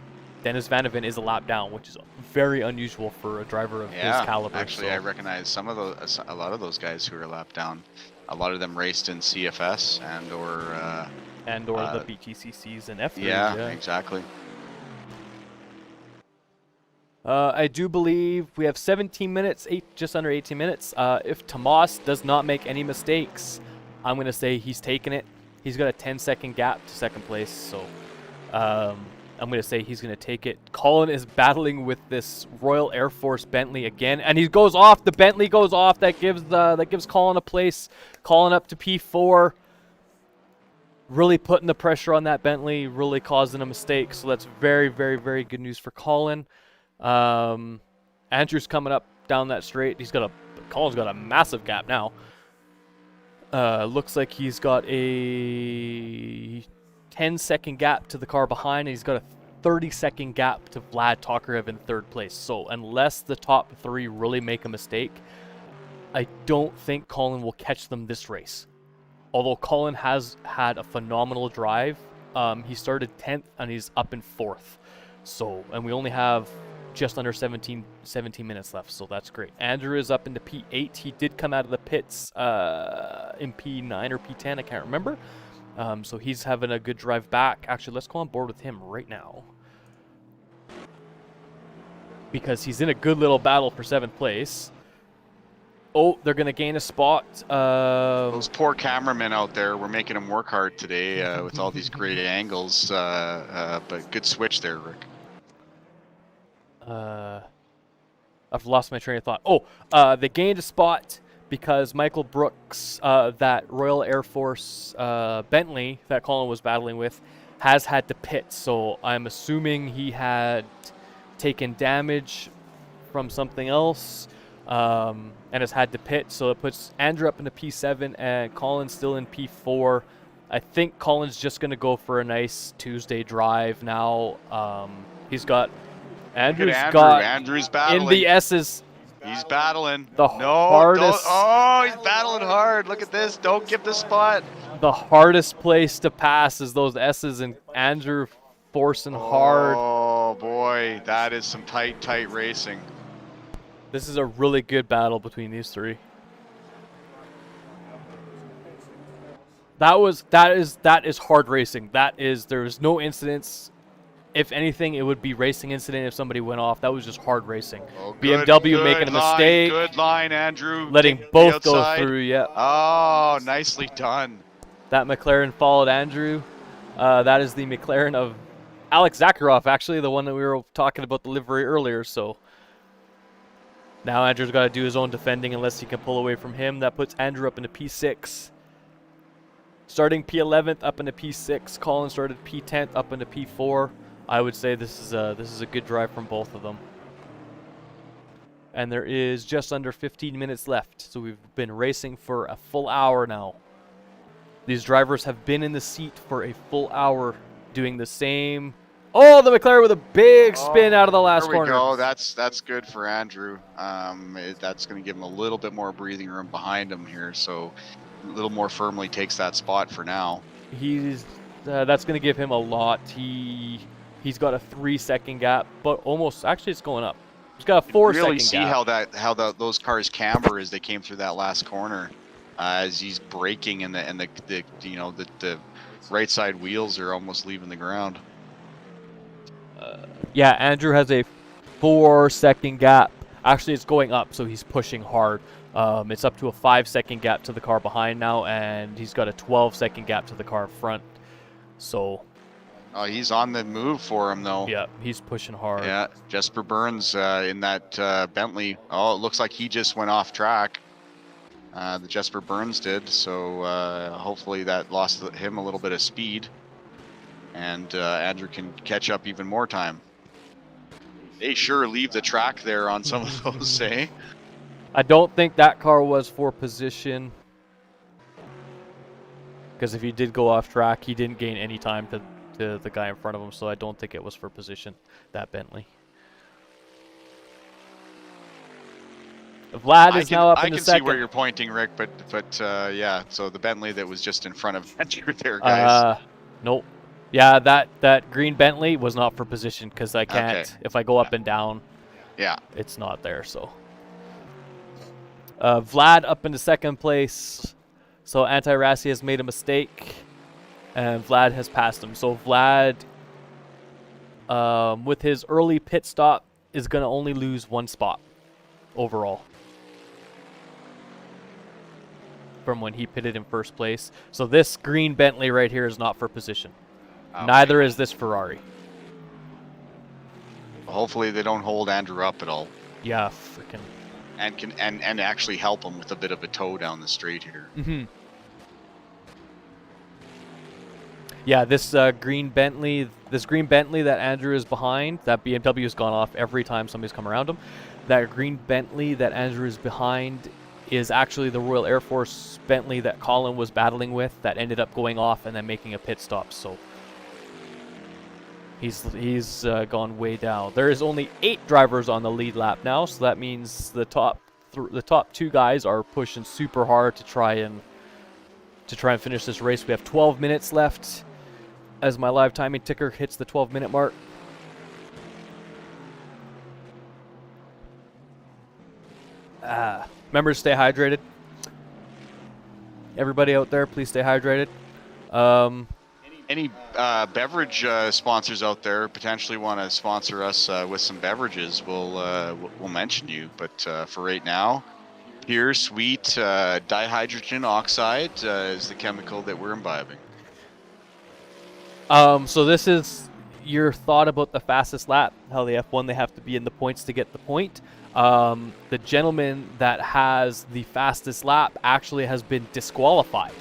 Dennis Van de Ven is a lap down, which is very unusual for a driver of his caliber. Actually, I recognize a lot of those guys who are lap down. A lot of them raced in CFS or the BTCCs and F3s. Yeah, exactly. I do believe we have 17 minutes, just under 18 minutes. If Tomas does not make any mistakes, I'm going to say he's taking it. He's got a 10-second gap to second place, so I'm going to say he's going to take it. Colin is battling with this Royal Air Force Bentley again, and he goes off. The Bentley goes off. That gives Colin a place. Colin up to P4. Really putting the pressure on that Bentley, really causing a mistake. So that's very, very, very good news for Colin. Andrew's coming up down that straight. Colin's got a massive gap now. Looks like he's got a 10-second gap to the car behind, and he's got a 30-second gap to Vlad Tokarev in third place. So unless the top three really make a mistake, I don't think Colin will catch them this race. Although Colin has had a phenomenal drive. He started 10th, and he's up in 4th. So, and we only have just under 17 minutes left, so that's great. Andrew is up into P8. He did come out of the pits in P9 or P10, I can't remember. So he's having a good drive back. Actually, let's go on board with him right now, because he's in a good little battle for 7th place. Oh, they're going to gain a spot. Those poor cameramen out there, we're making them work hard today with all these great angles, but good switch there, Rick. I've lost my train of thought. Oh, they gained a spot because Michael Brooks, that Royal Air Force Bentley that Colin was battling with, has had to pit. So I'm assuming he had taken damage from something else and has had to pit. So it puts Andrew up into P7 and Colin still in P4. I think Colin's just going to go for a nice Tuesday drive now. He's got... Andrew's battling. In the S's. He's battling. Hardest. He's battling hard. Look at this. Don't give the spot. The hardest place to pass is those S's, and Andrew forcing hard. Oh, boy. That is some tight racing. This is a really good battle between these three. That is hard racing. There's no incidents. If anything, it would be racing incident if somebody went off. That was just hard racing. Oh, BMW making a mistake. Good line, Andrew. Letting both go through, yeah. Oh, nicely done. That McLaren followed Andrew. That is the McLaren of Alex Zakharov, actually, the one that we were talking about the livery earlier. So now Andrew's got to do his own defending unless he can pull away from him. That puts Andrew up into P6. Starting P11th up into P6. Colin started P10th up into P4. I would say this is a good drive from both of them. And there is just under 15 minutes left. So we've been racing for a full hour now. These drivers have been in the seat for a full hour doing the same. Oh, the McLaren with a big spin out of the last corner. There we go. That's good for Andrew. That's going to give him a little bit more breathing room behind him here. So a little more firmly takes that spot for now. That's going to give him a lot. He's got a 3-second gap, but almost actually it's going up. He's got a 4-second gap. Really see how those cars camber as they came through that last corner, as he's braking and the right side wheels are almost leaving the ground. Yeah, Andrew has a 4-second gap. Actually, it's going up, so he's pushing hard. It's up to a 5-second gap to the car behind now, and he's got a 12-second gap to the car front. So. Oh, he's on the move for him, though. Yeah, he's pushing hard. Yeah, Jesper Burns in that Bentley. Oh, it looks like he just went off track. The Jesper Burns did, so hopefully that lost him a little bit of speed. And Andrew can catch up even more time. They sure leave the track there on some of those, eh? I don't think that car was for position. Because if he did go off track, he didn't gain any time to the guy in front of him, so I don't think it was for position, that Bentley. Vlad is now up in the second. I can see where you're pointing, Rick, but yeah, so the Bentley that was just in front of Andrew there, guys. Nope. Yeah, that green Bentley was not for position because I can't. Okay. If I go up and down, yeah, it's not there. So Vlad up into second place. So Anti-Rassi has made a mistake, and Vlad has passed him. So Vlad, with his early pit stop, is going to only lose 1 spot overall from when he pitted in first place. So this green Bentley right here is not for position. Okay. Neither is this Ferrari. Hopefully they don't hold Andrew up at all. Yeah, freaking. And actually help him with a bit of a tow down the straight here. Mm-hmm. Yeah, this green Bentley that Andrew is behind, that BMW has gone off every time somebody's come around him. That green Bentley that Andrew is behind is actually the Royal Air Force Bentley that Colin was battling with that ended up going off and then making a pit stop. So he's gone way down. There is only 8 drivers on the lead lap now, so that means the top 2 guys are pushing super hard to try and finish this race. We have 12 minutes left as my live timing ticker hits the 12-minute mark. Remember to stay hydrated. Everybody out there, please stay hydrated. Any beverage sponsors out there potentially want to sponsor us with some beverages, we'll mention you. But for right now, pure sweet dihydrogen oxide is the chemical that we're imbibing. So this is your thought about the fastest lap. How the F1, they have to be in the points to get the point. The gentleman that has the fastest lap actually has been disqualified.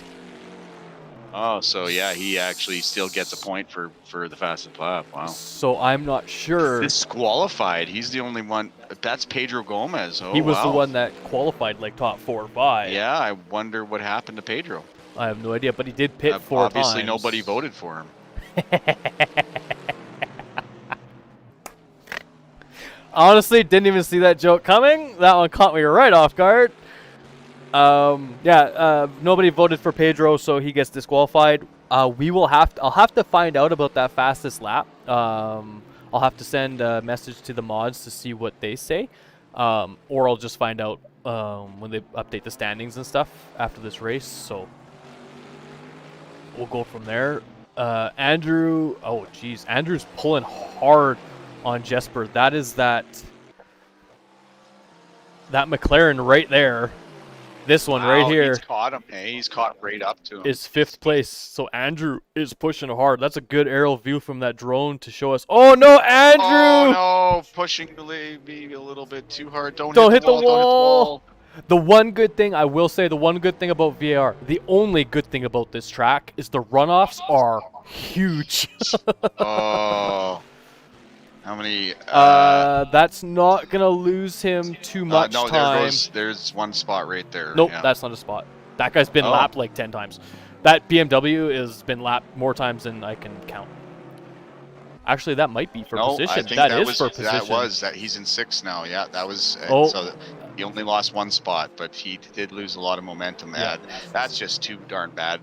Oh, so yeah, he actually still gets a point for the fastest lap. Wow. So I'm not sure. Disqualified. He's the only one. That's Pedro Gomez. Oh, he was the one that qualified like top 4 or 5. Yeah, I wonder what happened to Pedro. I have no idea, but he did pit 4 times. Obviously, nobody voted for him. Honestly, didn't even see that joke coming. That one caught me right off guard. Nobody voted for Pedro, so he gets disqualified. I'll have to find out about that fastest lap. I'll have to send a message to the mods to see what they say, or I'll just find out when they update the standings and stuff after this race. So we'll go from there. Andrew, oh geez, Andrew's pulling hard on Jesper. That is that McLaren right there. This one right Wow, here He's caught him. Hey, he's caught right up to him. is 5th place. So Andrew is pushing hard. That's a good aerial view from that drone to show us. Oh no, Andrew! Oh no, pushing the maybe a little bit too hard. Don't Hit the wall. Don't hit the wall. The one good thing, I will say, the one good thing about VAR, the only good thing about this track is the runoffs are huge. Oh. How many? That's not gonna lose him too much no, time. there's one spot right there. Nope, yeah. that's not a spot. That guy's been lapped like 10 times. That BMW has been lapped more times than I can count. Actually, that might be for position. I think that is for position. That he's in 6th now. Yeah, that was. Oh. So he only lost one spot, but he did lose a lot of momentum. Yeah. That's just too darn bad.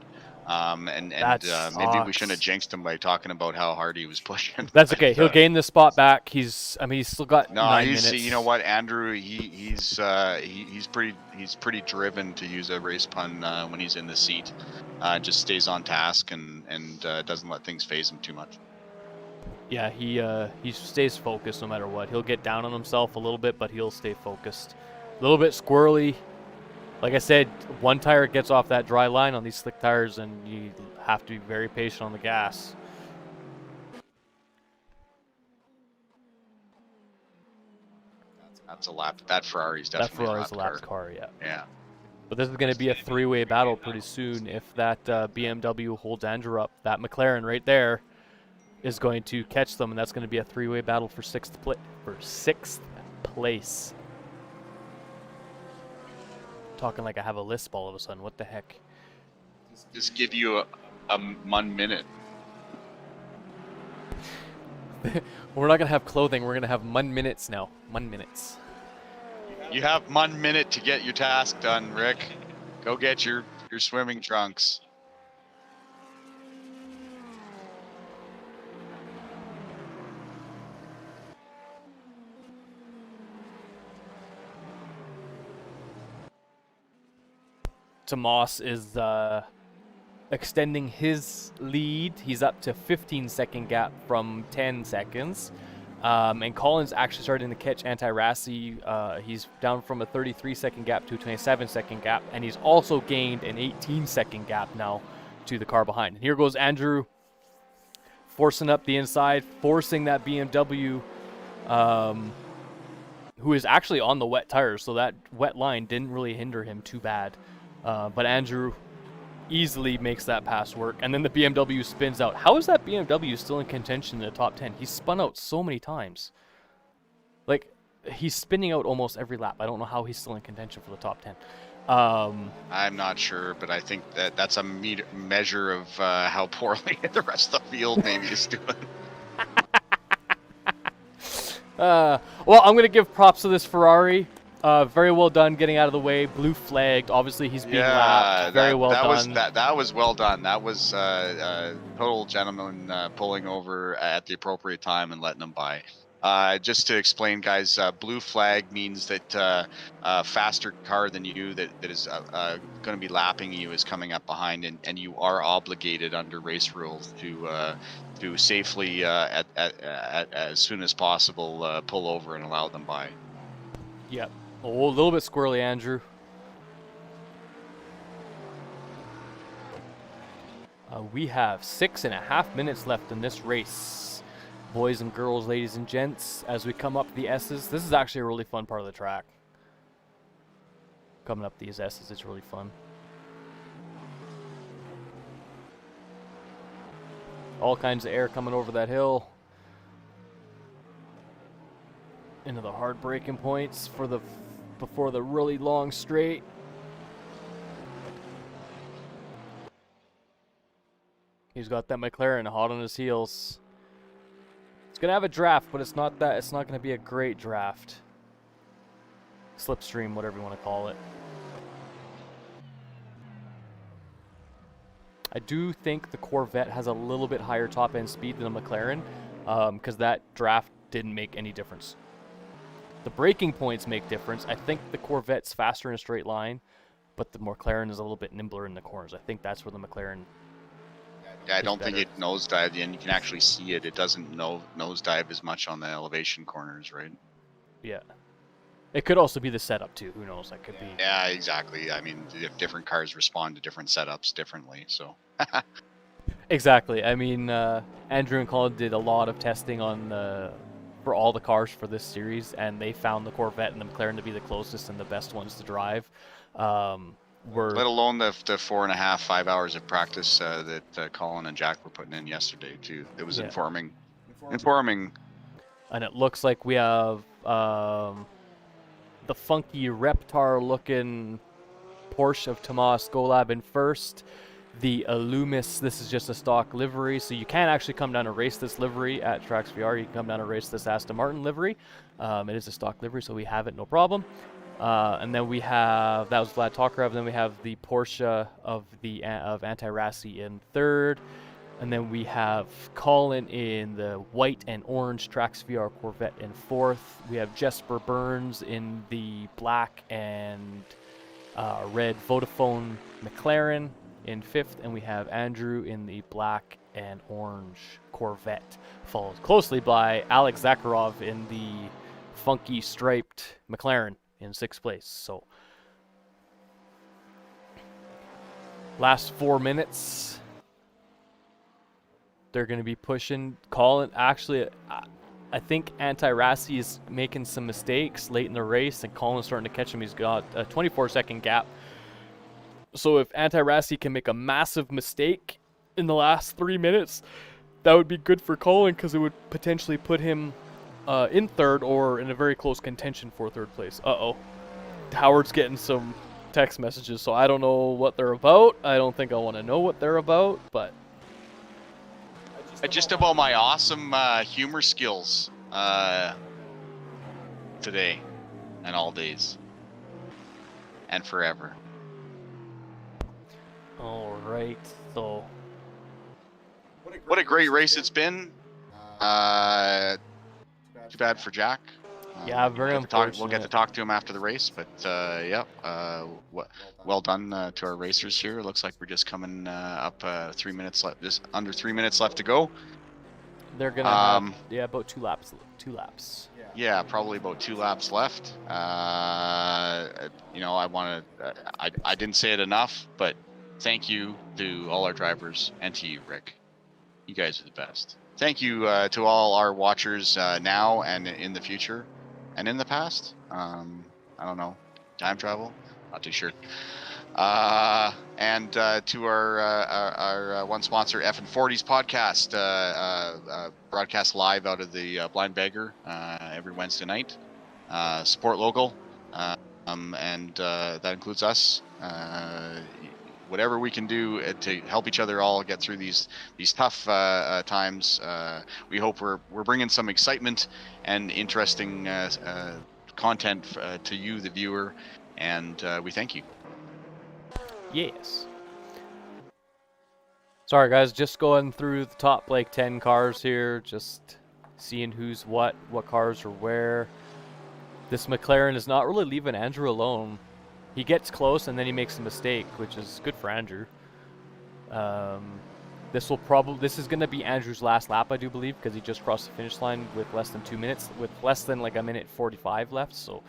Maybe we shouldn't have jinxed him by talking about how hard he was pushing. That's okay. He'll gain this spot back. He's still got 9 minutes. You know what, Andrew? He's pretty driven, to use a race pun, when he's in the seat. Just stays on task and doesn't let things phase him too much. Yeah, he stays focused no matter what. He'll get down on himself a little bit, but he'll stay focused. A little bit squirrely. Like I said, one tire gets off that dry line on these slick tires, and you have to be very patient on the gas. That's a lap. That Ferrari's definitely a lapped car. Yeah. Yeah. But this is going to be a 3-way battle pretty soon if that BMW holds Andrew up. That McLaren right there is going to catch them, and that's going to be a 3-way battle for 6th place. Talking like I have a lisp all of a sudden. What the heck? Just give you a 1 minute. We're not going to have clothing. We're going to have 1 minutes now. 1 minutes. You have 1 minute to get your task done, Rick. Go get your swimming trunks. Tomas is extending his lead. He's up to 15-second gap from 10 seconds. And Colin's actually starting to catch Anti-Rassi. He's down from a 33-second gap to a 27-second gap, and he's also gained an 18-second gap now to the car behind. And here goes Andrew, forcing up the inside, forcing that BMW, who is actually on the wet tires, so that wet line didn't really hinder him too bad. But Andrew easily makes that pass work, and then the BMW spins out. How is that BMW still in contention in the top 10? He's spun out so many times. Like, he's spinning out almost every lap. I don't know how he's still in contention for the top 10. I'm not sure, but I think that's a measure of how poorly the rest of the field maybe is doing. Well, I'm going to give props to this Ferrari. Very well done getting out of the way. Blue flagged. Obviously, he's being lapped. Very well done. That was well done. That was total gentleman pulling over at the appropriate time and letting them by. Just to explain, guys, blue flag means that a faster car than you that is going to be lapping you is coming up behind, and you are obligated under race rules to safely, as soon as possible, pull over and allow them by. Yep. Oh, a little bit squirrely, Andrew. We have 6.5 minutes left in this race. Boys and girls, ladies and gents, as we come up the S's. This is actually a really fun part of the track. Coming up these S's, it's really fun. All kinds of air coming over that hill. Into the hard braking points before the really long straight. He's got that McLaren hot on his heels. It's gonna have a draft, but it's not gonna be a great draft. Slipstream, whatever you want to call it. I do think the Corvette has a little bit higher top end speed than the McLaren, because that draft didn't make any difference. The braking points make difference. I think the Corvette's faster in a straight line, but the McLaren is a little bit nimbler in the corners. I think that's where the McLaren... Yeah, I don't think it nosedived, and you can actually see it. It doesn't nosedive as much on the elevation corners, right? Yeah. It could also be the setup too. Who knows? That could be. Yeah, exactly. I mean, if different cars respond to different setups differently, so. Exactly. I mean, Andrew and Colin did a lot of testing on for all the cars for this series, and they found the Corvette and the McLaren to be the closest and the best ones to drive. Let alone the 4.5, 5 hours of practice that Colin and Jack were putting in yesterday too. It was informing. And it looks like we have the funky Reptar-looking Porsche of Tomas Golab in first. The Illumis, this is just a stock livery, so you can actually come down and race this livery at TracksVR. You can come down and race this Aston Martin livery. It is a stock livery, so we have it, no problem. And then we have, that was Vlad Tokarev, then we have the Porsche of Anti-Rassi in third. And then we have Colin in the white and orange TracksVR Corvette in fourth. We have Jesper Burns in the black and red Vodafone McLaren in fifth. And we have Andrew in the black and orange Corvette, followed closely by Alex Zakharov in the funky striped McLaren in sixth place. So last 4 minutes. They're going to be pushing. Colin, actually, I think Anti-Rassi is making some mistakes late in the race, and Colin's starting to catch him. He's got a 24-second gap. So if Anti-Rassi can make a massive mistake in the last 3 minutes, that would be good for Colin, because it would potentially put him in third or in a very close contention for third place. Uh-oh. Howard's getting some text messages, so I don't know what they're about. I don't think I want to know what they're about, but... Just about my awesome humor skills today and all days and forever. All right, so what a great race it's been. Too bad for Jack. Yeah, very unfortunate. We'll get to talk to him after the race, but yeah, well done to our racers here. It looks like we're just coming up 3 minutes left, just under 3 minutes left to go. They're gonna have, yeah, about 2 laps. 2 laps. Yeah, probably about 2 laps left. You know, I didn't say it enough, but thank you to all our drivers and to you, Rick. You guys are the best. Thank you to all our watchers now and in the future. And in the past, I don't know, time travel, not too sure. And to our one sponsor, F&40's podcast, broadcast live out of the Blind Beggar every Wednesday night. Support local, and that includes us. Whatever we can do to help each other all get through these tough times. We hope we're bringing some excitement and interesting content to you, the viewer, and we thank you. Yes. Sorry guys, just going through the top like 10 cars here, just seeing who's what cars are where. This McLaren is not really leaving Andrew alone. He gets close and then he makes a mistake, which is good for Andrew. This is going to be Andrew's last lap, I do believe, because he just crossed the finish line with less than 2 minutes, with less than like a minute 45 left. So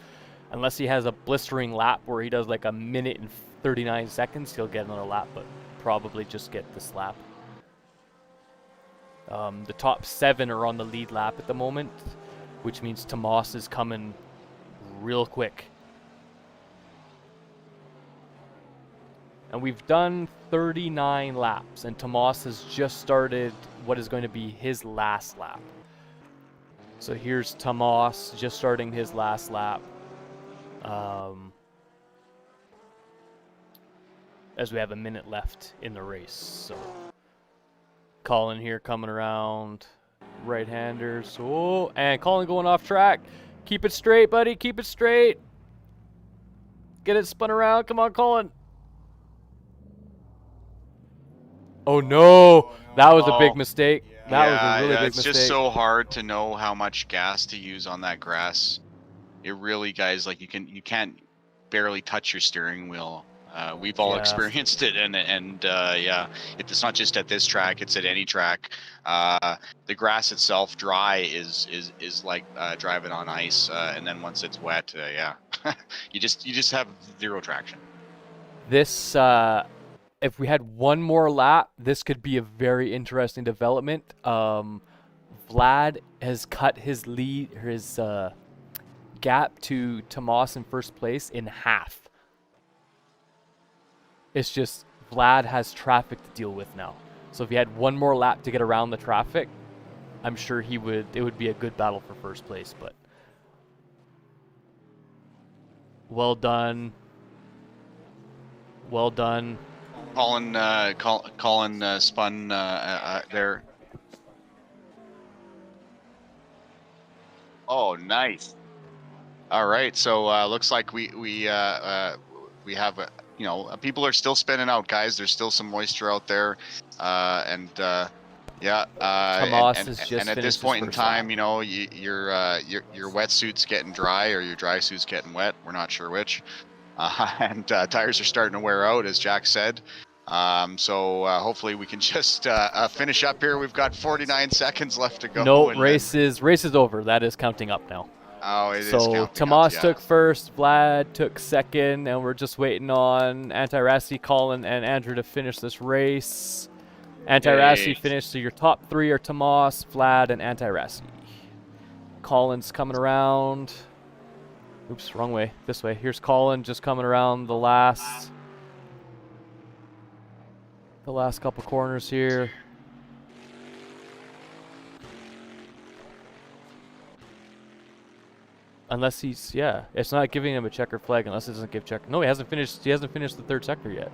unless he has a blistering lap where he does like a minute and 39 seconds, he'll get another lap, but probably just get this lap. The top 7 are on the lead lap at the moment, which means Tomas is coming real quick. And we've done 39 laps, and Tomas has just started what is going to be his last lap. So here's Tomas just starting his last lap. As we have a minute left in the race. So Colin here coming around, right-handers. Oh, and Colin going off track. Keep it straight, buddy. Keep it straight. Get it spun around. Come on, Colin. Oh no, that was a big mistake. That was a really big mistake. It's just so hard to know how much gas to use on that grass. It really, guys, like you can't barely touch your steering wheel We've all Yeah. experienced it, and yeah, it's not just at this track; it's at any track. The grass itself, dry, is like driving on ice, and then once it's wet, yeah, you just have zero traction. This, if we had one more lap, this could be a very interesting development. Vlad has cut his lead, his gap to Tomas in first place in half. It's just Vlad has traffic to deal with now. So if he had one more lap to get around the traffic, I'm sure he would. It would be a good battle for first place. But well done. Well done. Colin, Colin spun there. Oh, nice. All right, so looks like we have people are still spinning out, guys. There's still some moisture out there, and yeah, Tomas has just and at this finished his point in first time, lap. you know, your wetsuit's getting dry or your dry suit's getting wet. We're not sure which, and tires are starting to wear out, as Jack said. So hopefully we can just finish up here. We've got 49 seconds left to go. No, and race is over. That is counting up now. Oh, it is So counting up, Tomas yeah. took first, Vlad took second, and we're just waiting on Antirassi, Colin, and Andrew to finish this race. Antirassi Yay. finished, so your top three are Tomas, Vlad, and Antirassi. Colin's coming around. Oops, wrong way. This way. Here's Colin just coming around the last couple corners here. Unless he's, yeah, it's not giving him a checker flag unless it doesn't give checker. No, he hasn't finished the third sector yet.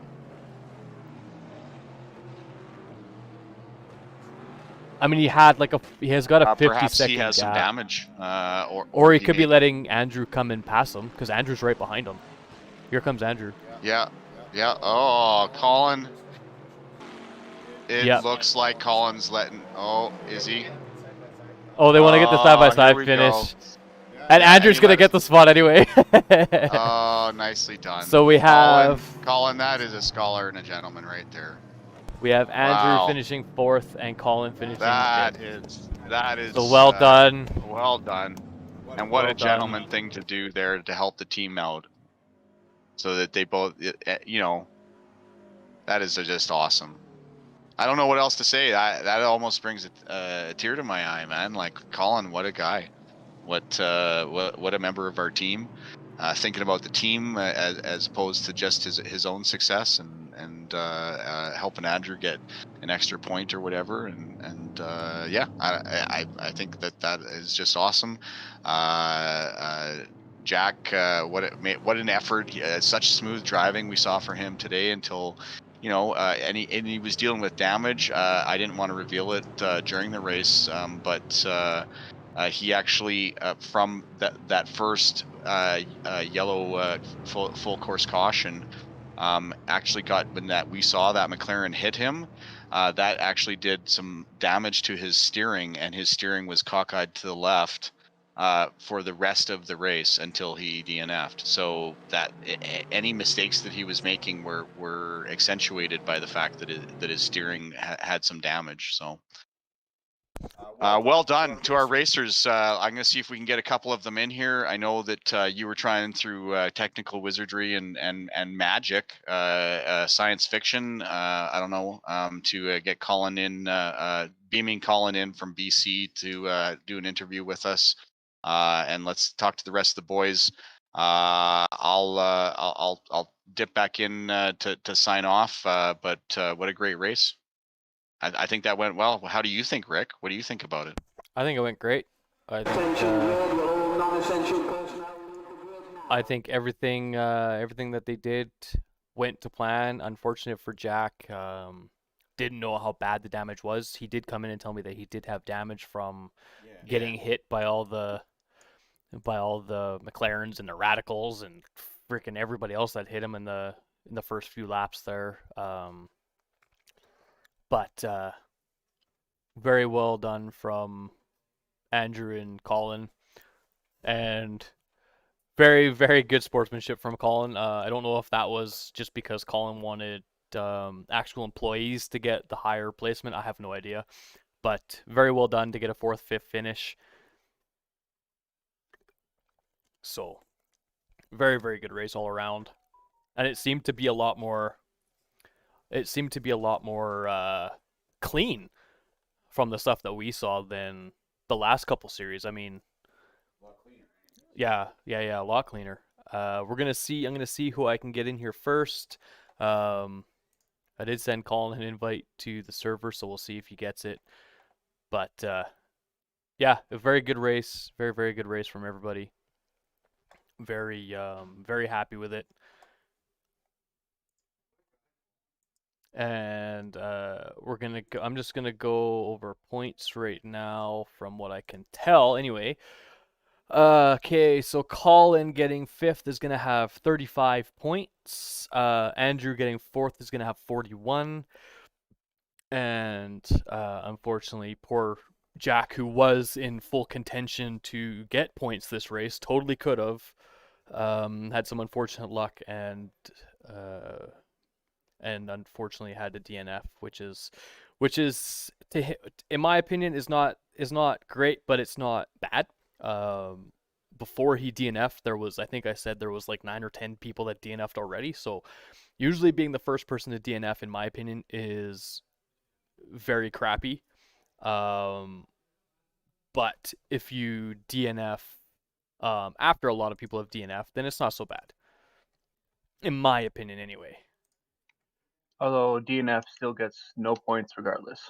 I mean, he has got a 50 perhaps second he has gap. some damage, or he could be letting Andrew come and pass him because Andrew's right behind him. Here comes Andrew. Yeah. Oh, Colin. It looks like Colin's letting. Oh, is he? Oh, they want to get the side by side finish. And Andrew's going to get the spot anyway. Oh, nicely done. So we have... Colin, that is a scholar and a gentleman right there. We have Andrew finishing fourth and Colin finishing fifth. That is... So well done. Well done. And what a gentleman thing to do there to help the team out. So that they both, that is just awesome. I don't know what else to say. That almost brings a tear to my eye, man. Like, Colin, what a guy. What a member of our team, thinking about the team as opposed to just his own success and helping Andrew get an extra point or whatever. And yeah, I think that is just awesome. Jack, what an effort! Such smooth driving we saw for him today until. And he was dealing with damage. I didn't want to reveal it during the race, but he actually, from that first yellow full course caution, actually got when we saw that McLaren hit him. That actually did some damage to his steering, and his steering was cockeyed to the left for the rest of the race until he DNF'd. So that any mistakes that he was making were accentuated by the fact that his steering had some damage. So. Well done to our racers. I'm going to see if we can get a couple of them in here. I know that you were trying through technical wizardry and magic, science fiction. I don't know, to get Colin in, beaming Colin in from BC to do an interview with us. And let's talk to the rest of the boys. I'll dip back in to sign off. But what a great race. I think that went well. How do you think, Rick? What do you think about it? I think it went great. I think everything that they did went to plan. Unfortunate for Jack. Didn't know how bad the damage was. He did come in and tell me that he did have damage from getting hit by all the McLarens and the Radicals and freaking everybody else that hit him in the first few laps there. But very well done from Andrew and Colin. And Very, very good sportsmanship from Colin. I don't know if that was just because Colin wanted actual employees to get the higher placement. I have no idea. But very well done to get a 4th, 5th finish. So, very, very good race all around. And it seemed to be a lot more. It seemed to be a lot more clean from the stuff that we saw than the last couple series. I mean, yeah, a lot cleaner. We're gonna see. I'm gonna see who I can get in here first. I did send Colin an invite to the server, so we'll see if he gets it. But yeah, a very good race. Very, very good race from everybody. Very, very happy with it. And we're gonna go, I'm just gonna go over points right now from what I can tell. Anyway, okay, so Colin getting 5th is gonna have 35 points. Andrew getting 4th is gonna have 41. And unfortunately, poor Jack, who was in full contention to get points this race, totally could have, had some unfortunate luck and unfortunately had to DNF, which is in my opinion is not great, but it's not bad. Before he DNF'd, there was, I think I said there was like 9 or 10 people that DNF'd already. So usually being the first person to DNF, in my opinion, is very crappy. But if you DNF after a lot of people have DNF'd, then it's not so bad. In my opinion, anyway. Although DNF still gets no points regardless.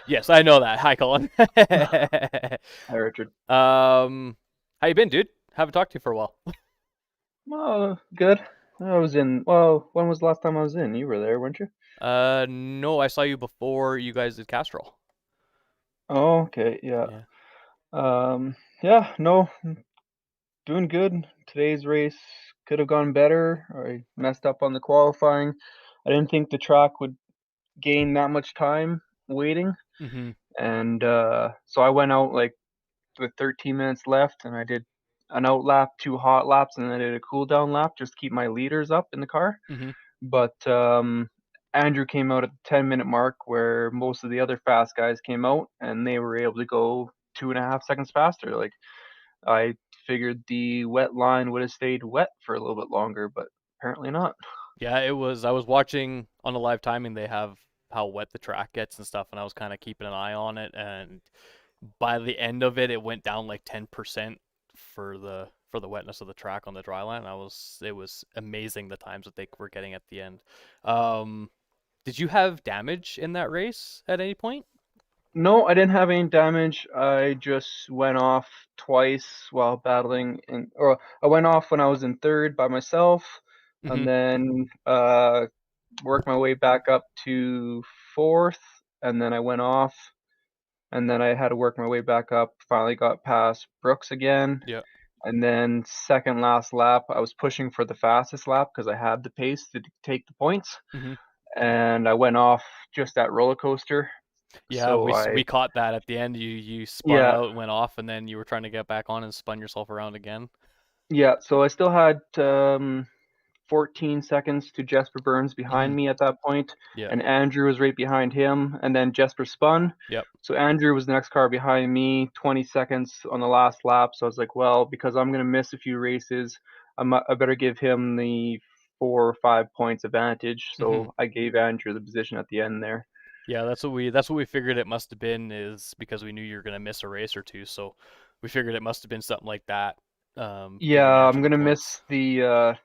Yes, I know that. Hi, Colin. Hi, Richard. How you been, dude? Haven't talked to you for a while. Oh, good. I was in. Well, when was the last time I was in? You were there, weren't you? No, I saw you before you guys did Castrol. Oh, okay. Yeah. Yeah. Yeah. No, doing good. Today's race could have gone better. I messed up on the qualifying. I didn't think the track would gain that much time waiting, Mm-hmm. and so I went out like with 13 minutes left, and I did an out lap, 2 hot laps, and then I did a cool down lap just to keep my leaders up in the car. Mm-hmm. But Andrew came out at the 10-minute mark where most of the other fast guys came out, and they were able to go 2.5 seconds faster. Like, I figured the wet line would have stayed wet for a little bit longer, but apparently not. Yeah, it was. I was watching on the live timing. They have how wet the track gets and stuff, and I was kind of keeping an eye on it. And by the end of it, it went down like 10% for the wetness of the track on the dry line. It was amazing the times that they were getting at the end. Did you have damage in that race at any point? No, I didn't have any damage. I just went off twice while battling, or I went off when I was in 3rd by myself, and then worked my way back up to 4th, and then I went off, and then I had to work my way back up. Finally got past Brooks again. Yeah. And then second last lap, I was pushing for the fastest lap because I had the pace to take the points, and I went off just at roller coaster. Yeah, so we caught that at the end. You spun out and went off, and then you were trying to get back on and spun yourself around again. Yeah, so I still had 14 seconds to Jesper Burns behind me at that point, and Andrew was right behind him, and then Jesper spun. Yep. So Andrew was the next car behind me, 20 seconds on the last lap. So I was like, well, because I'm gonna miss a few races, I better give him the 4 or 5 points advantage. So I gave Andrew the position at the end there. Yeah, that's what we figured it must have been, is because we knew you were gonna miss a race or two, so we figured it must have been something like that. Yeah, I'm gonna miss the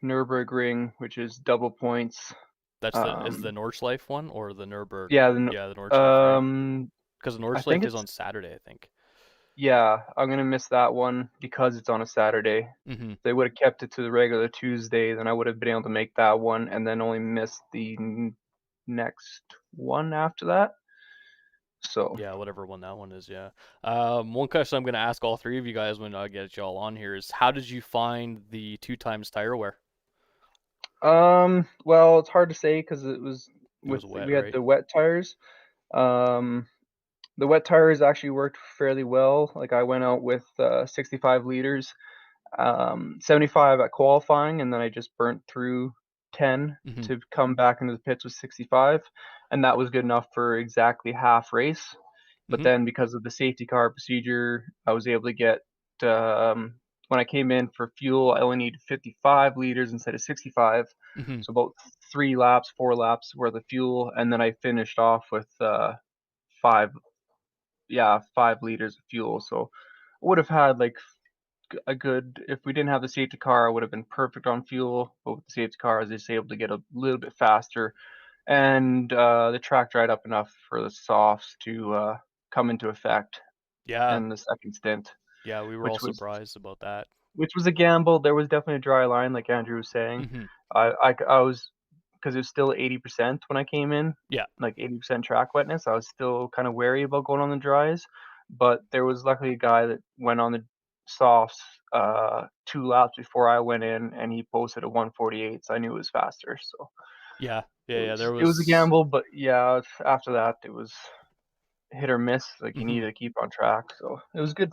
Nürburgring, which is double points. That's is the Nordschleife one or the Nürburgring? Yeah, the Nordschleife. Because the I think Nordschleife is on Saturday, I think. Yeah, I'm gonna miss that one because it's on a Saturday. If they would have kept it to the regular Tuesday, then I would have been able to make that one, and then only miss the next one after that. So yeah, whatever one that one is. Yeah. One question I'm gonna ask all three of you guys when I get y'all on here is, how did you find the 2 times tire wear? Well, it's hard to say because wet, we had right? the wet tires. The wet tires actually worked fairly well. Like, I went out with 65 liters 75 at qualifying, and then I just burnt through 10 Mhm. to come back into the pits with 65, and that was good enough for exactly half race. But Mhm. then because of the safety car procedure, I was able to get when I came in for fuel, I only needed 55 liters instead of 65. Mhm. So about 4 laps worth of fuel, and then I finished off with 5 liters of fuel. So I would have had like a good, if we didn't have the safety car, I would have been perfect on fuel. But with the safety car, I was just able to get a little bit faster, and the track dried up enough for the softs to come into effect Yeah. in the second stint, Yeah, we were all which was surprised about that. a gamble. There was definitely a dry line, like Andrew was saying. Mhm. I was, because it was still 80% when I came in, Yeah. like 80% track wetness. I was still kind of wary about going on the dries, but there was luckily a guy that went on the softs 2 laps before I went in, and he posted a 148, so I knew it was faster. So Yeah. it Yeah, yeah, was there it was a was gamble, but yeah, after that it was hit or miss. Like you Mhm. needed to keep on track, so it was good.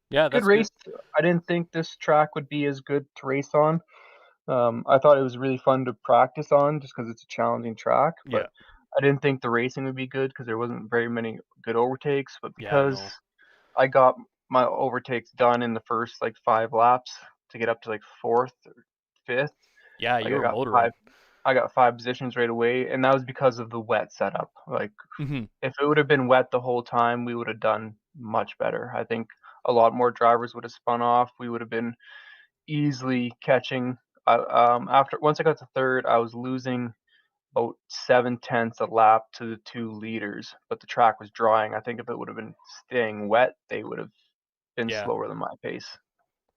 Yeah, Good that's good. race. I didn't think this track would be as good to race on. I thought it was really fun to practice on just because it's a challenging track, Yeah. but I didn't think the racing would be good because there wasn't very many good overtakes. But Yeah, because no. I got my overtakes done in the first like 5 laps to get up to like fourth or fifth, Yeah, like you were motoring. I got 5 positions right away, and that was because of the wet setup. Like Mhm. if it would have been wet the whole time, we would have done much better. I think a lot more drivers would have spun off. We would have been easily catching. After once I got to third, I was losing about 7/10 a lap to the 2 leaders, but the track was drying. I think if it would have been staying wet, they would have been Yeah. slower than my pace.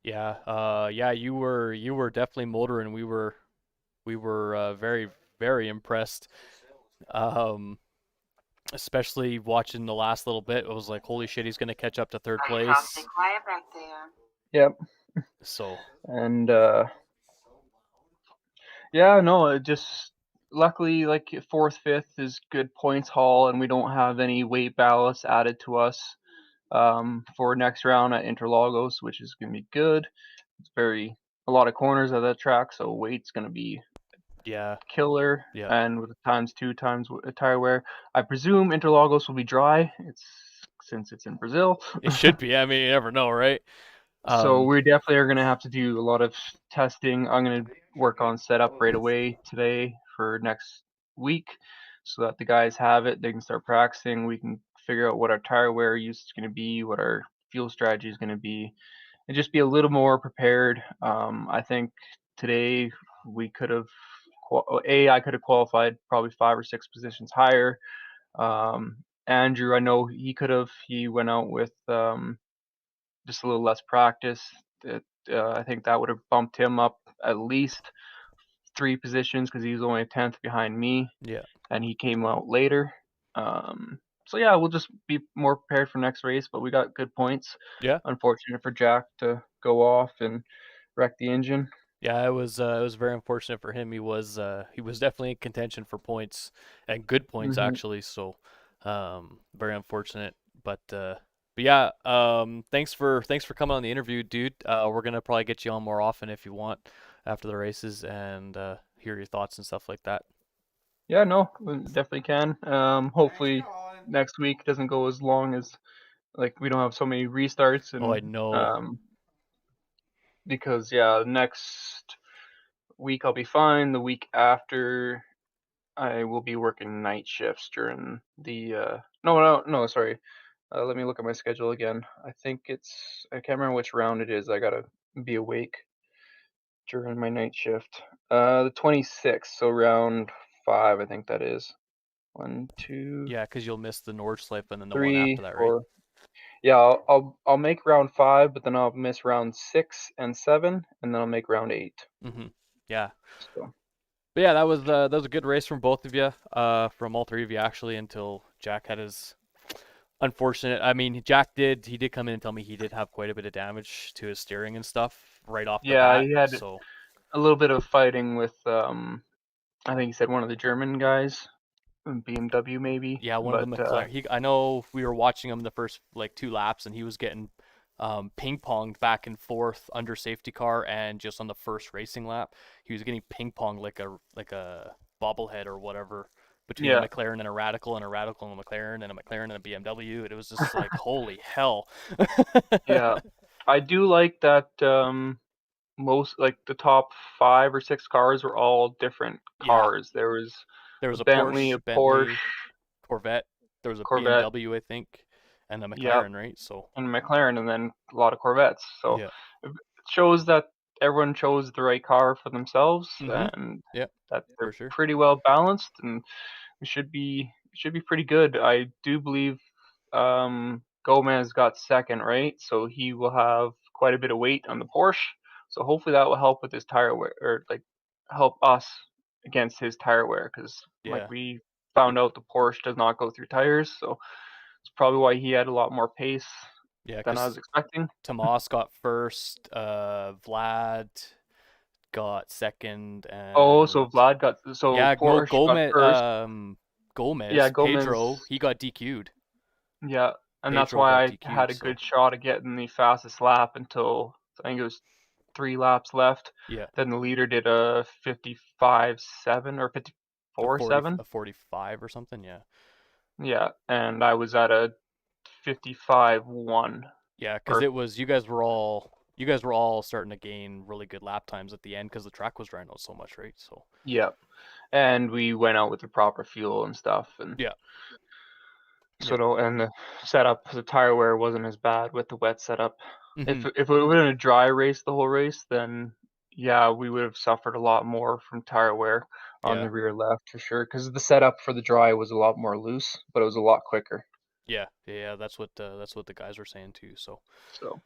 Yeah. Yeah, you were definitely motoring. We were very very impressed. Um Especially watching the last little bit. It was like, holy shit, he's gonna catch up to third place. Quiet back there. Yep, So, and yeah, no, it just luckily like fourth, fifth is good points haul, and we don't have any weight ballast added to us for next round at Interlagos, which is gonna be good. It's a lot of corners of that track, so weight's gonna be yeah. killer, Yeah. and with the times tire wear, I presume Interlagos will be dry. Since it's in Brazil, It should be. I mean, you never know, right? so Um, we definitely are gonna have to do a lot of testing. I'm gonna work on setup right away today for next week, so that the guys have it. They can start practicing. We can figure out what our tire wear use is gonna be, what our fuel strategy is gonna be, and just be a little more prepared. I think today we could have I could have qualified probably 5 or 6 positions higher. Andrew, I know he could have. He went out with just a little less practice. That I think that would have bumped him up at least 3 positions because he was only a tenth behind me, yeah. and he came out later. So yeah, we'll just be more prepared for next race. But we got good points. Yeah. Unfortunate for Jack to go off and wreck the engine. Yeah, it was very unfortunate for him. He was definitely in contention for points and good points Hmm. actually. So, very unfortunate. But yeah, thanks for coming on the interview, dude. We're gonna probably get you on more often if you want after the races and hear your thoughts and stuff like that. Yeah, no, we definitely can. Hopefully Colin. next week doesn't go as long as, like, we don't have so many restarts, Oh, I and know. because yeah, next week I'll be fine. The week after I will be working night shifts during the no, sorry. Let me look at my schedule again. I can't remember which round it is. I gotta be awake during my night shift. The 26th, so round 5, I think that is. 1, 2, Yeah, 'cause you'll miss the Nordschleife and then the one 3, after that, right? 4. Yeah, I'll make round 5, but then I'll miss round 6 and 7, and then I'll make round 8. Yeah. So But yeah, that was a good race from both of you, from all three of you actually, until Jack had his unfortunate. I mean, he did come in and tell me he did have quite a bit of damage to his steering and stuff right off the yeah, bat. he had So a little bit of fighting with I think he said one of the German guys, BMW maybe, yeah, one of the but McLaren. I know we were watching him the first like 2 laps, and he was getting ping-ponged back and forth under safety car, and just on the first racing lap, he was getting ping-ponged like a bobblehead or whatever between a Yeah. McLaren and a Radical, and a Radical and a McLaren, and a McLaren and a BMW. And it was just like, holy hell. Yeah. I do like that most like the top 5 or 6 cars were all different Yeah. cars. There was There a was a Bentley, a Bentley, Porsche, Corvette. There was a Corvette, BMW, I think, and a yeah, McLaren, right? So and McLaren, and then a lot of Corvettes. So yeah. it shows that everyone chose the right car for themselves, Mhm. and Yeah, that for they're sure. pretty well balanced, and it should be pretty good. I do believe Gomez got second, right? So he will have quite a bit of weight on the Porsche. So hopefully that will help with his tire wear, or like help us against his tire wear, because like Yeah. we found out the Porsche does not go through tires, so it's probably why he had a lot more pace Yeah, than I was because expecting. Tomas got first, Vlad got second, Oh, so and Vlad got yeah, no, Porsche got first. Yeah, Pedro, Gomez. he got DQ'd. Yeah, and that's Pedro why got I had DQ'd, a so good shot of getting the fastest lap until I think it was 3 laps left. yeah, Then the leader did a 55.7 or 54.7. a 45 or something, yeah. Yeah, and I was at a 55.1. Yeah, because Or it was you guys were all starting to gain really good lap times at the end because the track was drying out so much, right? So yeah, and we went out with the proper fuel and stuff, and yeah, so and the setup, the tire wear wasn't as bad with the wet setup. hmm If it would have been a dry race the whole race, then yeah, we would have suffered a lot more from tire wear on yeah, the rear left for sure. Because the setup for the dry was a lot more loose, but it was a lot quicker. yeah. That's what the guys were saying too. So So,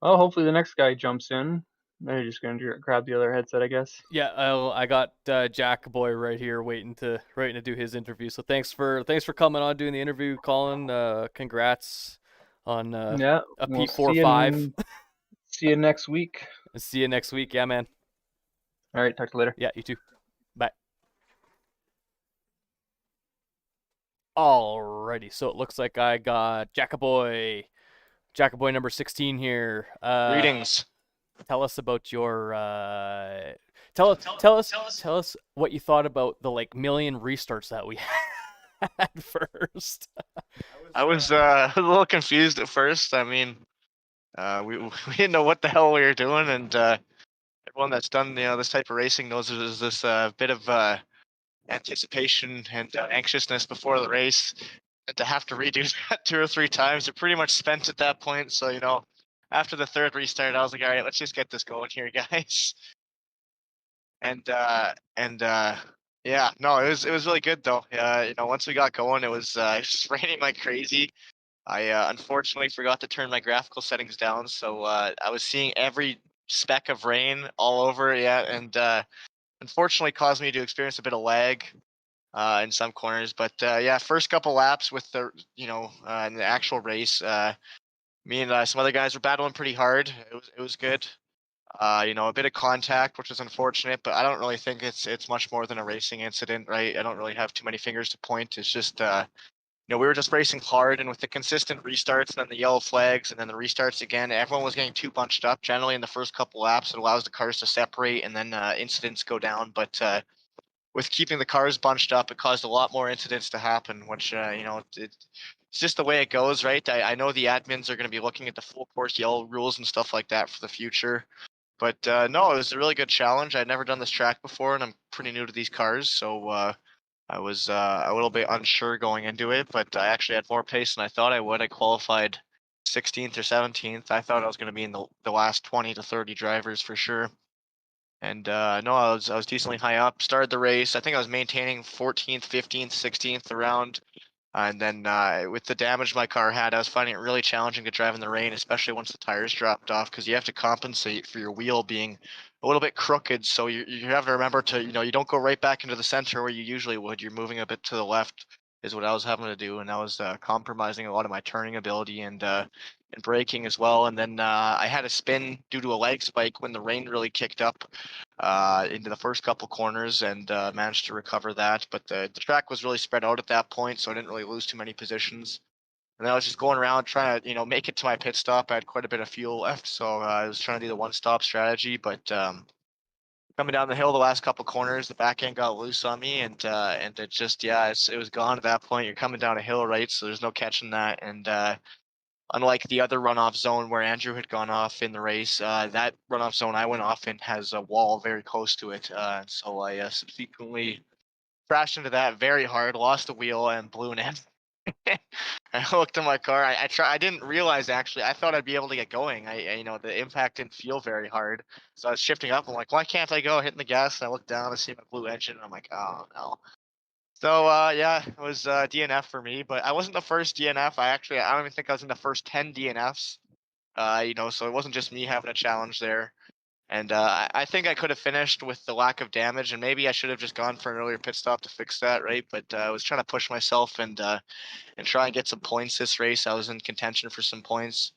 well, hopefully the next guy jumps in. They're just gonna grab the other headset, I guess. yeah, I got Jack Boy right here waiting to do his interview. So thanks for coming on doing the interview, Colin. Congrats on Yeah, a we'll P45. see you next week. See you next week. Yeah, man. All right, talk to you later. Yeah, you too. Bye. Alrighty, so it looks like I got Jackaboy number 16 here. Greetings. Tell us about your tell us what you thought about the like million restarts that we had first. I was a little confused at first. I mean, we didn't know what the hell we were doing, and everyone that's done this type of racing knows there's this bit of anticipation and anxiousness before the race, and to have to redo that 2 or 3 times, it pretty much spent at that point. So after the third restart, I was like, all right, let's just get this going here, guys. And yeah, no, it was really good though. Once we got going, it was just raining like crazy. I unfortunately forgot to turn my graphical settings down, so I was seeing every speck of rain all over. Yeah, and unfortunately caused me to experience a bit of lag in some corners. But yeah, first couple laps with the in the actual race, me and some other guys were battling pretty hard. It was good. A bit of contact, which is unfortunate, but I don't really think it's much more than a racing incident, right? I don't really have too many fingers to point. It's just we were just racing hard, and with the consistent restarts and then the yellow flags and then the restarts again, everyone was getting too bunched up. Generally, in the first couple laps, it allows the cars to separate, and then incidents go down. But with keeping the cars bunched up, it caused a lot more incidents to happen, which it's just the way it goes, right? I know the admins are going to be looking at the full course yellow rules and stuff like that for the future. But no, it was a really good challenge. I'd never done this track before, and I'm pretty new to these cars, so I was a little bit unsure going into it. But I actually had more pace than I thought I would. I qualified 16th or 17th. I thought I was going to be in the last 20 to 30 drivers for sure. And no, I was decently high up. Started the race. I think I was maintaining 14th, 15th, 16th around. And then with the damage my car had, I was finding it really challenging to drive in the rain, especially once the tires dropped off, because you have to compensate for your wheel being a little bit crooked. So you have to remember to, you don't go right back into the center where you usually would. You're moving a bit to the left is what I was having to do, and I was compromising a lot of my turning ability and braking as well. And then I had a spin due to a leg spike when the rain really kicked up into the first couple corners, and managed to recover that. But the track was really spread out at that point, so I didn't really lose too many positions. And then I was just going around trying to, make it to my pit stop. I had quite a bit of fuel left, so I was trying to do the one-stop strategy. But coming down the hill, the last couple corners, the back end got loose on me, and it just, it was gone at that point. You're coming down a hill, right? So there's no catching that. And unlike the other runoff zone where Andrew had gone off in the race, that runoff zone I went off in has a wall very close to it. So I subsequently crashed into that very hard, lost the wheel, and blew an end. I looked at my car. I didn't realize actually. I thought I'd be able to get going. The impact didn't feel very hard, so I was shifting up. I'm like, why can't I go? Hitting the gas, and I look down, I see my blue engine, and I'm like, oh no. So it was DNF for me, but I wasn't the first DNF. I don't even think I was in the first 10 DNFs. So it wasn't just me having a challenge there. And I think I could have finished with the lack of damage, and maybe I should have just gone for an earlier pit stop to fix that, right? But I was trying to push myself and try and get some points this race. I was in contention for some points,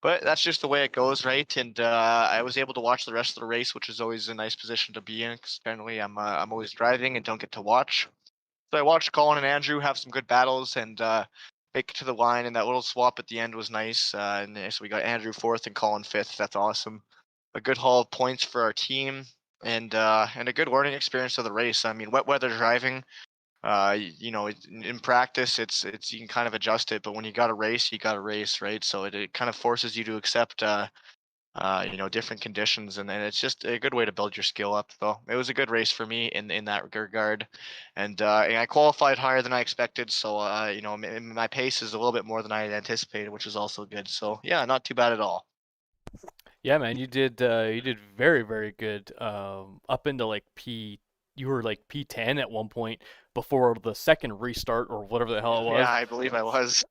but that's just the way it goes, right? And I was able to watch the rest of the race, which is always a nice position to be in, because generally I'm always driving and don't get to watch. So I watched Colin and Andrew have some good battles and make it to the line, and that little swap at the end was nice. And so we got Andrew 4th and Colin 5th. That's awesome. A good haul of points for our team, and a good learning experience of the race. I mean, wet weather driving, in practice, it's you can kind of adjust it, but when you got to race, right? So it kind of forces you to accept different conditions, and it's just a good way to build your skill up. So it was a good race for me in that regard, and I qualified higher than I expected. So my pace is a little bit more than I had anticipated, which is also good. So yeah, not too bad at all. Yeah, man, you did very, very good. Up into like you were like P10 at one point before the second restart or whatever the hell it was. Yeah, I believe I was.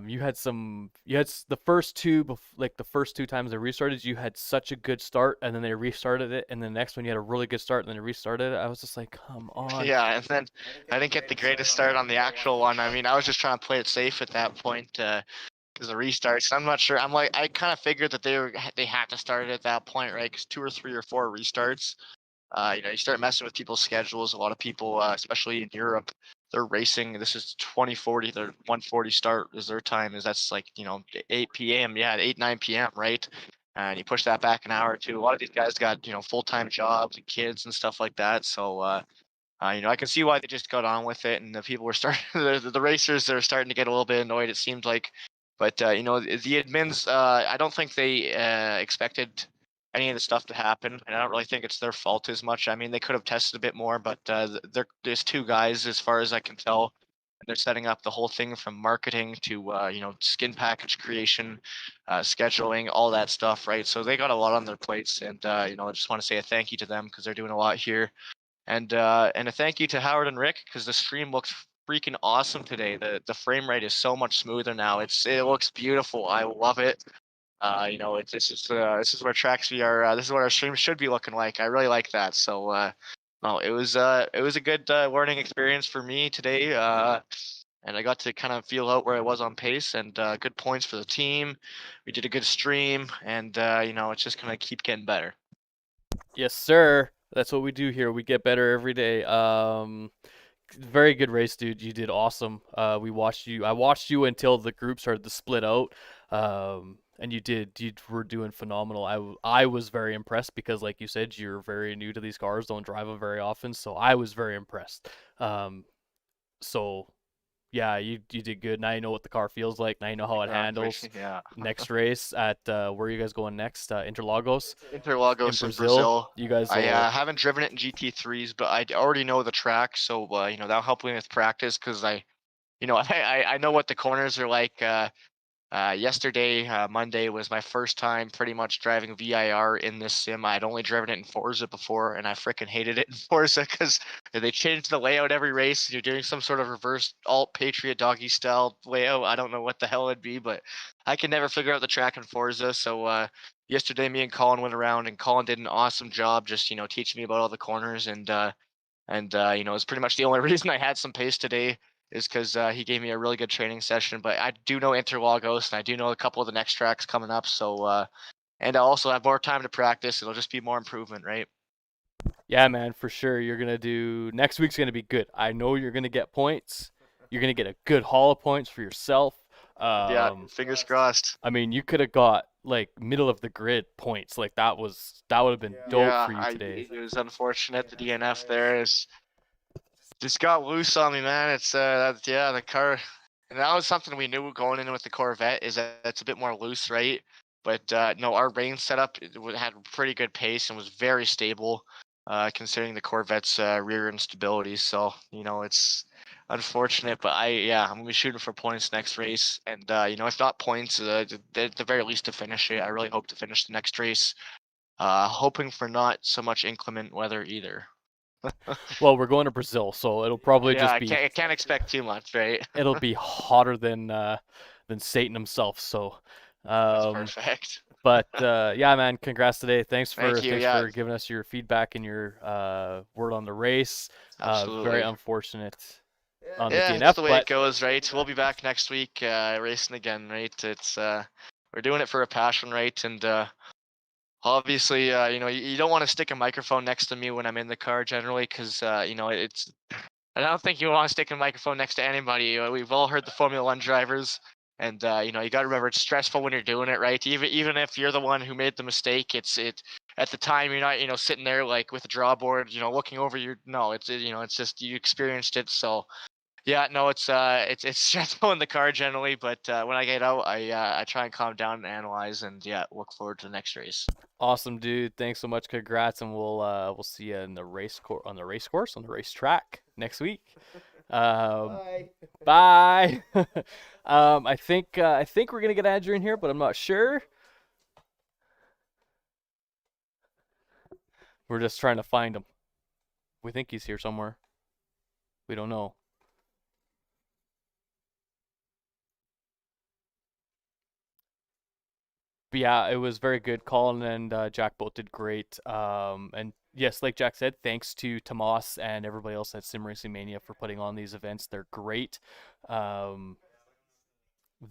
You had the first two, like the first two times they restarted, you had such a good start, and then they restarted it, and the next one you had a really good start, and then they restarted it. I was just like, come on. Yeah, and then I didn't get the greatest start on the actual one. I mean, I was just trying to play it safe at that point. Because the restarts, I'm not sure. I kind of figured that they had to start it at that point, right? Because 2 or 3 or 4 restarts, you start messing with people's schedules. A lot of people, especially in Europe, they're racing. This is 2040. Their 1:40 start is their time. That's like 8 p.m. Yeah, 9 p.m. Right? And you push that back an hour or two. A lot of these guys got full-time jobs and kids and stuff like that. So I can see why they just got on with it, and the people were starting. The racers are starting to get a little bit annoyed. It seemed like. But the admins, I don't think they expected any of the stuff to happen, and I don't really think it's their fault as much. I mean, they could have tested a bit more, but there's 2 guys, as far as I can tell, and they're setting up the whole thing from marketing to skin package creation, scheduling, all that stuff, right? So they got a lot on their plates, and I just want to say a thank you to them because they're doing a lot here, and a thank you to Howard and Rick because the stream looks freaking awesome today. The frame rate is so much smoother now. It looks beautiful. I love it. This is where TracksVR. This is what our stream should be looking like. I really like that. So it was a good learning experience for me today. And I got to kind of feel out where I was on pace, and good points for the team. We did a good stream, and it's just gonna keep getting better. Yes, sir. That's what we do here. We get better every day. Very good race, dude. You did awesome. We watched you. I watched you until the group started to split out. And you were doing phenomenal. I was very impressed because, like you said, you're very new to these cars, don't drive them very often. So I was very impressed. So yeah, you did good. Now you know what the car feels like. Now you know how it handles. Yeah. Next race at where are you guys going next? Interlagos. Interlagos in Brazil. You guys. I haven't driven it in GT3s, but I already know the track, so that'll help me with practice because I know what the corners are like. Yesterday, Monday, was my first time pretty much driving VIR in this sim. I'd only driven it in Forza before, and I freaking hated it in Forza because they changed the layout every race. You're doing some sort of reverse alt Patriot doggy style layout. I don't know what the hell it'd be, but I can never figure out the track in Forza. So yesterday, me and Colin went around, and Colin did an awesome job just teaching me about all the corners, and it's pretty much the only reason I had some pace today is because he gave me a really good training session. But I do know Interlagos, and I do know a couple of the next tracks coming up. So, and I also have more time to practice. It'll just be more improvement, right? Yeah, man, for sure. Next week's going to be good. I know you're going to get points. You're going to get a good haul of points for yourself. Yeah, fingers crossed. I mean, you could have got like middle of the grid points. Like that would have been dope Yeah, for you today. it was unfortunate the DNF there is just got loose on me, man. It's the car, and that was something we knew going in with the Corvette is that it's a bit more loose, right? But no, our range setup had pretty good pace and was very stable, considering the Corvette's rear instability. So it's unfortunate, but I'm gonna be shooting for points next race, and if not points, at the very least to finish it. I really hope to finish the next race. Hoping for not so much inclement weather either. Well, we're going to Brazil, so it'll probably just be. I can't expect too much, right? It'll be hotter than Satan himself. So. That's perfect. But yeah, man, congrats today. Thanks for giving us your feedback and your word on the race. Absolutely. Very unfortunate on the Yeah, DNF, that's the way it goes, right? We'll be back next week racing again, right? It's we're doing it for a passion, right? And obviously, you don't want to stick a microphone next to me when I'm in the car generally, because it's. I don't think you want to stick a microphone next to anybody. We've all heard the Formula One drivers, and you got to remember it's stressful when you're doing it, right? Even if you're the one who made the mistake, it's at the time you're not sitting there like with a draw board, looking over your. No, it's just you experienced it, so. Yeah, no, it's stressful in the car generally, but when I get out, I try and calm down and analyze, and look forward to the next race. Awesome, dude. Thanks so much. Congrats, and we'll see you in the on the racetrack next week. Bye. Bye. I think we're gonna get Andrew in here, but I'm not sure. We're just trying to find him. We think he's here somewhere. We don't know. But yeah, it was very good. Colin and Jack both did great. And yes, like Jack said, thanks to Tomas and everybody else at SimRacingMania for putting on these events. They're great. They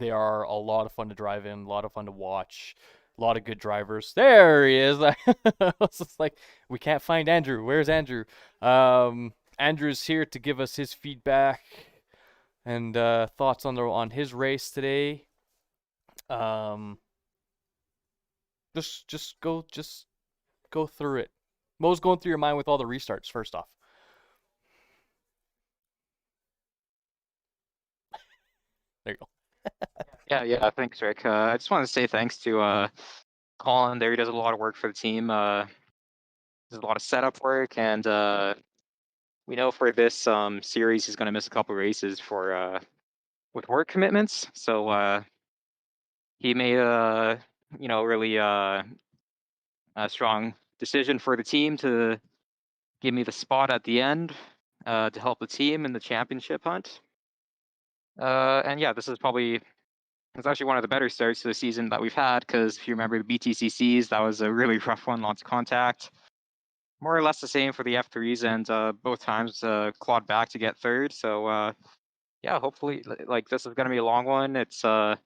are a lot of fun to drive in, a lot of fun to watch, a lot of good drivers. There he is. I was just like, we can't find Andrew. Where's Andrew? Andrew's here to give us his feedback and thoughts on his race today. Just go through it. What was going through your mind with all the restarts first off? There you go. Yeah, thanks, Rick. I just want to say thanks to Colin there. He does a lot of work for the team. Does a lot of setup work, and we know for this series he's going to miss a couple races for with work commitments. So he made really a strong decision for the team to give me the spot at the end to help the team in the championship hunt. And yeah, this is probably. It's actually one of the better starts to the season that we've had, because if you remember the BTCCs, that was a really rough one, lots of contact. More or less the same for the F3s, and both times clawed back to get third. So yeah, hopefully, like this is going to be a long one. It's a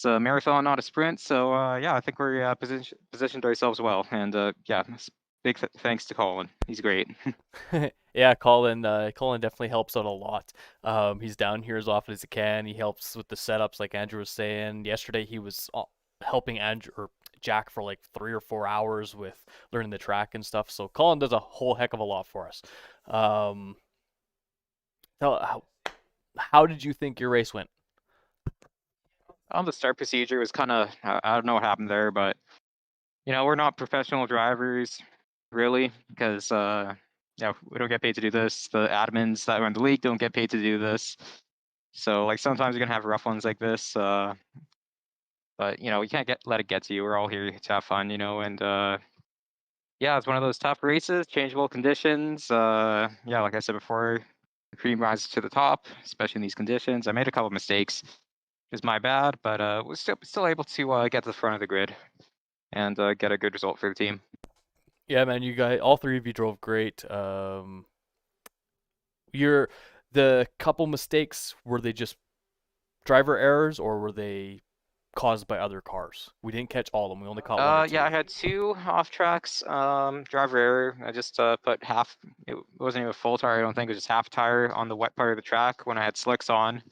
marathon, not a sprint. So yeah, I think we're positioned ourselves well, and yeah, big thanks to Colin. He's great. Yeah, Colin definitely helps out a lot. He's down here as often as he can. He helps with the setups, like Andrew was saying. Yesterday he was helping Andrew or Jack for like 3 or 4 hours with learning the track and stuff. So Colin does a whole heck of a lot for us. How did you think your race went? The start procedure was kind of, I don't know what happened there, but we're not professional drivers really, because we don't get paid to do this. The admins that run the league don't get paid to do this. So like sometimes you're gonna have rough ones like this, but you can't let it get to you. We're all here to have fun, and yeah, it's one of those tough races, changeable conditions. Yeah, like I said before, the cream rises to the top, especially in these conditions. I made a couple mistakes, which is my bad, but we're still able to get to the front of the grid and get a good result for the team. Yeah, man, you guys, all three of you drove great. The couple mistakes, were they just driver errors, or were they caused by other cars? We didn't catch all of them. We only caught one or two. Yeah, I had 2 off tracks. Driver error. I just put half. It wasn't even a full tire. I don't think it was just half tire on the wet part of the track when I had slicks on.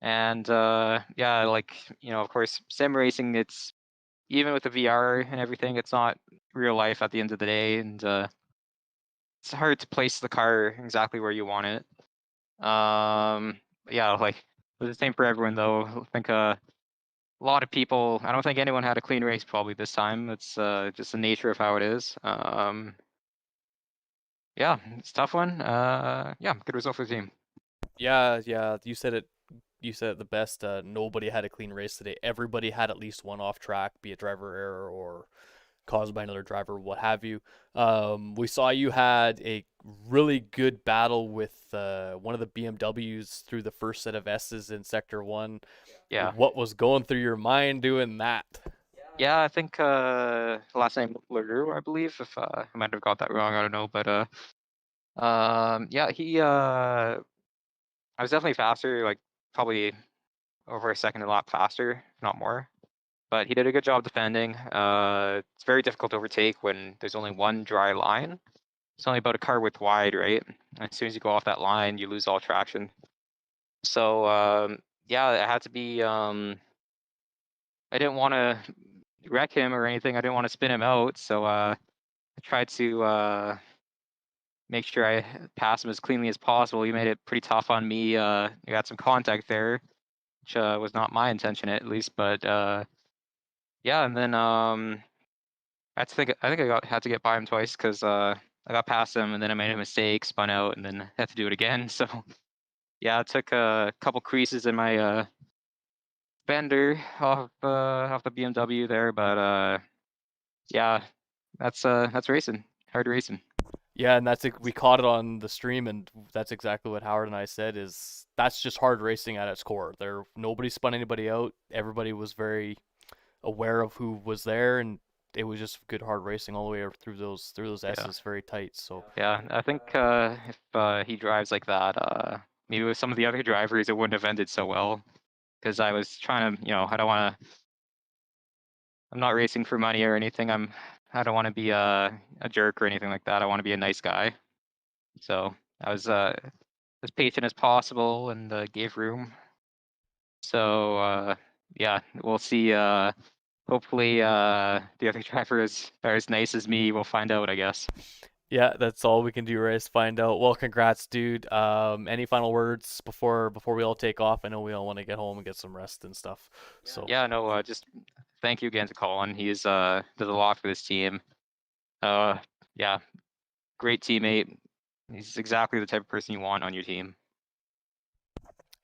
And yeah, like, of course, sim racing, it's even with the VR and everything, it's not real life at the end of the day, and it's hard to place the car exactly where you want it. Yeah, like it's the same for everyone though. I think a lot of people. I don't think anyone had a clean race probably this time. It's just the nature of how it is. Yeah, it's a tough one. Yeah, good result for the team. Yeah, you said it. You said it the best. Nobody had a clean race today. Everybody had at least one off track, be it driver error or caused by another driver, what have you. We saw you had a really good battle with one of the BMWs through the first set of S's in Sector 1. Yeah. What was going through your mind doing that? Yeah, I think last name LaRue, I believe. If I might have got that wrong, I don't know, but yeah, he I was definitely faster, like probably over a second a lap faster, if not more. But he did a good job defending. It's very difficult to overtake when there's only one dry line. It's only about a car width wide, right? As soon as you go off that line, you lose all traction. So yeah, it had to be. I didn't want to wreck him or anything. I didn't want to spin him out, so I tried to make sure I pass him as cleanly as possible. He made it pretty tough on me. I got some contact there, which was not my intention at least, but yeah, and then I think I had to get by him twice because I got past him and then I made a mistake, spun out, and then had to do it again. So yeah, it took a couple creases in my fender off the BMW there, but yeah, that's racing, hard racing. Yeah, and we caught it on the stream, and that's exactly what Howard and I said. Is that's just hard racing at its core. Nobody spun anybody out. Everybody was very aware of who was there, and it was just good hard racing all the way through those S's, very tight. So yeah, I think if he drives like that, maybe with some of the other drivers, it wouldn't have ended so well. Because I was trying to, I don't want to. I'm not racing for money or anything. I don't want to be a jerk or anything like that. I want to be a nice guy. So I was as patient as possible and gave room. So yeah, we'll see. Hopefully the other drivers are as nice as me. We'll find out, I guess. yeah, that's all we can do, right? Is find out. Well, congrats, dude. Any final words before we all take off? I know we all want to get home and get some rest and stuff. So yeah, no, just thank you again to Colin. He's does a lot for this team. Yeah, great teammate. He's exactly the type of person you want on your team.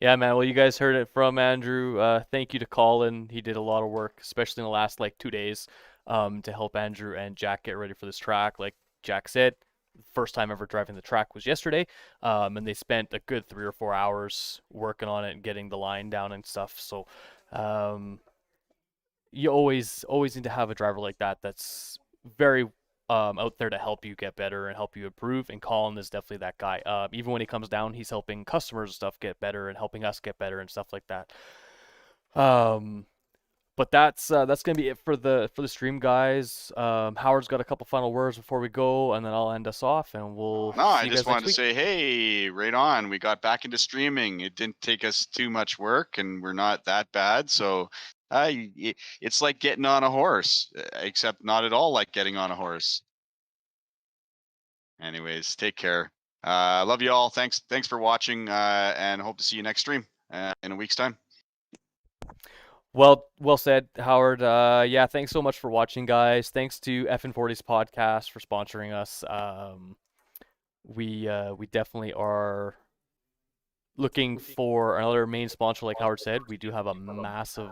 yeah, man. Well, you guys heard it from Andrew. Thank you to Colin. He did a lot of work, especially in the last 2 days, to help Andrew and Jack get ready for this track. Like Jack said, first time ever driving the track was yesterday, and they spent a good 3 or 4 hours working on it and getting the line down and stuff. So, you always need to have a driver like that that's very out there to help you get better and help you improve. And Colin is definitely that guy. Even when he comes down, he's helping customers and stuff get better and helping us get better and stuff like that. But that's gonna be it for the stream, guys. Howard's got a couple final words before we go, and then I'll end us off, and we'll. No, see I you just guys wanted to next week. say, hey, right on. We got back into streaming. It didn't take us too much work, and we're not that bad. So, it's like getting on a horse, except not at all like getting on a horse. Anyways, take care. Love you all. Thanks for watching, and hope to see you next stream in a week's time. Well said, Howard. Yeah, thanks so much for watching, guys. Thanks to FN40's podcast for sponsoring us. We definitely are looking for another main sponsor, like Howard said. We do have a massive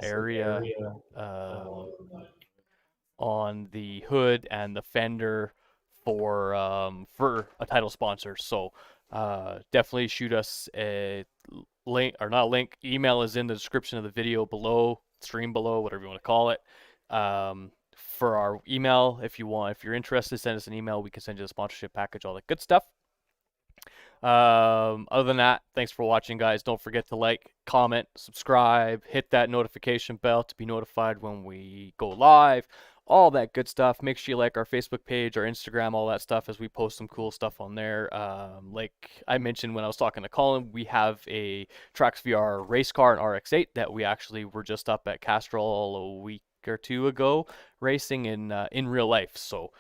area on the hood and the fender for a title sponsor. So definitely shoot us a link, or not link, email is in the description of the video below, stream below, whatever you want to call it. For our email, if you're interested, send us an email. We can send you the sponsorship package, all that good stuff. Other than that, thanks for watching, guys. Don't forget to like, comment, subscribe, hit that notification bell to be notified when we go live. all that good stuff. Make sure you like our Facebook page, our Instagram, all that stuff, as we post some cool stuff on there. Like I mentioned when I was talking to Colin, we have a TracksVR race car, an RX-8, that we actually were just up at Castrol a week or two ago racing in real life. So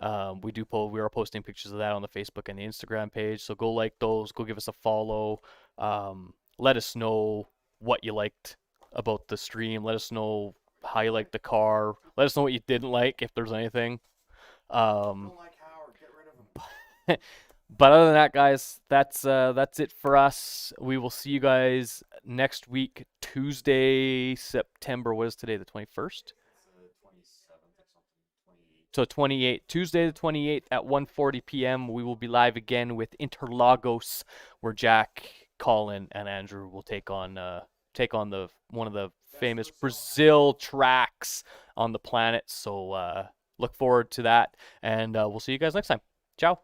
we are posting pictures of that on the Facebook and the Instagram page. So go like those, go give us a follow. Let us know what you liked about the stream. Let us know how you liked the car. Let us know what you didn't like, if there's anything. Don't like Howard. Get rid of him. But other than that, guys, that's it for us. We will see you guys next week, Tuesday, September. What is today? The 21st. 27th or something. 28th. So 28th, Tuesday the 28th at 1:40 p.m. We will be live again with Interlagos, where Jack, Colin, and Andrew will take on the one of the famous Brazil tracks on the planet. So look forward to that, and we'll see you guys next time. Ciao.